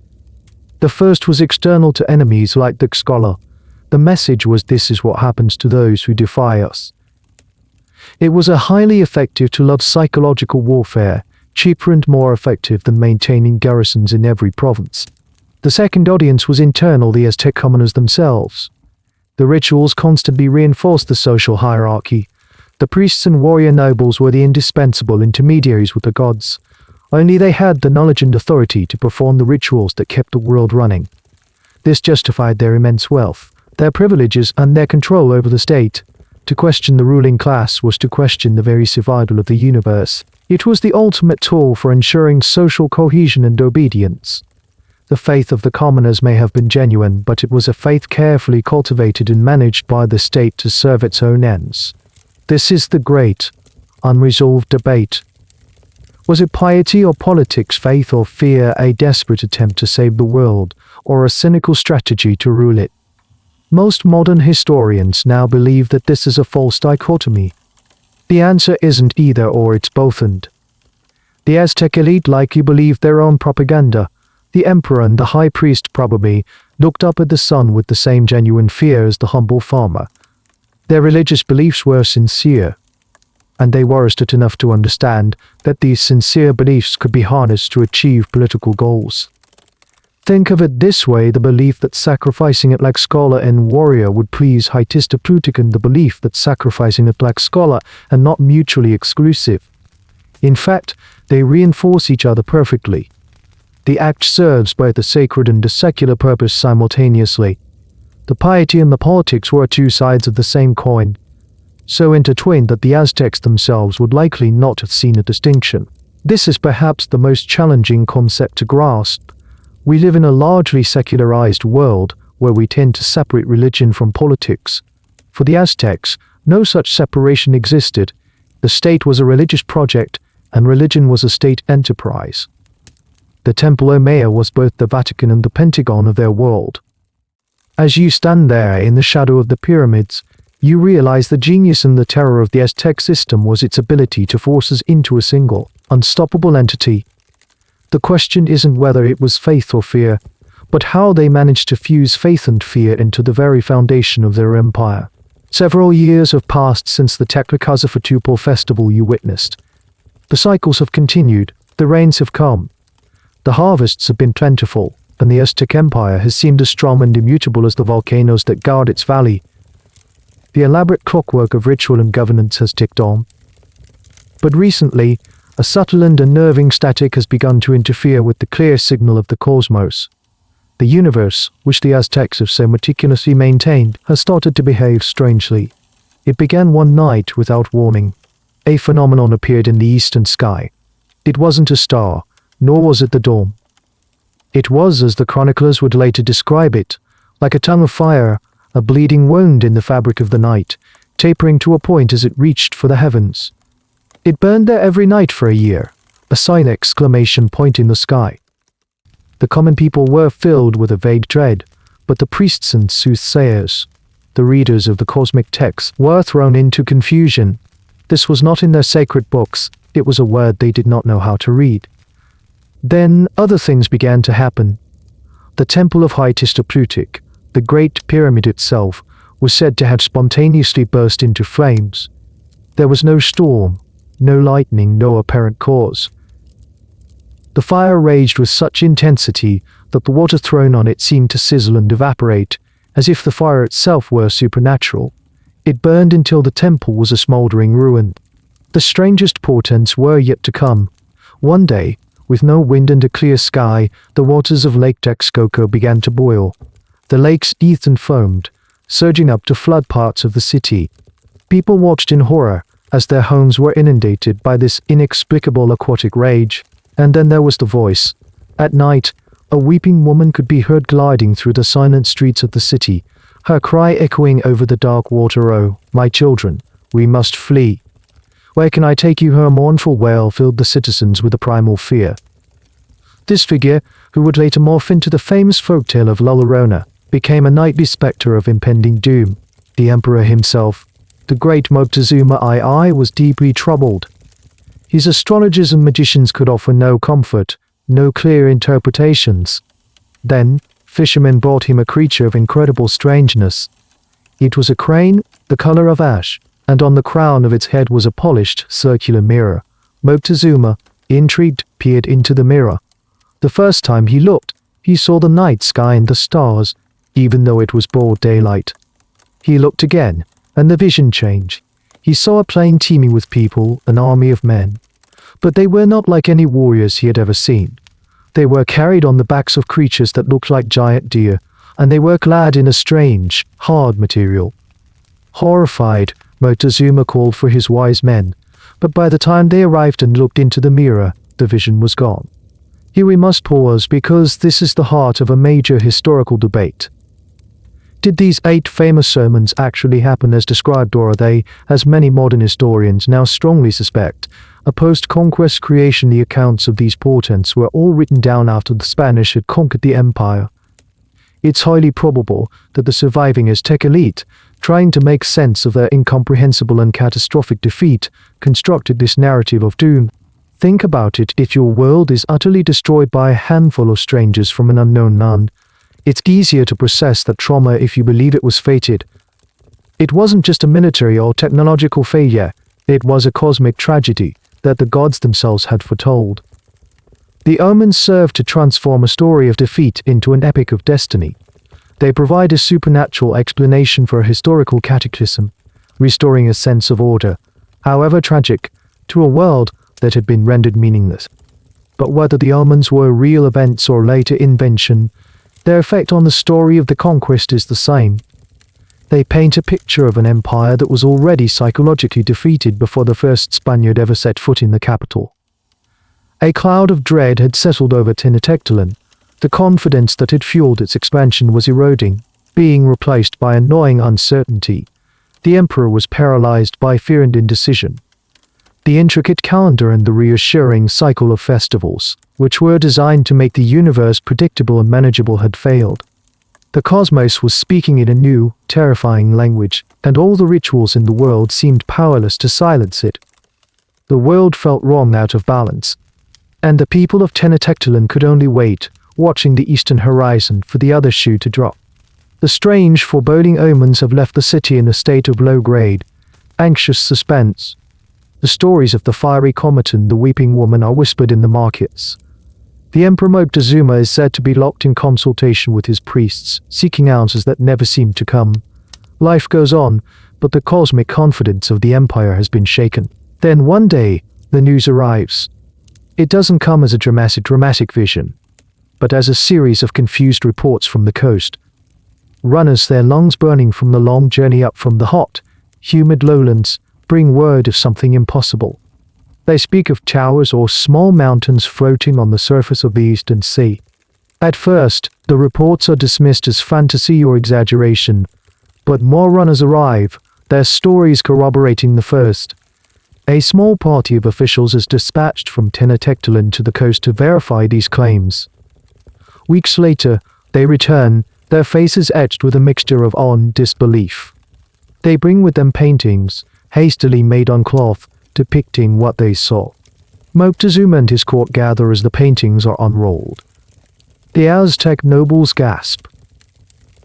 The first was external to enemies like the Tlaxcala. The message was, this is what happens to those who defy us. It was a highly effective tool of psychological warfare, cheaper and more effective than maintaining garrisons in every province. The second audience was internal, the Aztec commoners themselves. The rituals constantly reinforced the social hierarchy. The priests and warrior nobles were the indispensable intermediaries with the gods. Only they had the knowledge and authority to perform the rituals that kept the world running. This justified their immense wealth, their privileges, and their control over the state. To question the ruling class was to question the very survival of the universe. It was the ultimate tool for ensuring social cohesion and obedience. The faith of the commoners may have been genuine, but it was a faith carefully cultivated and managed by the state to serve its own ends. This is the great, unresolved debate. Was it piety or politics, faith or fear, a desperate attempt to save the world, or a cynical strategy to rule it? Most modern historians now believe that this is a false dichotomy. The answer isn't either or, it's both and. The Aztec elite likely believed their own propaganda. The emperor and the high priest probably looked up at the sun with the same genuine fear as the humble farmer. Their religious beliefs were sincere, and they were astute enough to understand that these sincere beliefs could be harnessed to achieve political goals. Think of it this way: the belief that sacrificing a black scholar and warrior would please Hightistaputic, and the belief that sacrificing a black scholar are not mutually exclusive. In fact, they reinforce each other perfectly. The act serves both the sacred and the secular purpose simultaneously. The piety and the politics were two sides of the same coin, so intertwined that the Aztecs themselves would likely not have seen a distinction. This is perhaps the most challenging concept to grasp. We live in a largely secularized world where we tend to separate religion from politics. For the Aztecs, no such separation existed. The state was a religious project, and religion was a state enterprise. The Temple Omaea was both the Vatican and the Pentagon of their world. As you stand there in the shadow of the pyramids, you realize the genius and the terror of the Aztec system was its ability to force us into a single, unstoppable entity. The question isn't whether it was faith or fear, but how they managed to fuse faith and fear into the very foundation of their empire. Several years have passed since the Teclicazafatupal festival you witnessed. The cycles have continued, the rains have come. The harvests have been plentiful, and the Aztec Empire has seemed as strong and immutable as the volcanoes that guard its valley. The elaborate clockwork of ritual and governance has ticked on. But recently, a subtle and unnerving static has begun to interfere with the clear signal of the cosmos. The universe, which the Aztecs have so meticulously maintained, has started to behave strangely. It began one night without warning. A phenomenon appeared in the eastern sky. It wasn't a star, nor was it the dawn. It was, as the chroniclers would later describe it, like a tongue of fire, a bleeding wound in the fabric of the night, tapering to a point as it reached for the heavens. It burned there every night for a year, a sign exclamation point in the sky. The common people were filled with a vague dread, but the priests and soothsayers, the readers of the cosmic texts, were thrown into confusion. This was not in their sacred books, it was a word they did not know how to read. Then other things began to happen. The temple of Hightistaputic, the Great Pyramid itself, was said to have spontaneously burst into flames. There was no storm, no lightning, no apparent cause. The fire raged with such intensity that the water thrown on it seemed to sizzle and evaporate, as if the fire itself were supernatural. It burned until the temple was a smoldering ruin. The strangest portents were yet to come. One day, with no wind and a clear sky, the waters of Lake Texcoco began to boil. The lake seethed and foamed, surging up to flood parts of the city. People watched in horror as their homes were inundated by this inexplicable aquatic rage. And then there was the voice. At night, a weeping woman could be heard gliding through the silent streets of the city, her cry echoing over the dark water. "Oh, my children, we must flee. Where can I take you?" Her mournful wail filled the citizens with a primal fear. This figure, who would later morph into the famous folktale of La Llorona, became a nightly spectre of impending doom. The emperor himself, the great Moctezuma II, was deeply troubled. His astrologers and magicians could offer no comfort, no clear interpretations. Then, fishermen brought him a creature of incredible strangeness. It was a crane, the color of ash, and on the crown of its head was a polished, circular mirror. Moctezuma, intrigued, peered into the mirror. The first time he looked, he saw the night sky and the stars, even though it was broad daylight. He looked again, and the vision changed. He saw a plain teeming with people, an army of men. But they were not like any warriors he had ever seen. They were carried on the backs of creatures that looked like giant deer, and they were clad in a strange, hard material. Horrified, Moctezuma called for his wise men, but by the time they arrived and looked into the mirror, the vision was gone. Here we must pause because this is the heart of a major historical debate. Did these 8 famous sermons actually happen as described, or are they, as many modern historians now strongly suspect, a post-conquest creation? The accounts of these portents were all written down after the Spanish had conquered the empire. It's highly probable that the surviving Aztec elite, trying to make sense of their incomprehensible and catastrophic defeat, constructed this narrative of doom. Think about it: if your world is utterly destroyed by a handful of strangers from an unknown land, it's easier to process that trauma if you believe it was fated. It wasn't just a military or technological failure, it was a cosmic tragedy that the gods themselves had foretold. The omens serve to transform a story of defeat into an epic of destiny. They provide a supernatural explanation for a historical cataclysm, restoring a sense of order, however tragic, to a world that had been rendered meaningless. But whether the omens were real events or later invention, their effect on the story of the conquest is the same. They paint a picture of an empire that was already psychologically defeated before the first Spaniard ever set foot in the capital. A cloud of dread had settled over Tenochtitlan. The confidence that had fueled its expansion was eroding, being replaced by a gnawing uncertainty. The emperor was paralyzed by fear and indecision. The intricate calendar and the reassuring cycle of festivals, which were designed to make the universe predictable and manageable, had failed. The cosmos was speaking in a new, terrifying language, and all the rituals in the world seemed powerless to silence it. The world felt wrong, out of balance, and the people of Tenochtitlan could only wait, watching the eastern horizon, for the other shoe to drop. The strange, foreboding omens have left the city in a state of low-grade, anxious suspense. The stories of the fiery comet and the weeping woman are whispered in the markets. The Emperor Moctezuma is said to be locked in consultation with his priests, seeking answers that never seem to come. Life goes on, but the cosmic confidence of the empire has been shaken. Then one day, the news arrives. It doesn't come as a dramatic vision, but as a series of confused reports from the coast. Runners, their lungs burning from the long journey up from the hot, humid lowlands, bring word of something impossible. They speak of towers or small mountains floating on the surface of the eastern sea. At first, the reports are dismissed as fantasy or exaggeration, but more runners arrive, their stories corroborating the first. A small party of officials is dispatched from Tenochtitlan to the coast to verify these claims. Weeks later, they return, their faces etched with a mixture of awe and disbelief. They bring with them paintings, hastily made on cloth, depicting what they saw. Moctezuma and his court gather as the paintings are unrolled. The Aztec nobles gasp.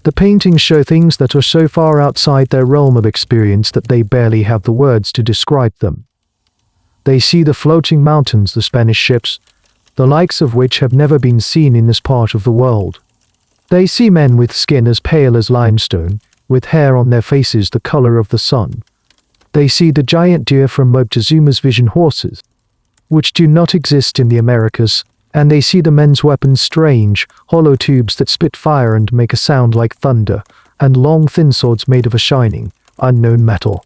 The paintings show things that are so far outside their realm of experience that they barely have the words to describe them. They see the floating mountains, the Spanish ships, the likes of which have never been seen in this part of the world. They see men with skin as pale as limestone, with hair on their faces the color of the sun. They see the giant deer from Moctezuma's vision horses, which do not exist in the Americas, and they see the men's weapons, strange, hollow tubes that spit fire and make a sound like thunder, and long thin swords made of a shining, unknown metal.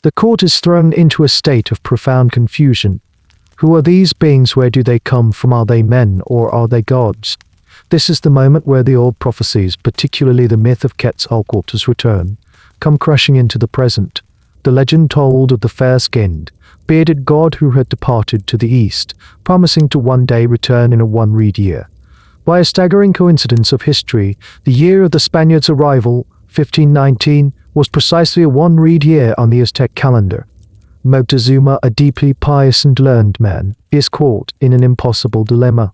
The court is thrown into a state of profound confusion. Who are these beings? Where do they come from? Are they men or are they gods? This is the moment where the old prophecies, particularly the myth of Quetzalcoatl's return, come crushing into the present. The legend told of the fair-skinned, bearded god who had departed to the east, promising to one day return in a one-reed year. By a staggering coincidence of history, the year of the Spaniards' arrival, 1519, was precisely a one-reed year on the Aztec calendar. Moctezuma, a deeply pious and learned man, is caught in an impossible dilemma.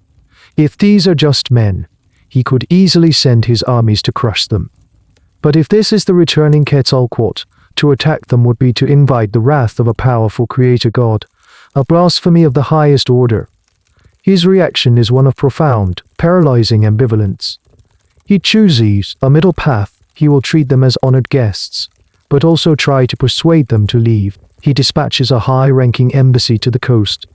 If these are just men, he could easily send his armies to crush them. But if this is the returning Quetzalcoatl, to attack them would be to invite the wrath of a powerful creator god, a blasphemy of the highest order. His reaction is one of profound, paralyzing ambivalence. He chooses a middle path. He will treat them as honored guests, but also try to persuade them to leave. He dispatches a high-ranking embassy to the coast.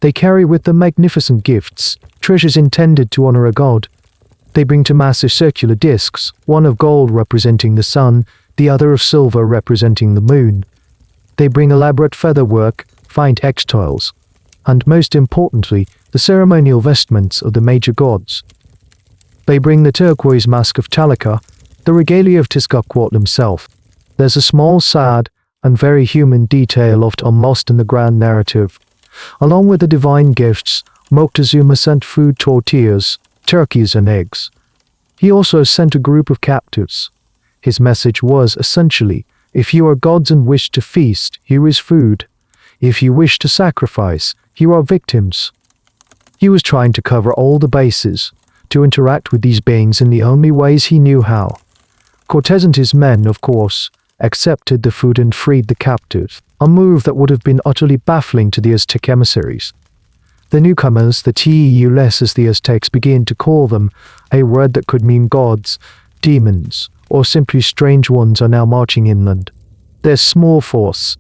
They carry with them magnificent gifts, treasures intended to honor a god. They bring two massive circular discs, one of gold representing the sun, the other of silver representing the moon. They bring elaborate featherwork, fine textiles, and most importantly, the ceremonial vestments of the major gods. They bring the turquoise mask of Chalaka, the regalia of Tezcatlipoca himself. There's a small, sad, and very human detail often lost in the grand narrative. Along with the divine gifts, Moctezuma sent food, tortillas, turkeys, and eggs. He also sent a group of captives. His message was, essentially, if you are gods and wish to feast, here is food. If you wish to sacrifice, here are victims. He was trying to cover all the bases, to interact with these beings in the only ways he knew how. Cortés and his men, of course, accepted the food and freed the captives, a move that would have been utterly baffling to the Aztec emissaries. The newcomers, the Tules as the Aztecs began to call them, a word that could mean gods, demons, or simply strange ones, are now marching inland. Their small force,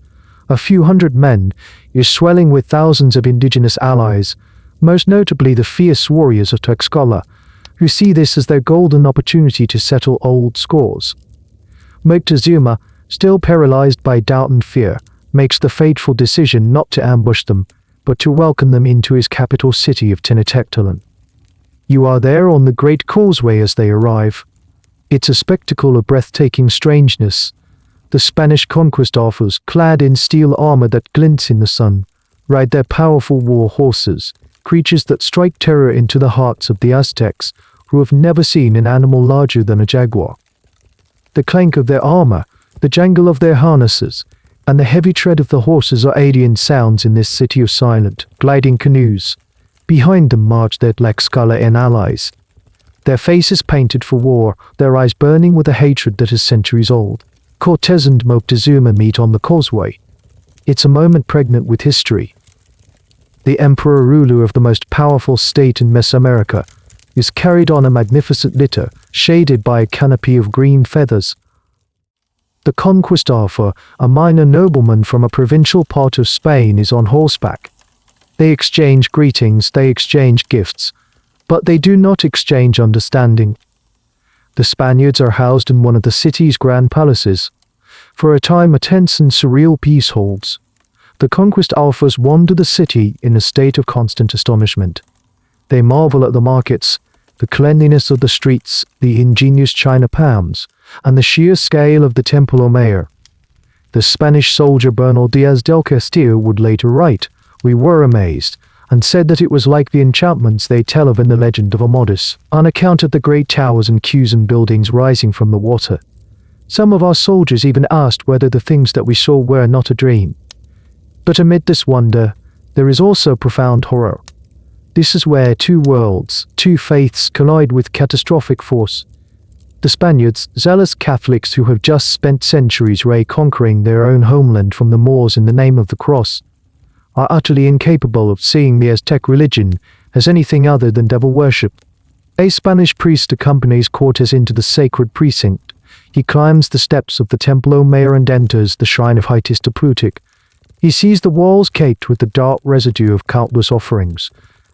a few hundred men, is swelling with thousands of indigenous allies, most notably the fierce warriors of Tlaxcala, who see this as their golden opportunity to settle old scores. Moctezuma, still paralyzed by doubt and fear, makes the fateful decision not to ambush them, but to welcome them into his capital city of Tenochtitlan. You are there on the Great Causeway as they arrive. It's a spectacle of breathtaking strangeness. The Spanish conquistadors, clad in steel armor that glints in the sun, ride their powerful war horses, creatures that strike terror into the hearts of the Aztecs, who have never seen an animal larger than a jaguar. The clank of their armor, the jangle of their harnesses, and the heavy tread of the horses are alien sounds in this city of silent, gliding canoes. Behind them march their Tlaxcala and allies, their faces painted for war, their eyes burning with a hatred that is centuries old. Cortés and Moctezuma meet on the causeway. It's a moment pregnant with history. The emperor ruler of the most powerful state in Mesoamerica is carried on a magnificent litter, shaded by a canopy of green feathers. The conquistador, a minor nobleman from a provincial part of Spain, is on horseback. They exchange greetings, they exchange gifts, but they do not exchange understanding. The Spaniards are housed in one of the city's grand palaces. For a time a tense and surreal peace holds. The conquistadors wander the city in a state of constant astonishment. They marvel at the markets, the cleanliness of the streets, the ingenious china palms, and the sheer scale of the Templo Mayor. The Spanish soldier Bernal Diaz del Castillo would later write, "We were amazed, and said that it was like the enchantments they tell of in the legend of Amadis, on account of the great towers and quays and buildings rising from the water. Some of our soldiers even asked whether the things that we saw were not a dream." But amid this wonder, there is also profound horror. This is where two worlds, two faiths collide with catastrophic force. The Spaniards, zealous Catholics who have just spent centuries reconquering their own homeland from the Moors in the name of the cross, are utterly incapable of seeing the Aztec religion as anything other than devil worship. A Spanish priest accompanies Cortés into the sacred precinct. He climbs the steps of the Templo Mayor and enters the shrine of Tezcatlipoca. He sees the walls caked with the dark residue of countless offerings,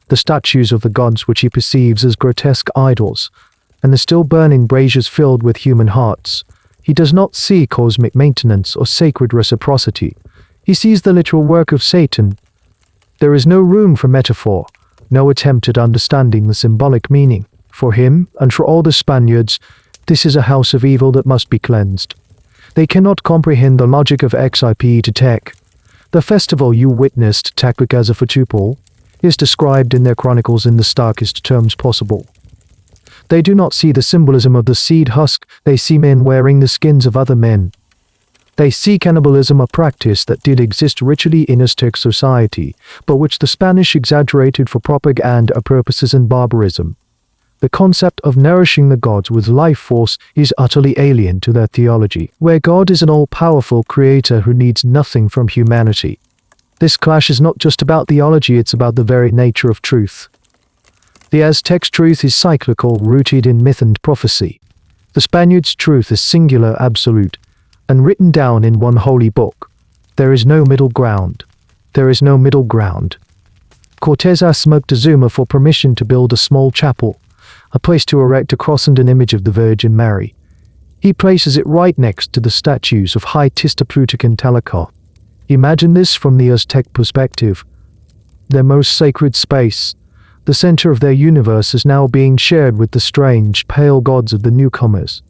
the statues of the gods which he perceives as grotesque idols, and the still burning braziers filled with human hearts. He does not see cosmic maintenance or sacred reciprocity. He sees the literal work of Satan. There is no room for metaphor, no attempt at understanding the symbolic meaning. For him, and for all the Spaniards, this is a house of evil that must be cleansed. They cannot comprehend the logic of XIP to tech. The festival you witnessed, Tlaxcala, is described in their chronicles in the starkest terms possible. They do not see the symbolism of the seed husk, they see men wearing the skins of other men. They see cannibalism a practice that did exist ritually in Aztec society, but which the Spanish exaggerated for propaganda purposes and barbarism. The concept of nourishing the gods with life force is utterly alien to their theology, where God is an all-powerful creator who needs nothing from humanity. This clash is not just about theology, it's about the very nature of truth. The Aztec's truth is cyclical, rooted in myth and prophecy. The Spaniard's truth is singular, absolute, and written down in one holy book. There is no middle ground. There is no middle ground. Cortés asked Moctezuma for permission to build a small chapel, a place to erect a cross and an image of the Virgin Mary. He places it right next to the statues of Tezcatlipoca and Tlaxcala. Imagine this from the Aztec perspective. Their most sacred space, the center of their universe, is now being shared with the strange, pale gods of the newcomers.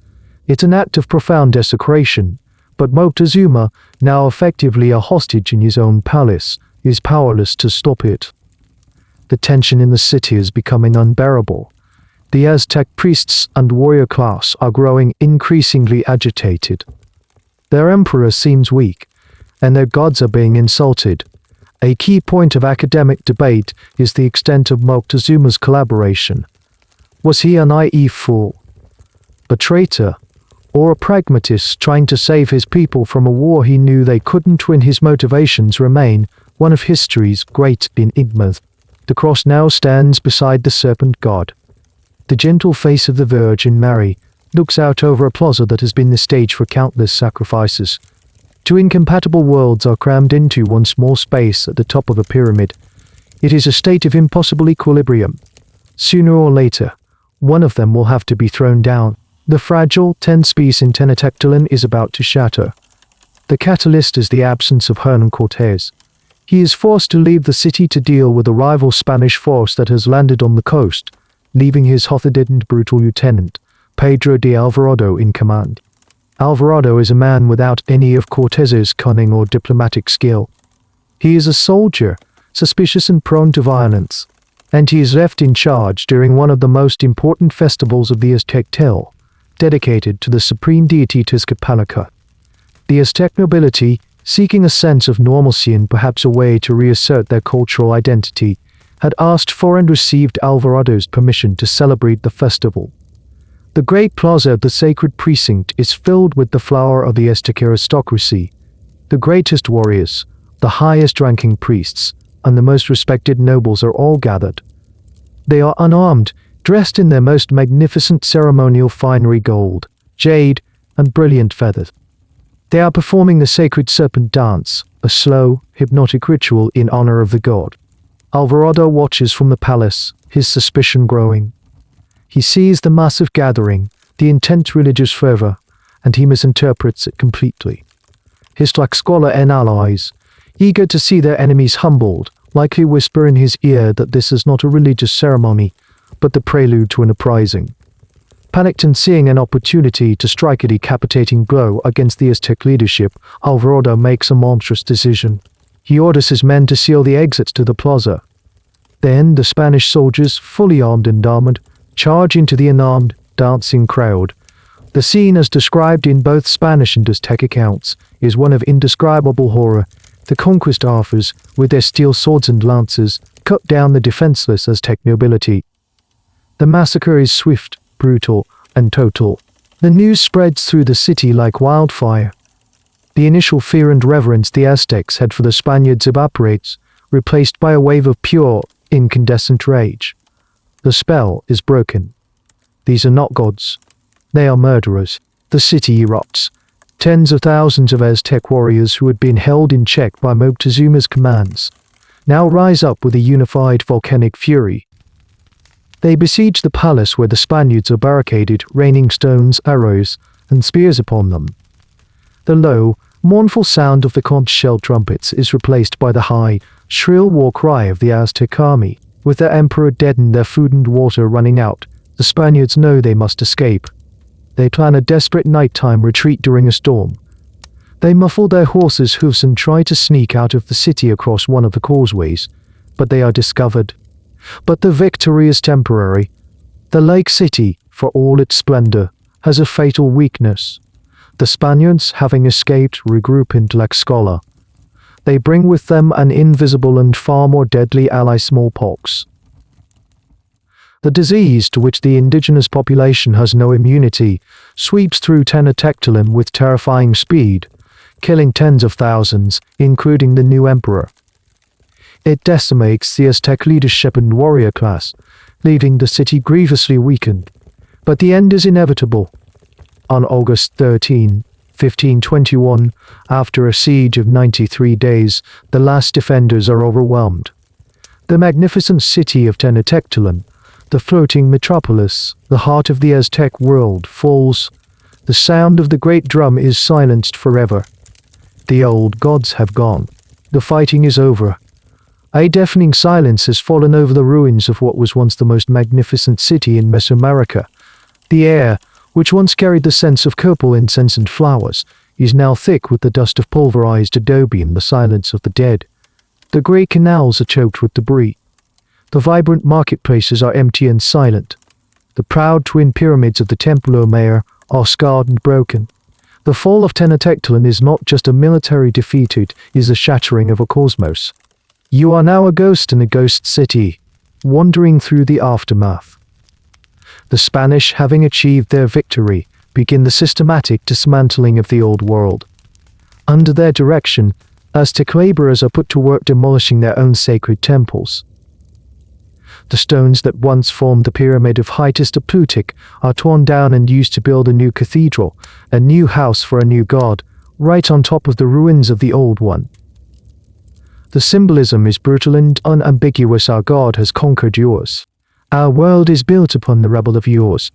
It's an act of profound desecration, but Moctezuma, now effectively a hostage in his own palace, is powerless to stop it. The tension in the city is becoming unbearable. The Aztec priests and warrior class are growing increasingly agitated. Their emperor seems weak, and their gods are being insulted. A key point of academic debate is the extent of Moctezuma's collaboration. Was he a naive fool, a traitor, or a pragmatist trying to save his people from a war he knew they couldn't win? His motivations remain one of history's great enigmas. The cross now stands beside the serpent god. The gentle face of the Virgin Mary looks out over a plaza that has been the stage for countless sacrifices. Two incompatible worlds are crammed into one small space at the top of a pyramid. It is a state of impossible equilibrium. Sooner or later, one of them will have to be thrown down. The fragile, tense peace in Tenochtitlan is about to shatter. The catalyst is the absence of Hernan Cortés. He is forced to leave the city to deal with a rival Spanish force that has landed on the coast, leaving his hot-headed and brutal lieutenant, Pedro de Alvarado, in command. Alvarado is a man without any of Cortés's cunning or diplomatic skill. He is a soldier, suspicious and prone to violence, and he is left in charge during one of the most important festivals of the Aztec tale, dedicated to the supreme deity Tezcatlipoca. The Aztec nobility, seeking a sense of normalcy and perhaps a way to reassert their cultural identity, had asked for and received Alvarado's permission to celebrate the festival. The great plaza of the sacred precinct is filled with the flower of the Aztec aristocracy. The greatest warriors, the highest-ranking priests, and the most respected nobles are all gathered. They are unarmed, dressed in their most magnificent ceremonial finery, gold, jade, and brilliant feathers. They are performing the sacred serpent dance, a slow, hypnotic ritual in honor of the god. Alvarado watches from the palace, his suspicion growing. He sees the massive gathering, the intense religious fervor, and he misinterprets it completely. His Tlaxcala allies, eager to see their enemies humbled, likely whisper in his ear that this is not a religious ceremony, but the prelude to an uprising. Panicked and seeing an opportunity to strike a decapitating blow against the Aztec leadership, Alvarado makes a monstrous decision. He orders his men to seal the exits to the plaza. Then the Spanish soldiers, fully armed and armored, charge into the unarmed, dancing crowd. The scene, as described in both Spanish and Aztec accounts, is one of indescribable horror. The conquest archers, with their steel swords and lances, cut down the defenseless Aztec nobility. The massacre is swift, brutal, and total. The news spreads through the city like wildfire. The initial fear and reverence the Aztecs had for the Spaniards evaporates, replaced by a wave of pure, incandescent rage. The spell is broken. These are not gods. They are murderers. The city erupts. Tens of thousands of Aztec warriors who had been held in check by Moctezuma's commands now rise up with a unified volcanic fury. They besiege the palace where the Spaniards are barricaded, raining stones, arrows, and spears upon them. The low, mournful sound of the conch shell trumpets is replaced by the high, shrill war cry of the Aztec army. With their emperor dead and their food and water running out, the Spaniards know they must escape. They plan a desperate nighttime retreat during a storm. They muffle their horses' hooves and try to sneak out of the city across one of the causeways, but they are discovered. But the victory is temporary. The lake city, for all its splendor, has a fatal weakness. The Spaniards, having escaped, regroup in Tlaxcala. They bring with them an invisible and far more deadly ally, smallpox. The disease, to which the indigenous population has no immunity, sweeps through Tenochtitlan with terrifying speed, killing tens of thousands, including the new emperor. It decimates the Aztec leadership and warrior class, leaving the city grievously weakened. But the end is inevitable. On August 13, 1521, after a siege of 93 days, the last defenders are overwhelmed. The magnificent city of Tenochtitlan, the floating metropolis, the heart of the Aztec world, falls. The sound of the great drum is silenced forever. The old gods have gone. The fighting is over. A deafening silence has fallen over the ruins of what was once the most magnificent city in Mesoamerica. The air, which once carried the scents of copal incense and flowers, is now thick with the dust of pulverized adobe and the silence of the dead. The grey canals are choked with debris. The vibrant marketplaces are empty and silent. The proud twin pyramids of the Templo Mayor are scarred and broken. The fall of Tenochtitlan is not just a military defeat, it is the shattering of a cosmos. You are now a ghost in a ghost city, wandering through the aftermath. The Spanish, having achieved their victory, begin the systematic dismantling of the old world. Under their direction, Aztec laborers are put to work demolishing their own sacred temples. The stones that once formed the pyramid of Hytis are torn down and used to build a new cathedral, a new house for a new god, right on top of the ruins of the old one. The symbolism is brutal and unambiguous. Our god has conquered yours. Our world is built upon the rubble of yours.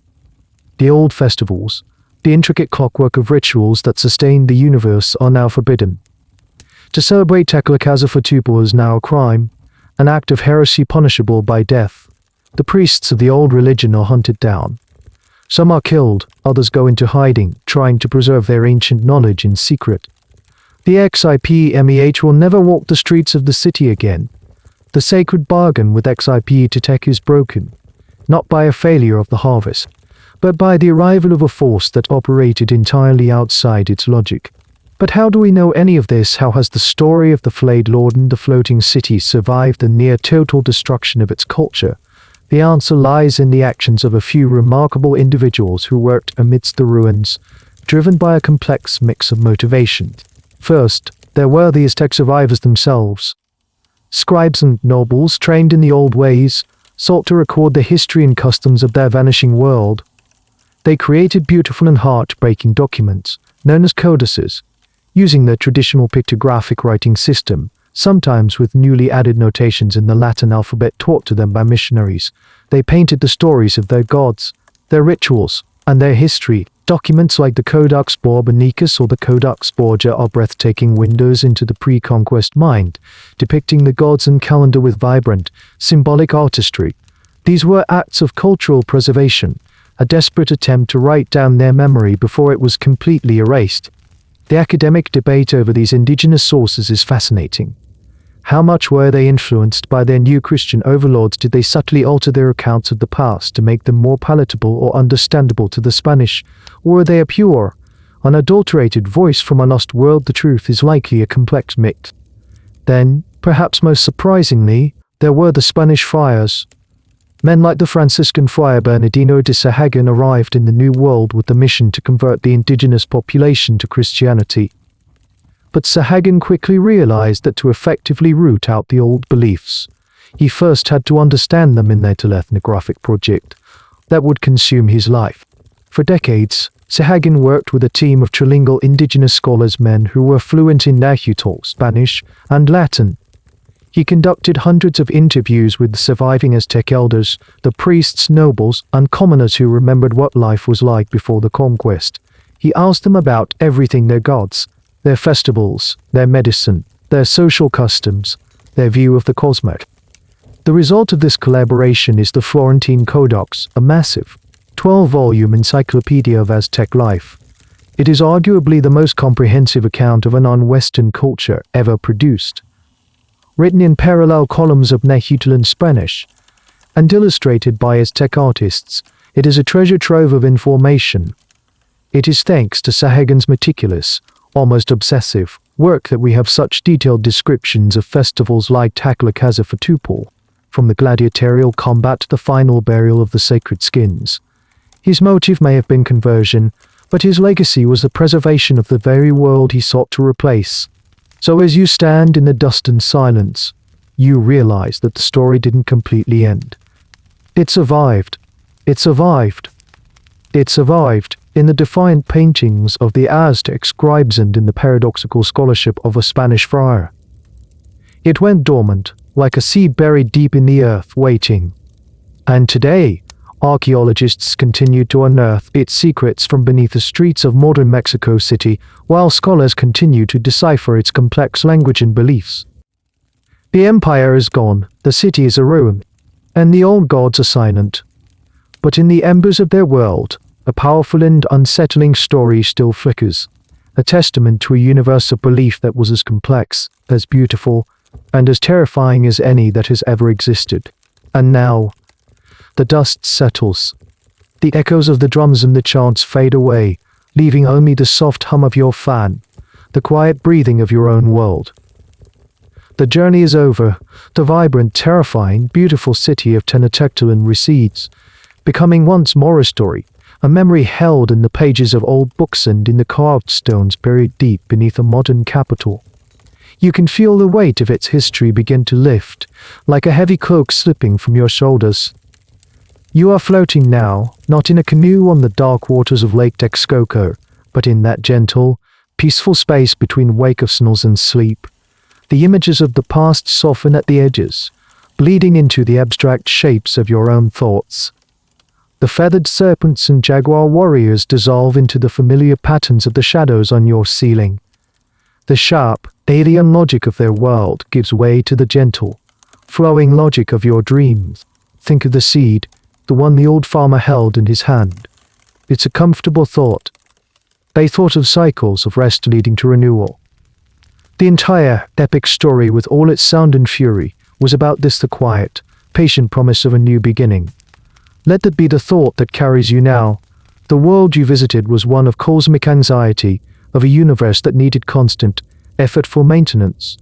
The old festivals, the intricate clockwork of rituals that sustained the universe are now forbidden. To celebrate Teclacazafatuple is now a crime, an act of heresy punishable by death. The priests of the old religion are hunted down. Some are killed, others go into hiding, trying to preserve their ancient knowledge in secret. The XIPMEH will never walk the streets of the city again. The sacred bargain with XIP is broken, not by a failure of the harvest, but by the arrival of a force that operated entirely outside its logic. But how do we know any of this? How has the story of the flayed lord and the floating city survived the near-total destruction of its culture? The answer lies in the actions of a few remarkable individuals who worked amidst the ruins, driven by a complex mix of motivation. First, there were the Aztec survivors themselves. Scribes and nobles trained in the old ways sought to record the history and customs of their vanishing world. They created beautiful and heart-breaking documents, known as codices, using the traditional pictographic writing system, sometimes with newly added notations in the Latin alphabet taught to them by missionaries. They painted the stories of their gods, their rituals, and their history. Documents like the Codex Borbonicus or the Codex Borgia are breathtaking windows into the pre-conquest mind, depicting the gods and calendar with vibrant, symbolic artistry. These were acts of cultural preservation, a desperate attempt to write down their memory before it was completely erased. The academic debate over these indigenous sources is fascinating. How much were they influenced by their new Christian overlords? Did they subtly alter their accounts of the past to make them more palatable or understandable to the Spanish? Or were they a pure, unadulterated voice from a lost world? The truth is likely a complex mix. Then, perhaps most surprisingly, there were the Spanish friars. Men like the Franciscan friar Bernardino de Sahagun arrived in the New World with the mission to convert the indigenous population to Christianity. But Sahagun quickly realized that to effectively root out the old beliefs, he first had to understand them in their telethnographic project that would consume his life. For decades, Sahagun worked with a team of trilingual indigenous scholars, men who were fluent in Nahuatl, Spanish, and Latin. He conducted hundreds of interviews with the surviving Aztec elders, the priests, nobles, and commoners who remembered what life was like before the conquest. He asked them about everything: their gods, their festivals, their medicine, their social customs, their view of the cosmos. The result of this collaboration is the Florentine Codex, a massive, 12-volume encyclopedia of Aztec life. It is arguably the most comprehensive account of a non-Western culture ever produced. Written in parallel columns of Nahuatl Spanish, and illustrated by Aztec artists, it is a treasure trove of information. It is thanks to Sahagun's meticulous, almost obsessive, work that we have such detailed descriptions of festivals like Teclacazafatuple, from the gladiatorial combat to the final burial of the sacred skins. His motive may have been conversion, but his legacy was the preservation of the very world he sought to replace. So as you stand in the dust and silence, you realize that the story didn't completely end. It survived. It survived. It survived in the defiant paintings of the Aztec scribes and in the paradoxical scholarship of a Spanish friar. It went dormant, like a seed buried deep in the earth, waiting. And today, Archaeologists continued to unearth its secrets from beneath the streets of modern Mexico City, while scholars continue to decipher its complex language and beliefs. The empire is gone, the city is a ruin, and the old gods are silent. But in the embers of their world, a powerful and unsettling story still flickers, a testament to a universe of belief that was as complex, as beautiful, and as terrifying as any that has ever existed. And now, the dust settles. The echoes of the drums and the chants fade away, leaving only the soft hum of your fan, the quiet breathing of your own world. The journey is over. The vibrant, terrifying, beautiful city of Tenochtitlan recedes, becoming once more a story, a memory held in the pages of old books and in the carved stones buried deep beneath a modern capital. You can feel the weight of its history begin to lift, like a heavy cloak slipping from your shoulders. You are floating now, not in a canoe on the dark waters of Lake Texcoco, but in that gentle, peaceful space between wake of snores and sleep. The images of the past soften at the edges, bleeding into the abstract shapes of your own thoughts. The feathered serpents and jaguar warriors dissolve into the familiar patterns of the shadows on your ceiling. The sharp, alien logic of their world gives way to the gentle, flowing logic of your dreams. Think of the seed, the one the old farmer held in his hand. It's a comfortable thought. They thought of cycles of rest leading to renewal. The entire epic story, with all its sound and fury, was about this, the quiet, patient promise of a new beginning. Let that be the thought that carries you now. The world you visited was one of cosmic anxiety, of a universe that needed constant, effortful maintenance.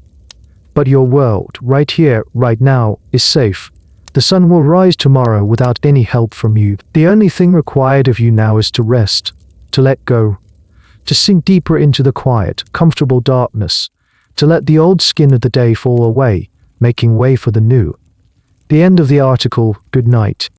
But your world, right here, right now, is safe. The sun will rise tomorrow without any help from you. The only thing required of you now is to rest, to let go, to sink deeper into the quiet, comfortable darkness, to let the old skin of the day fall away, making way for the new. The end of the article. Good night.